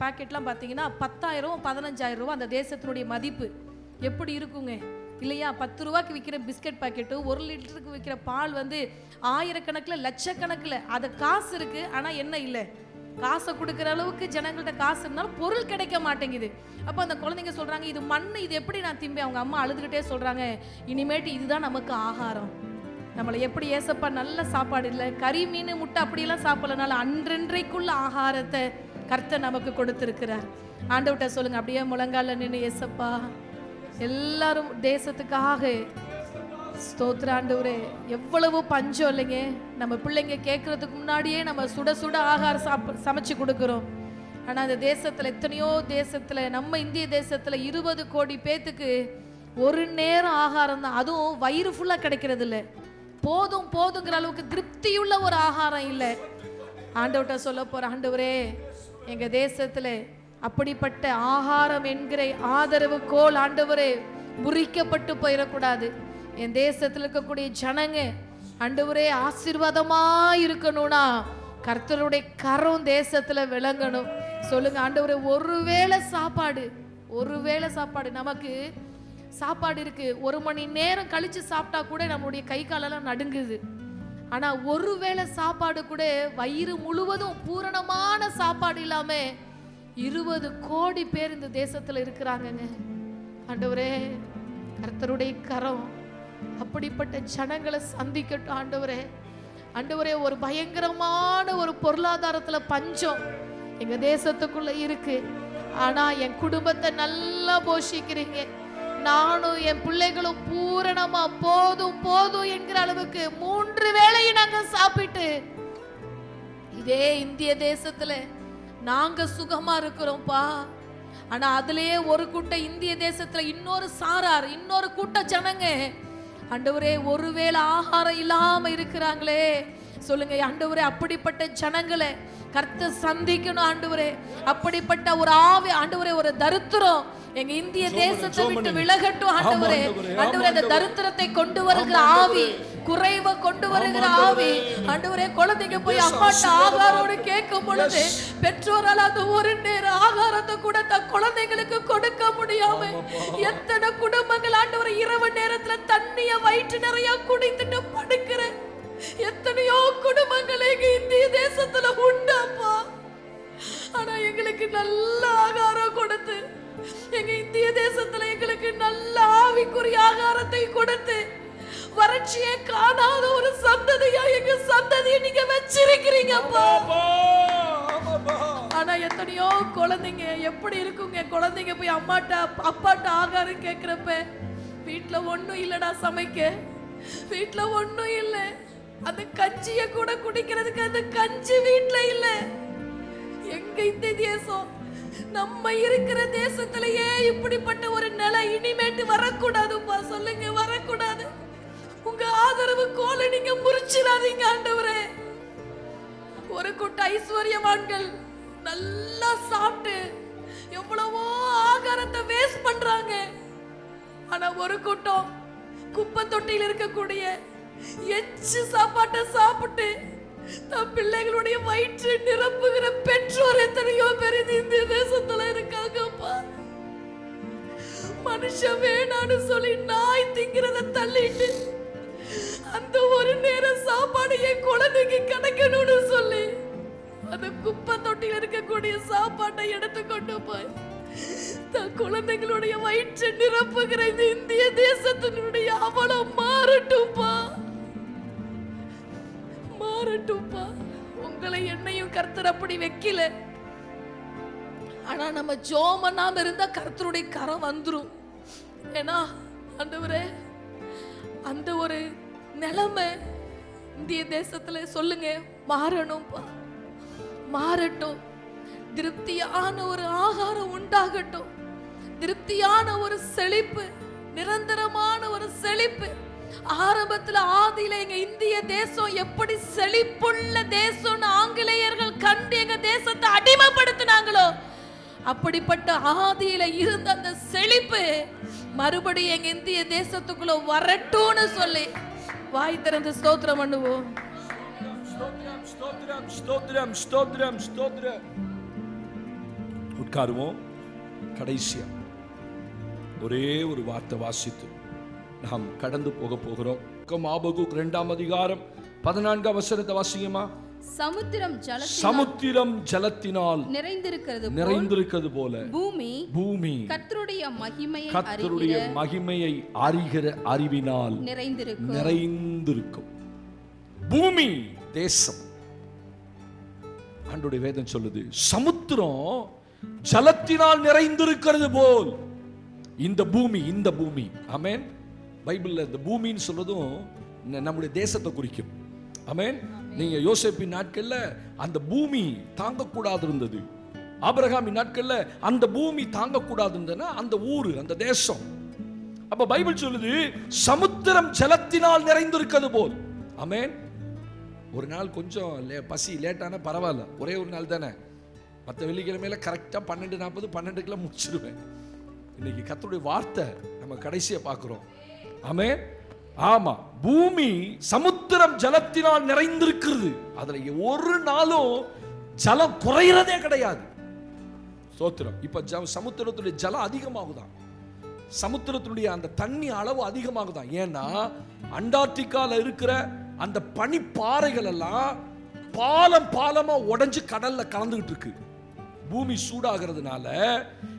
பாக்கெட்லாம் பார்த்தீங்கன்னா 10,000 15,000 ரூபா அந்த தேசத்தினுடைய மதிப்பு. எப்படி இருக்குங்க இல்லையா? 10 ரூபாய்க்கு விற்கிற பிஸ்கெட் பாக்கெட்டு, 1 லிட்டருக்கு விற்கிற பால் வந்து ஆயிரக்கணக்கில் லட்சக்கணக்கில். அது காசு இருக்கு, ஆனால் என்ன இல்லை, காசை கொடுக்குற அளவுக்கு ஜனங்கள்ட்ட காசு இருந்தாலும் பொருள் கிடைக்க மாட்டேங்குது. அப்போ அந்த குழந்தைங்க சொல்றாங்க, இது மண், இது எப்படி நான் திம்பேன்? அவங்க அம்மா அழுதுகிட்டே சொல்றாங்க, இனிமேட்டு இதுதான் நமக்கு ஆகாரம். நம்மளை எப்படி ஏசப்பா நல்ல சாப்பாடு இல்லை, கறி மீன் முட்டை அப்படியெல்லாம் சாப்பிடலனால அன்றன்றைக்குள்ள ஆகாரத்தை கர்த்தர் நமக்கு கொடுத்துருக்கிறார். ஆண்டவர்கிட்ட சொல்லுங்க, அப்படியே முழங்கால நின்று, ஏசப்பா எல்லாரும் தேசத்துக்காக ஸ்தோத்திர ஆண்டவரே. எவ்வளவு பஞ்சம் இல்லைங்க, நம்ம பிள்ளைங்க கேட்கறதுக்கு முன்னாடியே நம்ம சுட சுட ஆகாரம் சமைச்சு கொடுக்குறோம். ஆனால் அந்த தேசத்தில் எத்தனையோ தேசத்தில், நம்ம இந்திய தேசத்தில் 20 கோடி பேத்துக்கு ஒரு நேரம் ஆகாரம் தான், அதுவும் வயிறு ஃபுல்லாக கிடைக்கிறது இல்லை. போதுங்கிற அளவுக்கு திருப்தியுள்ள ஒரு ஆகாரம் இல்லை. ஆண்டவர்கிட்ட சொல்ல போற, ஆண்டவரே எங்க தேசத்துல அப்படிப்பட்ட ஆகாரம் என்கிற ஆதரவு கோல் ஆண்டவரே முறிக்கப்பட்டு போயிடக்கூடாது. என் தேசத்துல இருக்கக்கூடிய ஜனங்க ஆண்டவரே ஆசீர்வாதமா இருக்கணும்னா கர்த்தருடைய கரம் தேசத்துல விளங்கணும். சொல்லுங்க ஆண்டவரே, ஒருவேளை சாப்பாடு நமக்கு சாப்பாடு இருக்கு, 1 மணி நேரம் கழிச்சு சாப்பிட்டா கூட நம்மளுடைய கை காலெல்லாம் நடுங்குது. ஆனா ஒருவேளை சாப்பாடு கூட வயிறு முழுவதும் பூரணமான சாப்பாடு இல்லாம 20 கோடி பேர் இந்த தேசத்துல இருக்கிறாங்கங்க. ஆண்டவரே கர்த்தருடைய கரம் அப்படிப்பட்ட ஜனங்களை சந்திக்கட்டும். ஆண்டவரே ஒரு பயங்கரமான ஒரு பொருளாதாரத்துல பஞ்சம் எங்க தேசத்துக்குள்ள இருக்கு. ஆனா என் குடும்பத்தை நல்லா போஷிக்கிறீங்க. நானும் என் பிள்ளைகளும் பூரணமா போதும் என்கிற அளவுக்கு 3 வேளையும் நாங்க சாப்பிட்டு இதே இந்திய தேசத்துல நாங்க சுகமா இருக்கிறோம்ப்பா. ஆனா அதுலயே ஒரு கூட்டம் இந்திய தேசத்துல இன்னொரு கூட்ட ஜனங்க ஆண்டவரே ஒருவேளை ஆகாரம் இல்லாம இருக்கிறாங்களே. சொல்லுங்க ஆண்டவரே, அப்படிப்பட்ட ஜனங்களை கர்த்தர் சந்திக்கணும். ஆண்டவரே அப்படிப்பட்ட ஒரு ஆவி, ஆண்டவரே ஒரு தரித்திரம் எங்க இந்திய தேசத்தை விட்டு விலகட்டும். ஆண்டவரே அந்த தரித்திரத்தை கொண்டு வருகிற ஆவி, குறைவை கொண்டு வருகிற ஆவி, ஆண்டவரே குழந்தைங்க போய் அம்மாட்ட ஆகாரோடு கேட்கும் பொழுது பெற்றோரால் அந்த ஒரு நேரம் ஆகாரத்தை கூட தன் குழந்தைங்களுக்கு கொடுக்க முடியாம எத்தனை குடும்பங்கள் ஆண்டவரை இரவு நேரத்துல தண்ணிய வயிற்று நிறைய குடித்துட்டு படுக்கிற எத்தனையோ குடும்பங்கள் எங்க இந்திய தேசத்துல உண்டாப்பா. ஆனா எங்களுக்கு நல்ல ஆகாரம் கொடுத்து, எங்க இந்திய தேசத்துல எங்களுக்கு நல்ல ஆவிக்குரிய ஆகாரத்தை கொடுத்து வறட்சியே காணாத ஒரு சந்ததியா எங்க சந்ததியை நீங்க வச்சிருக்கிறீங்கப்பா. ஆனா எத்தனையோ குழந்தைங்க எப்படி இருக்குங்க, குழந்தைங்க போய் அப்பாட்ட ஆகாரம் கேட்கிறப்ப வீட்டுல ஒண்ணும் இல்லடா சமைக்க, வீட்டுல ஒண்ணும் இல்ல, அந்த கஞ்சிய கூட குடிக்கிறதுக்கு அந்த கஞ்சி வீட்டுல இல்ல. எங்க இந்த தேசம், நம்ம இருக்கிற தேசத்திலேயே இப்படிப்பட்ட ஒரு நிலை இனிமேட்டு வரக்கூடாதுப்பா. சொல்லுங்க, வரக்கூடாது. உங்க ஆதரவு கோலை நீங்க முறிச்சிடாதீங்க ஆண்டவரே. ஒரு கூட்ட ஐஸ்வர்யவான்கள் நல்லா சாப்பிட்டு எவ்வளவோ ஆகாரத்தை வேஸ்ட் பண்றாங்க. ஆனா ஒரு கூட்டம் குப்பை தொட்டியில் இருக்கக்கூடிய எச்சு சாப்பாட்டை சாப்பிட்டு தம் பிள்ளைகளுடைய வயிற்று நிரப்புகிற பெற்றோர் எத்தனையோ பேர் இந்த தேசத்துல இருக்காங்கப்பா. மனுஷன் வேணான்னு சொல்லி நாய் திங்கிறத தள்ளிட்டு அந்த ஒரு நேரம் சாப்பாடு என் குழந்தைக்கு கிடைக்கணும்னு சொல்லி அந்த குப்பை தொட்டியில் இருக்கக்கூடிய சாப்பாட்டை எடுத்து கொண்டு போய் தன் குழந்தைகளுடைய வயிற்று நிரப்புகிற இந்த இந்திய தேசத்தினுடைய அவலம் மாறட்டும்பா, மாறட்டும்பா. உங்களை என்னையும் கர்த்தர் அப்படி வைக்கல. ஆனா நம்ம ஜோமனாம இருந்தா கர்த்தருடைய கரம் வந்துரும். ஏன்னா ஆண்டவரே, அந்த ஒரு நிலைமை இந்திய தேசத்துல சொல்லுங்க மாறணும்பா, மாறட்டும். திருப்தியான ஒரு ஆகாரம் உண்டாகட்டும், திருப்தியான ஒரு செழிப்பு, நிரந்தரமான ஒரு செழிப்பு. ஆரம்பத்துல ஆதியில எங்க இந்திய தேசம் எப்படி செழிப்புள்ள தேசம்னு ஆங்கிலேயர்கள் கண்டு எங்க தேசத்தை அடிமைப்படுத்தினாங்களோ, அப்படிப்பட்ட ஆதியில இருந்த அந்த செழிப்பு மறுபடியும் எங்க இந்திய தேசத்துக்குள்ள வரட்டும்னு சொல்லி வாய் திறந்து ஸ்தோத்திரம் பண்ணுவோம். ஸ்தோத்திரம், ஸ்தோத்திரம், ஸ்தோத்திரம், ஸ்தோத்திரம். உட்காருவோம். கடைசியா ஒரே ஒரு வார்த்தை வாசித்து நாம் கடந்து போக போகிறோம். ஆபகுக் 2ஆம் அதிகாரம் 14ஆம் வசனத்தை வாசிங்கம்மா. சமுத்திரம் ஜலத்தினால் நிறைந்திருக்கிறது போல பூமி கர்த்தருடைய மகிமையை அறிகிற அறிவினால் நிறைந்திருக்கும். பூமி தேசம், ஆண்டவருடைய வேதம் சொல்லுது, சமுத்திரம் ஜலத்தினால் நிறைந்திருக்கிறது போல் இந்த பூமி. ஆமென். பைபிள்ல இந்த பூமின்னு சொல்றதும் நம்முடைய தேசத்தை குறிக்கும். ஆமென். நீங்க யோசேப்பின் நாட்கள்ல அந்த பூமி தாங்கக்கூடாது இருந்தது. ஆபிரகாமின் நாட்கள்ல அந்த பூமி தாங்கக்கூடாது இருந்ததுன்னா அந்த ஊரு, அந்த தேசம். அப்ப பைபிள் சொல்லுது சமுத்திரம் ஜலத்தினால் நிறைந்திருக்கிறது போல். ஆமென். ஒரு நாள் கொஞ்சம் பசி லேட்டான பரவாயில்ல, ஒரே ஒரு நாள் தானே. மற்ற வெள்ளிக்கிழமையில கரெக்டா 12:40 12 முடிச்சிருவேன். இன்னைக்கு கர்த்தருடைய வார்த்தை நம்ம கடைசியா பார்க்கிறோம். ஆமென். ஆமா, பூமி சமுத்திரம் ஜலத்தினால் நிறைந்திருக்கிறது. அதுல ஒரு நாளும் ஜலம் குறையறதே கிடையாது. ஸ்தோத்திரம். இப்ப சமுத்திரத்துடைய ஜலம் அதிகமாகுதான், சமுத்திரத்துடைய அந்த தண்ணி அளவு அதிகமாகுதான். ஏன்னா அண்டார்டிகால இருக்கிற அந்த பனிப்பாறைகள் எல்லாம் பாலமா உடைஞ்சு கடல்ல கலந்துகிட்டு இருக்கு. பூமி சூடாகிறதுனால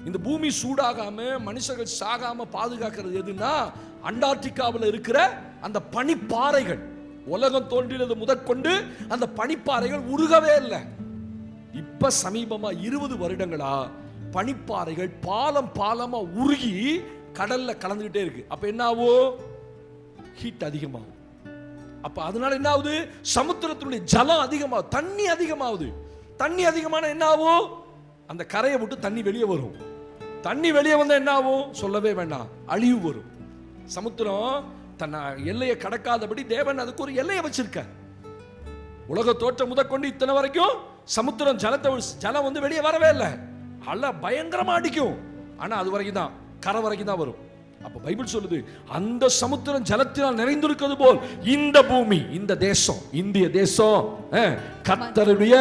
இந்த பூமி சூடாகாம மனுஷர்கள் சாகாம பாதுகாக்கிறது எதுனா அண்டார்டிகாவில் இருக்கிற அந்த பனிப்பாறைகள். உலகம் தோன்றினது முதற்கொண்டு அந்த பனிப்பாறைகள் உருகவே இல்லை. இப்ப சமீபமா 20 வருடங்களா பனிப்பாறைகள் பாலமா உருகி கடல்ல கலந்துகிட்டே இருக்கு. அப்ப என்ன ஆகும்? ஹீட் அதிகமாகும். அப்ப அதனால என்ன ஆகுது? சமுத்திரத்தினுடைய ஜலம் அதிகமாகுது, தண்ணி அதிகமாகுது. தண்ணி அதிகமான என்ன ஆகும்? அந்த கரையை விட்டு தண்ணி வெளியே வரும். தண்ணி வெளியே வந்தா என்ன ஆகும்? சொல்லவே வேண்டாம், அழிவு வரும். சமுத்திரம் தன் எல்லையை கடக்காதபடி தேவன் அதுக்கு ஒரு எல்லையை வச்சிருக்க. உலக தோற்றம் முதற்கொண்டு இத்தனை வரைக்கும் சமுத்திரம் ஜலம் வந்து வெளியே வரவே இல்லை. அல பயங்கரமா அடிக்கும். ஆனா அது வரைக்கும் தான், கரை வரைக்கும் தான் வரும். அப்ப பைபிள் சொல்லுது அந்த சமுத்திரம் ஜலத்தினால் நிறைந்திருக்கிறது போல் இந்த பூமி, இந்த தேசம், இந்திய தேசம் கர்த்தருடைய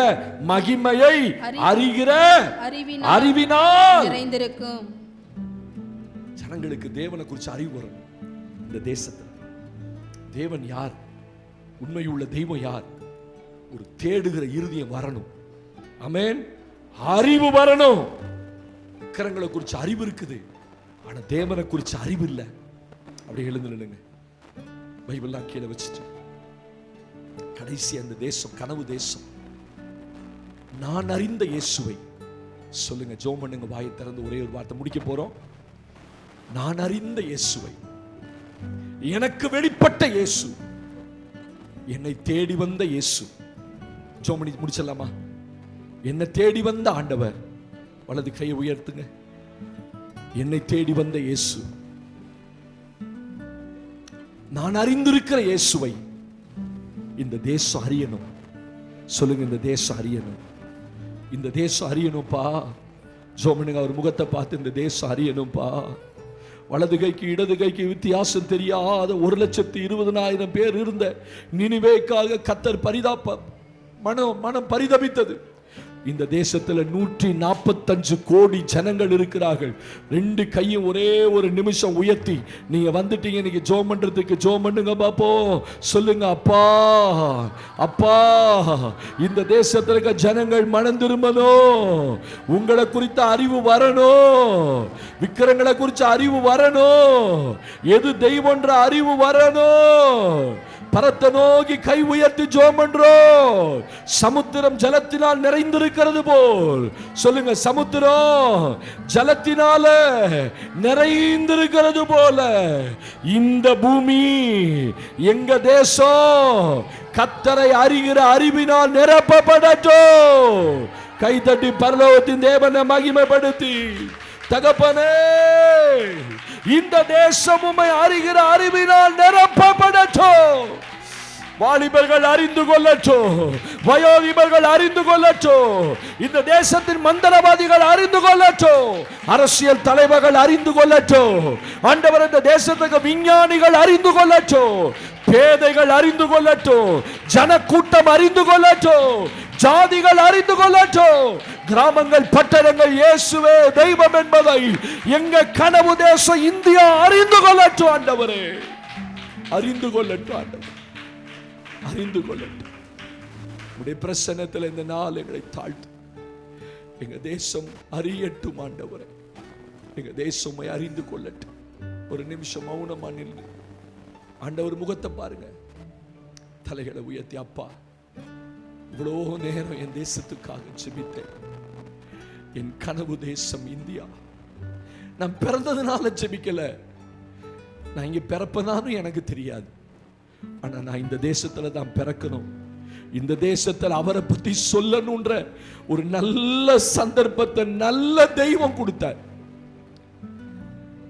மகிமையை அறிகிற அறிவினால் நிறைந்திருக்கும். ஜனங்களுக்கு தேவனை குறித்து அறிவு வரும். இந்த தேசத்தில் தேவன் யார், உண்மையுள்ள தெய்வம் யார், ஒரு தேடுகிற இருதயம் வரணும். ஆமென். அறிவு வரணும். கரங்களை குறித்து அறிவு இருக்குது, ஆனா தேவனை குறித்து அறிவு இல்லை. அப்படி எழுந்து நில்லுங்க. பைபிள்லாம் கீழே வச்சுட்டு கடைசி அந்த தேசம் கனவு தேசம், நான் அறிந்த இயேசுவை சொல்லுங்க. ஜெபம் பண்ணுங்க, வாயை திறந்து ஒரே ஒரு வார்த்தை முடிக்க போறோம். நான் அறிந்த இயேசுவை, எனக்கு வெளிப்பட்ட இயேசு, என்னை தேடி வந்த இயேசு. ஜெபம் பண்ணி முடிச்சிடலாமா? என்னை தேடி வந்த ஆண்டவர், வலது கையை உயர்த்துங்க. என்னை தேடி வந்த இயேசு, நான் அறிந்திருக்கிற இயேசுவை இந்த தேசம் அறியணும். சொல்லுங்க, இந்த தேசம் அறியணும், இந்த தேசம் அறியணும்பா. ஜோமனுங்க அவர் முகத்தை பார்த்து இந்த தேசம் அறியணும்பா. வலது கைக்கு இடது கைக்கு வித்தியாசம் தெரியாத 1,20,000 பேர் இருந்த நினிவேக்காக கர்த்தர் மனம் பரிதபித்தது. இந்த தேசத்துல 145 கோடி ஜனங்கள் இருக்கிறார்கள். 2 கையும் ஒரே ஒரு நிமிஷம் உயர்த்தி நீங்க வந்துட்டீங்க. நீங்க ஜெபம் பண்றதுக்கு ஜெபம் பண்ணுங்க பாப்போம். சொல்லுங்க, அப்பா அப்பா, இந்த தேசத்துல இருக்க ஜனங்கள் மனம் திரும்பணும், உங்களை குறித்த அறிவு வரணும், விக்கிரங்களை குறித்த அறிவு வரணும், எது தெய்வம்ன்ற அறிவு வரணும். பரத்தை நோக்கி கை உயர்த்தி ஜெபம் பண்றோம். சமுத்திரம் ஜலத்தினால் நிறைந்திருக்கிறது போல் சொல்லுங்க, சமுத்திரம் ஜலத்தினால நிறைந்திருக்கிறது போல இந்த பூமி எங்க தேசம் கர்த்தரை அறிகிற அறிவினால் நிரப்பப்படட்டும். கைதட்டி பரலோகத்தின் தேவனை மகிமைப்படுத்தி, தகப்பனே இந்த தேசம் உம்மை அறிகிற அறிவினால் நிரப்பப்படட்டும். வாலிபர்கள் அறிந்து கொள்ளட்டும், வயோதிபர்கள் அறிந்து கொள்ளட்டும், இந்த தேசத்தின் மந்திரவாதிகள் அறிந்து கொள்ளட்டும், அரசியல் தலைவர்கள் அறிந்து கொள்ளட்டும். ஆண்டவர், இந்த தேசத்துக்கு விஞ்ஞானிகள் அறிந்து கொள்ளட்டும், பேதைகள் அறிந்து கொள்ளட்டும், ஜனக்கூட்டம் அறிந்து கொள்ளட்டும், ஜாதிகள் அறிந்து கொள்ளட்டும், கிராமங்கள் பட்டணங்கள் இயேசுவே தெய்வம் என்பதை எங்க கனவு தேசம் இந்தியா அறிந்து கொள்ளட்டும். ஆண்டவரே, அறிந்து கொள்ளட்டும். ஆண்டவர், அறிந்து கொள்ளட்டும். உடைய பிரசன்னத்தில் இந்த நாள் எங்களை தாழ்த்து, எங்க தேசம் அறியட்டும். ஆண்டவரே, எங்க தேசம் அறிந்து கொள்ளட்டும். ஒரு நிமிஷம் மௌனமா நின்று ஆண்டவர் முகத்தை பாருங்க, தலைகளை உயர்த்தி, அப்பா இவ்வளோ நேரம் என் தேசத்துக்காக ஜெபித்தேன். என் கனவு தேசம் இந்தியா. நான் பிறந்ததுனால ஜெபிக்கல, நான் இங்க பிறப்பதானும் எனக்கு தெரியாது. ஆனா நான் இந்த தேசத்துல தான் பிறக்கணும், இந்த தேசத்துல அவரை பத்தி சொல்லணும்ன்ற ஒரு நல்ல சந்தர்ப்பத்தை நல்ல தெய்வம் கொடுத்தார்.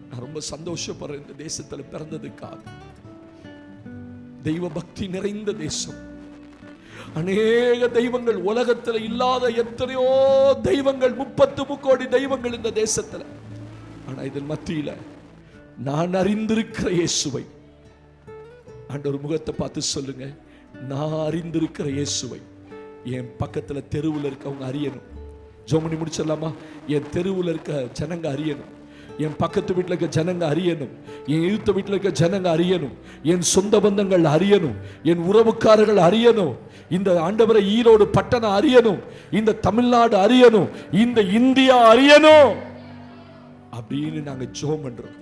நான் ரொம்ப சந்தோஷப்படுறேன் இந்த தேசத்துல பிறந்ததுக்காக. தெய்வ பக்தி நிறைந்த தேசம், அநேக தெய்வங்கள், உலகத்துல இல்லாத எத்தனையோ தெய்வங்கள், 33 கோடி தெய்வங்கள் இந்த தேசத்துல. ஆனா இதன் மத்தியில நான் அறிந்திருக்கிற இயேசுவை, ஆண்டவர் முகத்தை பார்த்து சொல்லுங்க, நான் அறிந்திருக்கிற இயேசுவை என் பக்கத்துல தெருவில் இருக்கவங்க அறியணும். ஜோமணி முடிச்சிடலாமா? என் தெருவில் இருக்க ஜனங்க அறியணும், என் பக்கத்து வீட்டில் இருக்க ஜனங்க அறியணும், என் எழுத்த வீட்டில் இருக்க ஜனங்க அறியணும், என் சொந்த பந்தங்கள் அறியணும், என் உறவுக்காரர்கள் அறியணும், இந்த ஆண்டவரை ஈரோடு பட்டணம் அறியணும், இந்த தமிழ்நாடு அறியணும், இந்த இந்தியா அறியணும் அப்படின்னு நாங்க ஜெபம் பண்றோம்.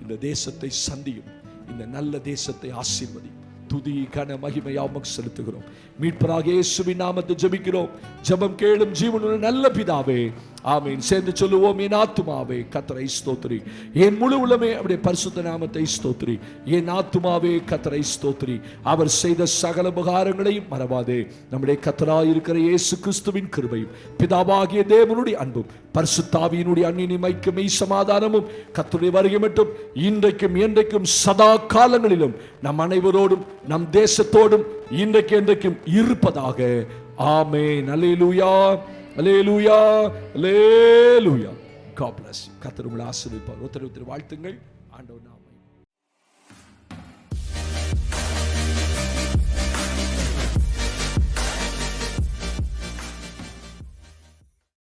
இந்த தேசத்தை சந்தியும், இந்த நல்ல தேசத்தை ஆசீர்வதி. துதி கன மகிமை யாமக்கு செலுத்துகிறோம். மீட்பராக இயேசுவின் நாமத்தை ஜெபிக்கிறோம். ஜெபம் கேளும் ஜீவனுள்ள நல்ல பிதாவே, ஆமீன். சேர்ந்து சொல்லுவோம், என் ஆத்துமாவே கர்த்தரை ஸ்தோத்திரி, என் முழு உள்ளமே அவருடைய பரிசுத்த நாமத்தை ஸ்தோத்திரி, என் ஆத்துமாவே கர்த்தரை ஸ்தோத்திரி, அவர் செய்த சகல உபகாரங்களையும் மறவாதே. நம்முடைய கர்த்தராய் இருக்கிற இயேசு கிறிஸ்துவின் கிருபையும் பிதாவாகிய தேவனுடைய அன்பும் பரிசுத்த ஆவியினுடைய அன்பின் ஐக்கியமும் சமாதானமும் கர்த்தருடைய வருகை மட்டும் இன்றைக்கும் என்றைக்கும் சதா காலங்களிலும் நம் அனைவரோடும் நம் தேசத்தோடும் இன்றைக்கு என்றைக்கும் இருப்பதாக. ஆமென். அல்லேலூயா, அல்லேலூயா, அல்லேலூயா. God bless you. கர்த்தர் உங்களை ஆசீர்வதிப்பார். ஒருத்தர் வாழ்த்துங்கள். ஆண்டவர் நாமம்